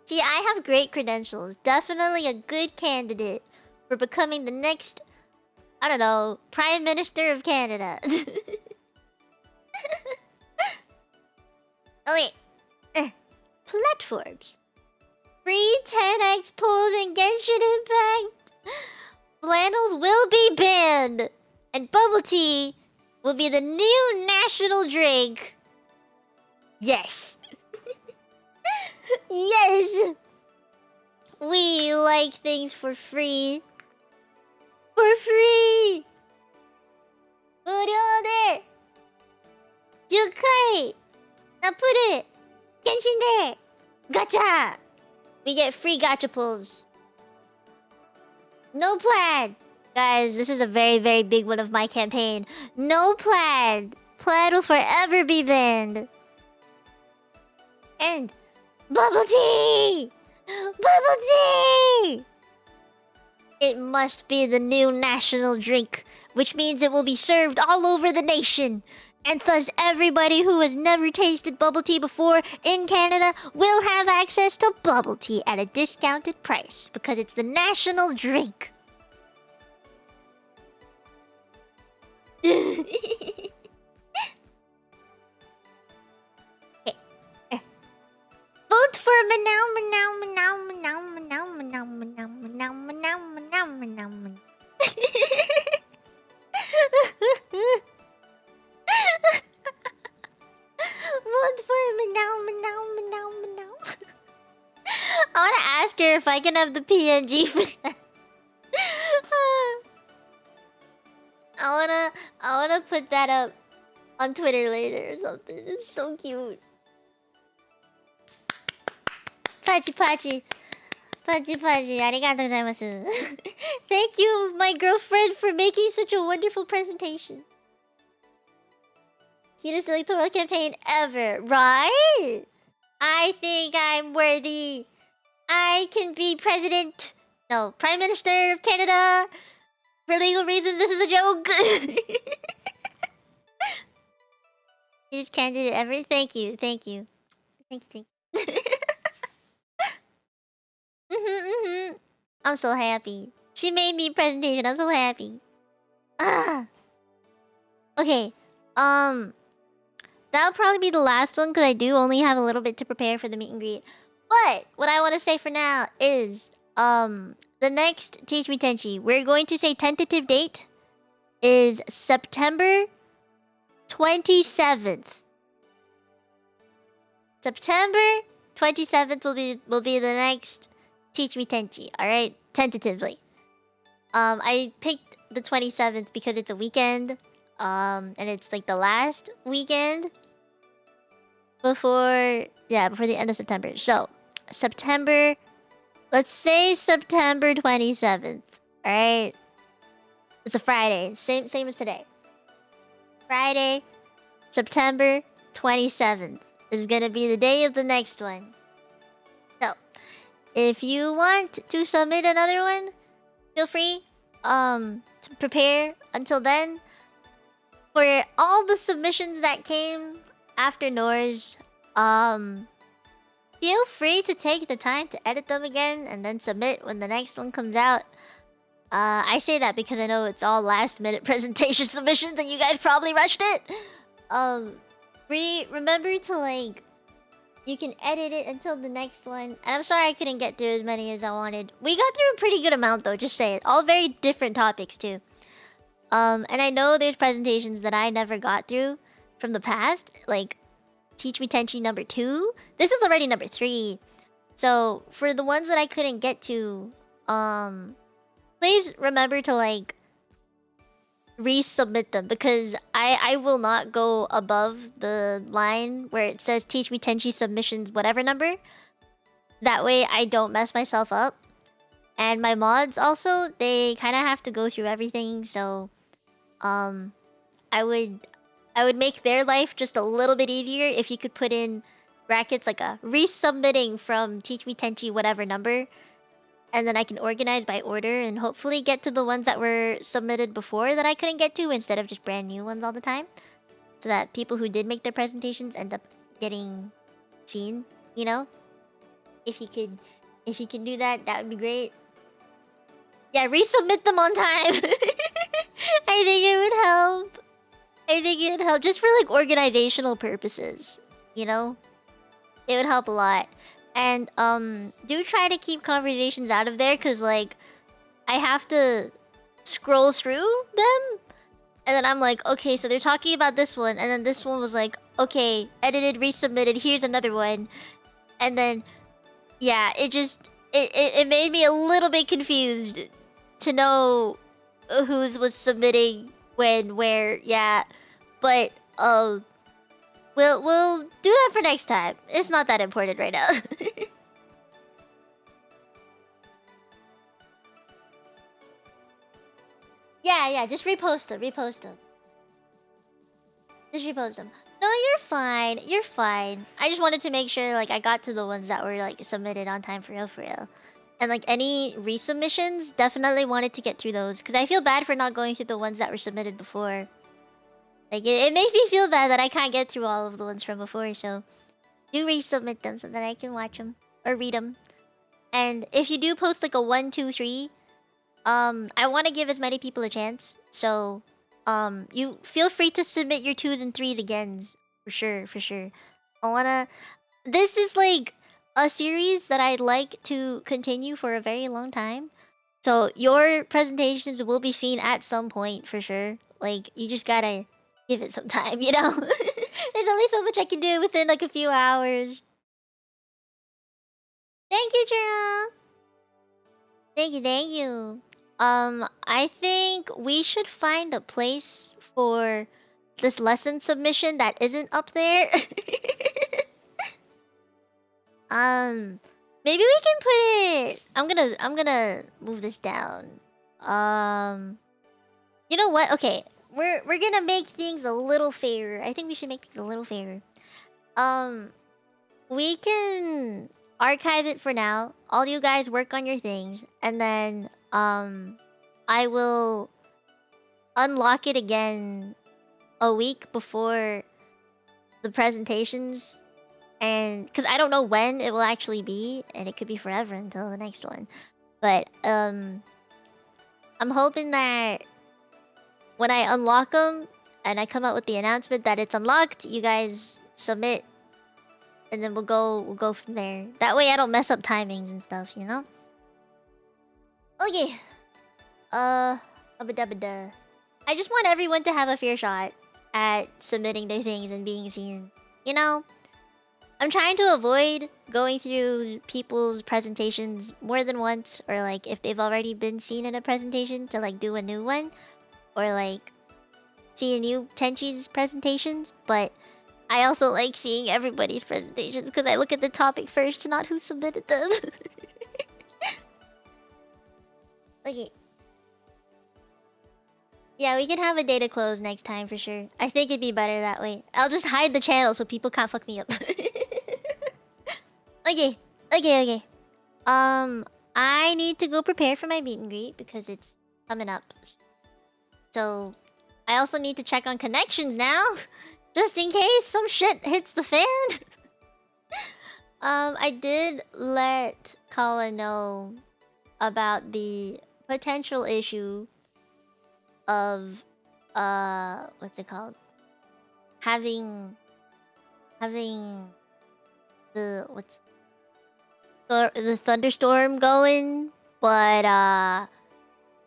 See, I have great credentials. Definitely a good candidate for becoming the next, I don't know, Prime Minister of Canada. Okay. Platforms. Free 10x pulls in Genshin Impact. Flannels will be banned. And bubble tea will be the new national drink. Yes. Yes. We like things for free. For free. 無料で10回 Now put it Genshin de Gacha. We get free gacha pulls. No plaid. Guys, this is a very, very big one of my campaign. No plaid. Plaid will forever be banned. And bubble tea! Bubble tea! It must be the new national drink, which means it will be served all over the nation. And thus everybody who has never tasted bubble tea before in Canada will have access to bubble tea at a discounted price because it's the national drink. Vote for Vote for I wanna ask her if I can have the PNG for that. I wanna put that up on Twitter later or something. It's so cute. Pachi. Arigatou gozaimasu. Thank you, my girlfriend, for making such a wonderful presentation. Cutest electoral campaign ever, right? I think I'm worthy. I can be president. No, Prime Minister of Canada. For legal reasons, this is a joke. Each candidate ever. Thank you. Thank you. Thank you. Thank you. I'm so happy. She made me a presentation. I'm so happy. Ah. Okay. That'll probably be the last one because I do only have a little bit to prepare for the meet and greet. But what I want to say for now is the next Teach Me Tenchi, we're going to say tentative date is September 27th. September 27th will be the next Teach Me Tenchi, alright? Tentatively. I picked the 27th because it's a weekend. And it's like the last weekend before the end of September. So, September, let's say September 27th. Alright? It's a Friday. Same as today. Friday, September 27th is gonna be the day of the next one. So, if you want to submit another one, feel free to prepare until then. For all the submissions that came after Noors, feel free to take the time to edit them again and then submit when the next one comes out. I say that because I know it's all last minute presentation submissions and you guys probably rushed it. Remember to like, you can edit it until the next one. And I'm sorry I couldn't get through as many as I wanted. We got through a pretty good amount though, just say it. All very different topics too. And I know there's presentations that I never got through from the past, like Teach Me Tenchi number 2. This is already number 3. So for the ones that I couldn't get to, please remember to like resubmit them because I will not go above the line where it says Teach Me Tenchi submissions whatever number. That way I don't mess myself up. And my mods also, they kind of have to go through everything, so I would make their life just a little bit easier if you could put in brackets like a resubmitting from Teach Me Tenchi whatever number, and then I can organize by order and hopefully get to the ones that were submitted before that I couldn't get to instead of just brand new ones all the time, so that people who did make their presentations end up getting seen, you know? If you could do that, that would be great. Yeah, resubmit them on time. I think it would help. I think it would help just for like organizational purposes, you know? It would help a lot. And do try to keep conversations out of there cuz like I have to scroll through them and then I'm like, okay, so they're talking about this one and then this one was like, okay, edited, resubmitted, here's another one. And then yeah, it made me a little bit confused to know whose was submitting when, where, yeah. But we'll do that for next time. It's not that important right now. yeah, just repost them, Just repost them. No, you're fine. You're fine. I just wanted to make sure like I got to the ones that were like submitted on time for real. And like any resubmissions, definitely wanted to get through those because I feel bad for not going through the ones that were submitted before. Like it makes me feel bad that I can't get through all of the ones from before, so do resubmit them so that I can watch them or read them. And if you do post like a 1, 2, 3, I want to give as many people a chance. So you feel free to submit your 2s and 3s again, for sure. This is like a series that I'd like to continue for a very long time. So your presentations will be seen at some point for sure. Like you just gotta give it some time, you know? There's only so much I can do within like a few hours. Thank you, Jerome. Thank you. I think we should find a place for this lesson submission that isn't up there. Maybe we can put it. I'm gonna move this down. You know what? Okay, we're gonna make things a little fairer. I think we should make things a little fairer. We can archive it for now. All you guys work on your things, and then I will unlock it again a week before the presentations. And because I don't know when it will actually be, and it could be forever until the next one. But I'm hoping that when I unlock them and I come out with the announcement that it's unlocked, you guys submit, and then we'll go from there. That way I don't mess up timings and stuff, you know? Okay. Abadabada. I just want everyone to have a fair shot at submitting their things and being seen. You know? I'm trying to avoid going through people's presentations more than once, or like if they've already been seen in a presentation, to like do a new one, or like see a new Tenchi's presentations. But I also like seeing everybody's presentations because I look at the topic first, not who submitted them. Okay. Yeah, we can have a day to close next time for sure. I think it'd be better that way. I'll just hide the channel so people can't fuck me up. Okay. I need to go prepare for my meet and greet because it's coming up. So, I also need to check on connections now, just in case some shit hits the fan. I did let Kala know about the potential issue of what's it called? Having the the thunderstorm going, but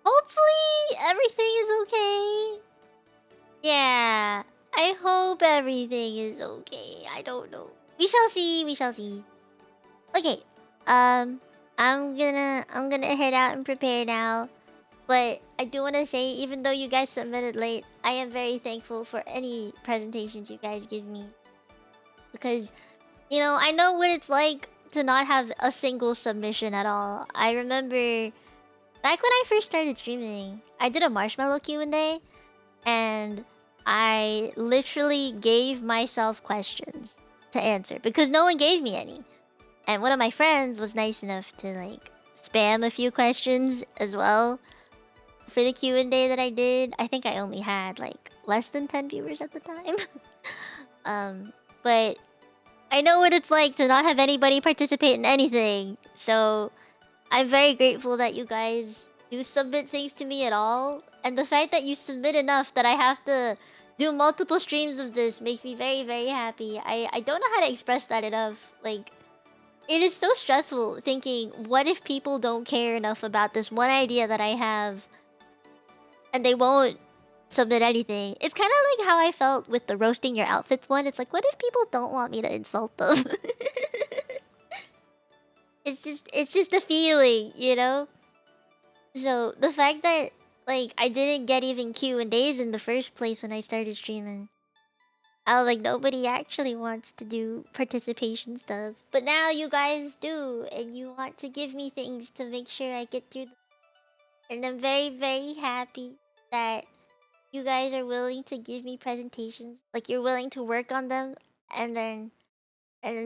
hopefully everything is okay. Yeah, I hope everything is okay. I don't know. We shall see. Okay. I'm gonna head out and prepare now. But I do want to say, even though you guys submitted late, I am very thankful for any presentations you guys give me. Because, you know, I know what it's like to not have a single submission at all. I remember back when I first started streaming, I did a marshmallow Q&A, and I literally gave myself questions to answer because no one gave me any. And one of my friends was nice enough to like spam a few questions as well. For the Q&A that I did, I think I only had like less than 10 viewers at the time. But I know what it's like to not have anybody participate in anything. So I'm very grateful that you guys do submit things to me at all. And the fact that you submit enough that I have to do multiple streams of this makes me very, very happy. I don't know how to express that enough. Like, it is so stressful thinking, what if people don't care enough about this one idea that I have and they won't submit anything? It's kind of like how I felt with the roasting your outfits one. It's like, what if people don't want me to insult them? It's just a feeling, you know? So the fact that like I didn't get even Q&As in the first place when I started streaming, I was like, nobody actually wants to do participation stuff. But now you guys do, and you want to give me things to make sure I get through. And I'm very, very happy that you guys are willing to give me presentations. Like, you're willing to work on them and then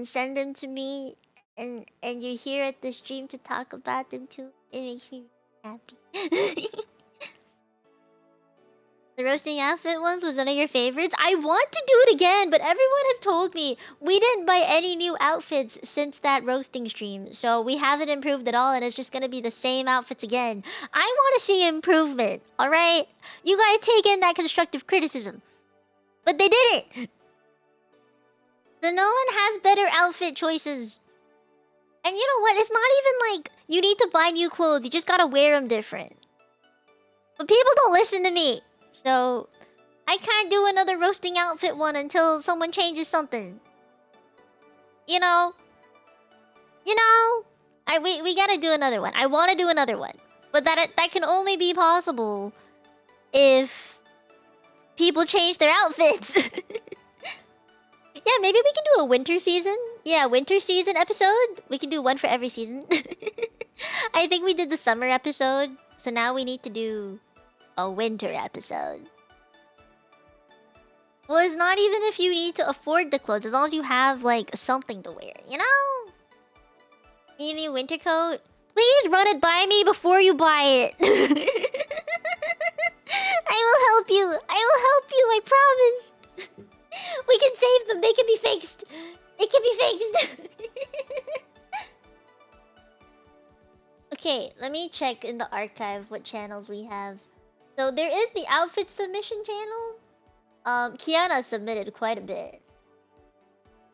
send them to me, and you're here at the stream to talk about them too. It makes me happy. The roasting outfit ones was one of your favorites. I want to do it again, but everyone has told me we didn't buy any new outfits since that roasting stream. So we haven't improved at all, and it's just gonna be the same outfits again. I want to see improvement, alright? You gotta take in that constructive criticism. But they didn't! So no one has better outfit choices. And you know what? It's not even like you need to buy new clothes. You just gotta wear them different. But people don't listen to me. So, I can't do another roasting outfit one until someone changes something. You know? We gotta do another one. I wanna do another one. But that can only be possible if people change their outfits. Yeah, maybe we can do a winter season. Yeah, winter season episode. We can do one for every season. I think we did the summer episode. So now we need to do a winter episode. Well, it's not even if you need to afford the clothes, as long as you have like something to wear, you know? You need a winter coat? Please run it by me before you buy it. I will help you. I will help you, I promise. We can save them. They can be fixed. It can be fixed. Okay, let me check in the archive what channels we have. So there is the outfit submission channel. Kiana submitted quite a bit.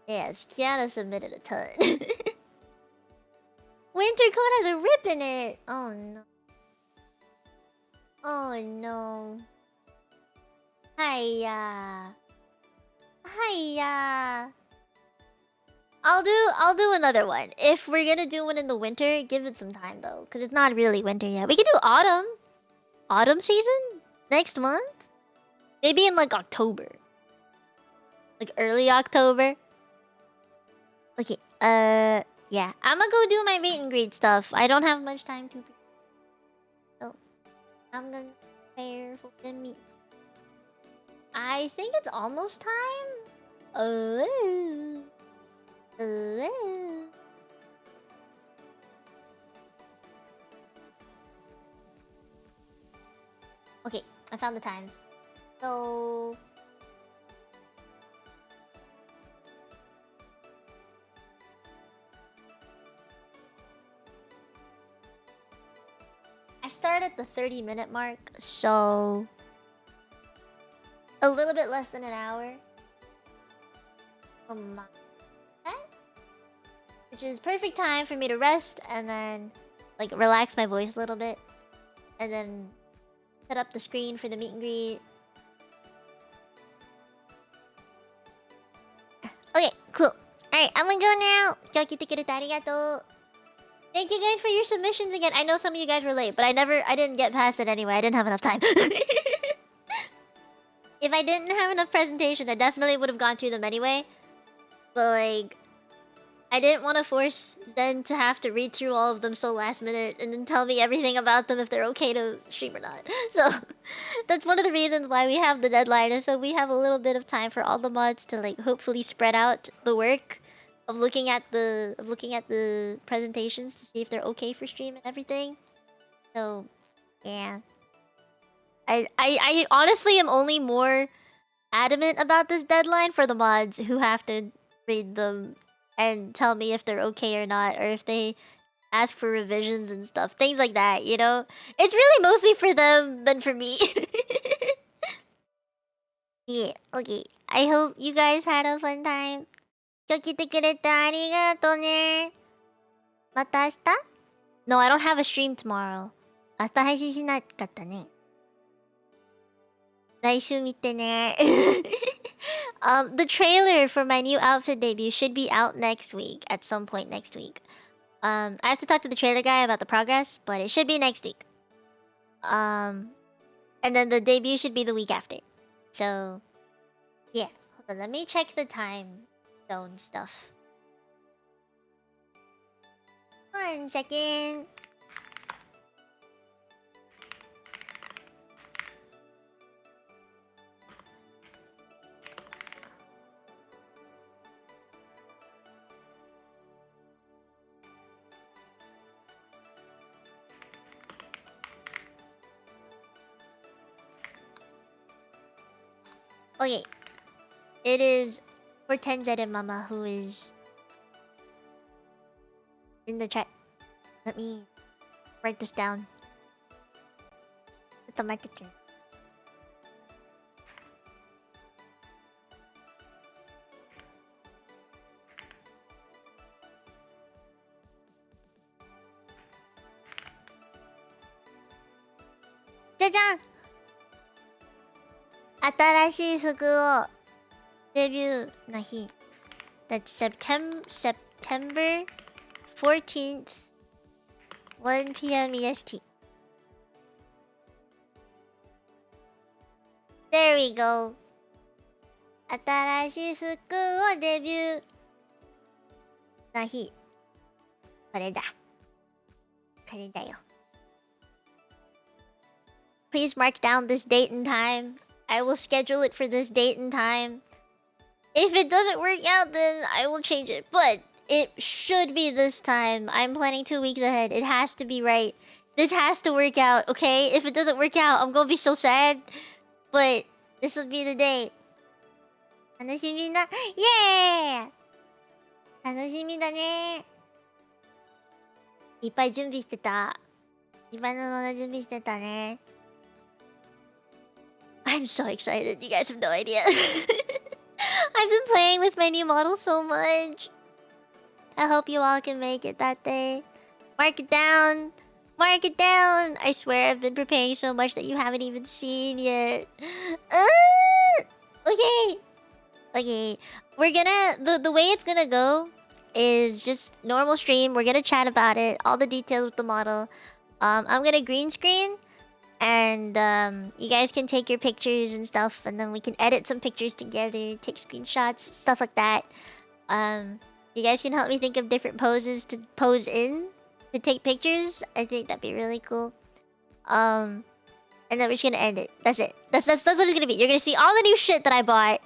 Yes, Kiana submitted a ton. Winter coat has a rip in it. Oh no. Oh no. Hiya. Hiya. I'll do another one. If we're gonna do one in the winter, give it some time though, because it's not really winter yet. We could do autumn. Autumn season? Next month? Maybe in like October. Like early October. Okay, yeah. I'm gonna go do my meet and greet stuff. I don't have much time to... So, I'm gonna prepare for the meet. I think it's almost time. Oh. Oh. Okay, I found the times. So... I start at the 30-minute mark, so... a little bit less than an hour. Which is perfect time for me to rest and then like relax my voice a little bit. And then set up the screen for the meet and greet. Okay, cool. Alright, I'm gonna go now. Thank you guys for your submissions again. I know some of you guys were late, but I didn't get past it anyway. I didn't have enough time. If I didn't have enough presentations, I definitely would have gone through them anyway. But like, I didn't want to force Zen to have to read through all of them so last minute and then tell me everything about them if they're okay to stream or not. So that's one of the reasons why we have the deadline, is so we have a little bit of time for all the mods to like hopefully spread out the work of looking at the presentations to see if they're okay for stream and everything. So yeah. I honestly am only more adamant about this deadline for the mods who have to read them and tell me if they're okay or not, or if they ask for revisions and stuff. Things like that, you know? It's really mostly for them than for me. Yeah, okay. I hope you guys had a fun time. 今日来てくれてありがとね。また明日? No, I don't have a stream tomorrow. 明日配信しなかったね。来週見てね。The trailer for my new outfit debut should be out next week, at some point next week. I have to talk to the trailer guy about the progress, but it should be next week. And then the debut should be the week after. So, yeah. Hold on, let me check the time zone stuff. 1 second. Okay. It is for Tenzere Mama, who is in the chat. Let me write this down. Automatic. Jajan! 新しい服をデビューの日 That's September 14th 1 p.m. EST. There we go. 新しい服をデビューの日。これだ。これだよ。Please mark down this date and time. I will schedule it for this date and time. If it doesn't work out, then I will change it. But it should be this time. I'm planning 2 weeks ahead. It has to be right. This has to work out, okay? If it doesn't work out, I'm gonna be so sad. But this will be the day. 楽しみだ。イエーイ楽しみだね。いっぱい準備してた。いっぱいのもの準備してたね。I'm so excited. You guys have no idea. I've been playing with my new model so much. I hope you all can make it that day. Mark it down. Mark it down. I swear I've been preparing so much that you haven't even seen yet. Okay. Okay. We're gonna... The way it's gonna go is just normal stream. We're gonna chat about it. All the details with the model. I'm gonna green screen. And you guys can take your pictures and stuff. And then we can edit some pictures together. Take screenshots. Stuff like that. You guys can help me think of different poses to pose in. To take pictures. I think that'd be really cool. And then we're just gonna end it. That's it. That's what it's gonna be. You're gonna see all the new shit that I bought.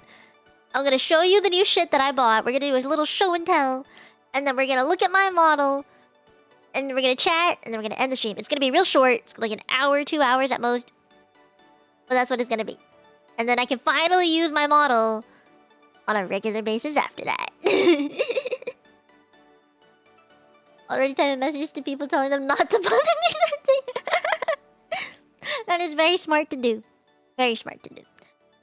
I'm gonna show you the new shit that I bought. We're gonna do a little show and tell. And then we're gonna look at my model. And we're gonna chat. And then we're gonna end the stream. It's gonna be real short. It's like an hour, 2 hours at most. But that's what it's gonna be. And then I can finally use my model on a regular basis after that. Already typing messages to people telling them not to bother me that day. That is very smart to do. Very smart to do.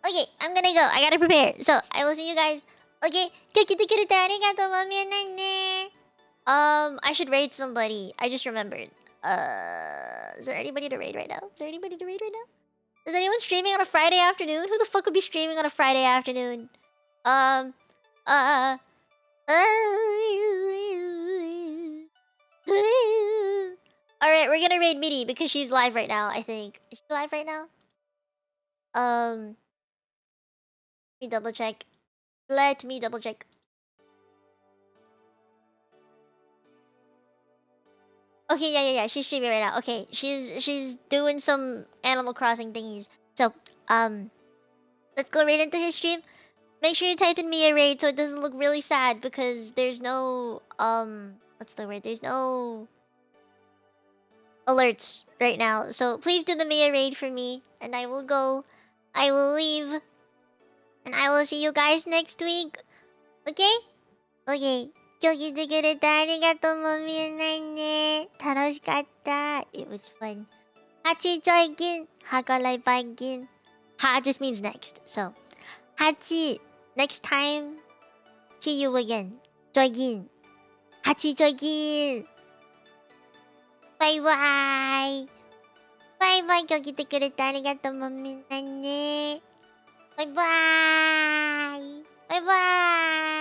Okay, I'm gonna go. I gotta prepare. So, I will see you guys. Okay, I should raid somebody. I just remembered. Is there anybody to raid right now? Is there anybody to raid right now? Is anyone streaming on a Friday afternoon? Who the fuck would be streaming on a Friday afternoon? Alright, we're gonna raid Mini because she's live right now, I think. Is she live right now? Let me double check. Let me double check. Okay, yeah. She's streaming right now. Okay, she's doing some Animal Crossing thingies. So, let's go right into her stream. Make sure you type in me a raid so it doesn't look really sad because there's no what's the word? There's no alerts right now. So please do the Mia raid for me, and I will go. I will leave, and I will see you guys next week. Okay? Okay. 今日来てくれてありがとうもみえないね。楽しかった。It was fun. Hachi joigin. Hagalai bagin. Ha just means next. So, Hachi, next time, see you again. Joigin. Hachi joigin. Bye bye. Bye bye. 今日来てくれてありがとうもみえないね。バイバーイ。バイバーイ。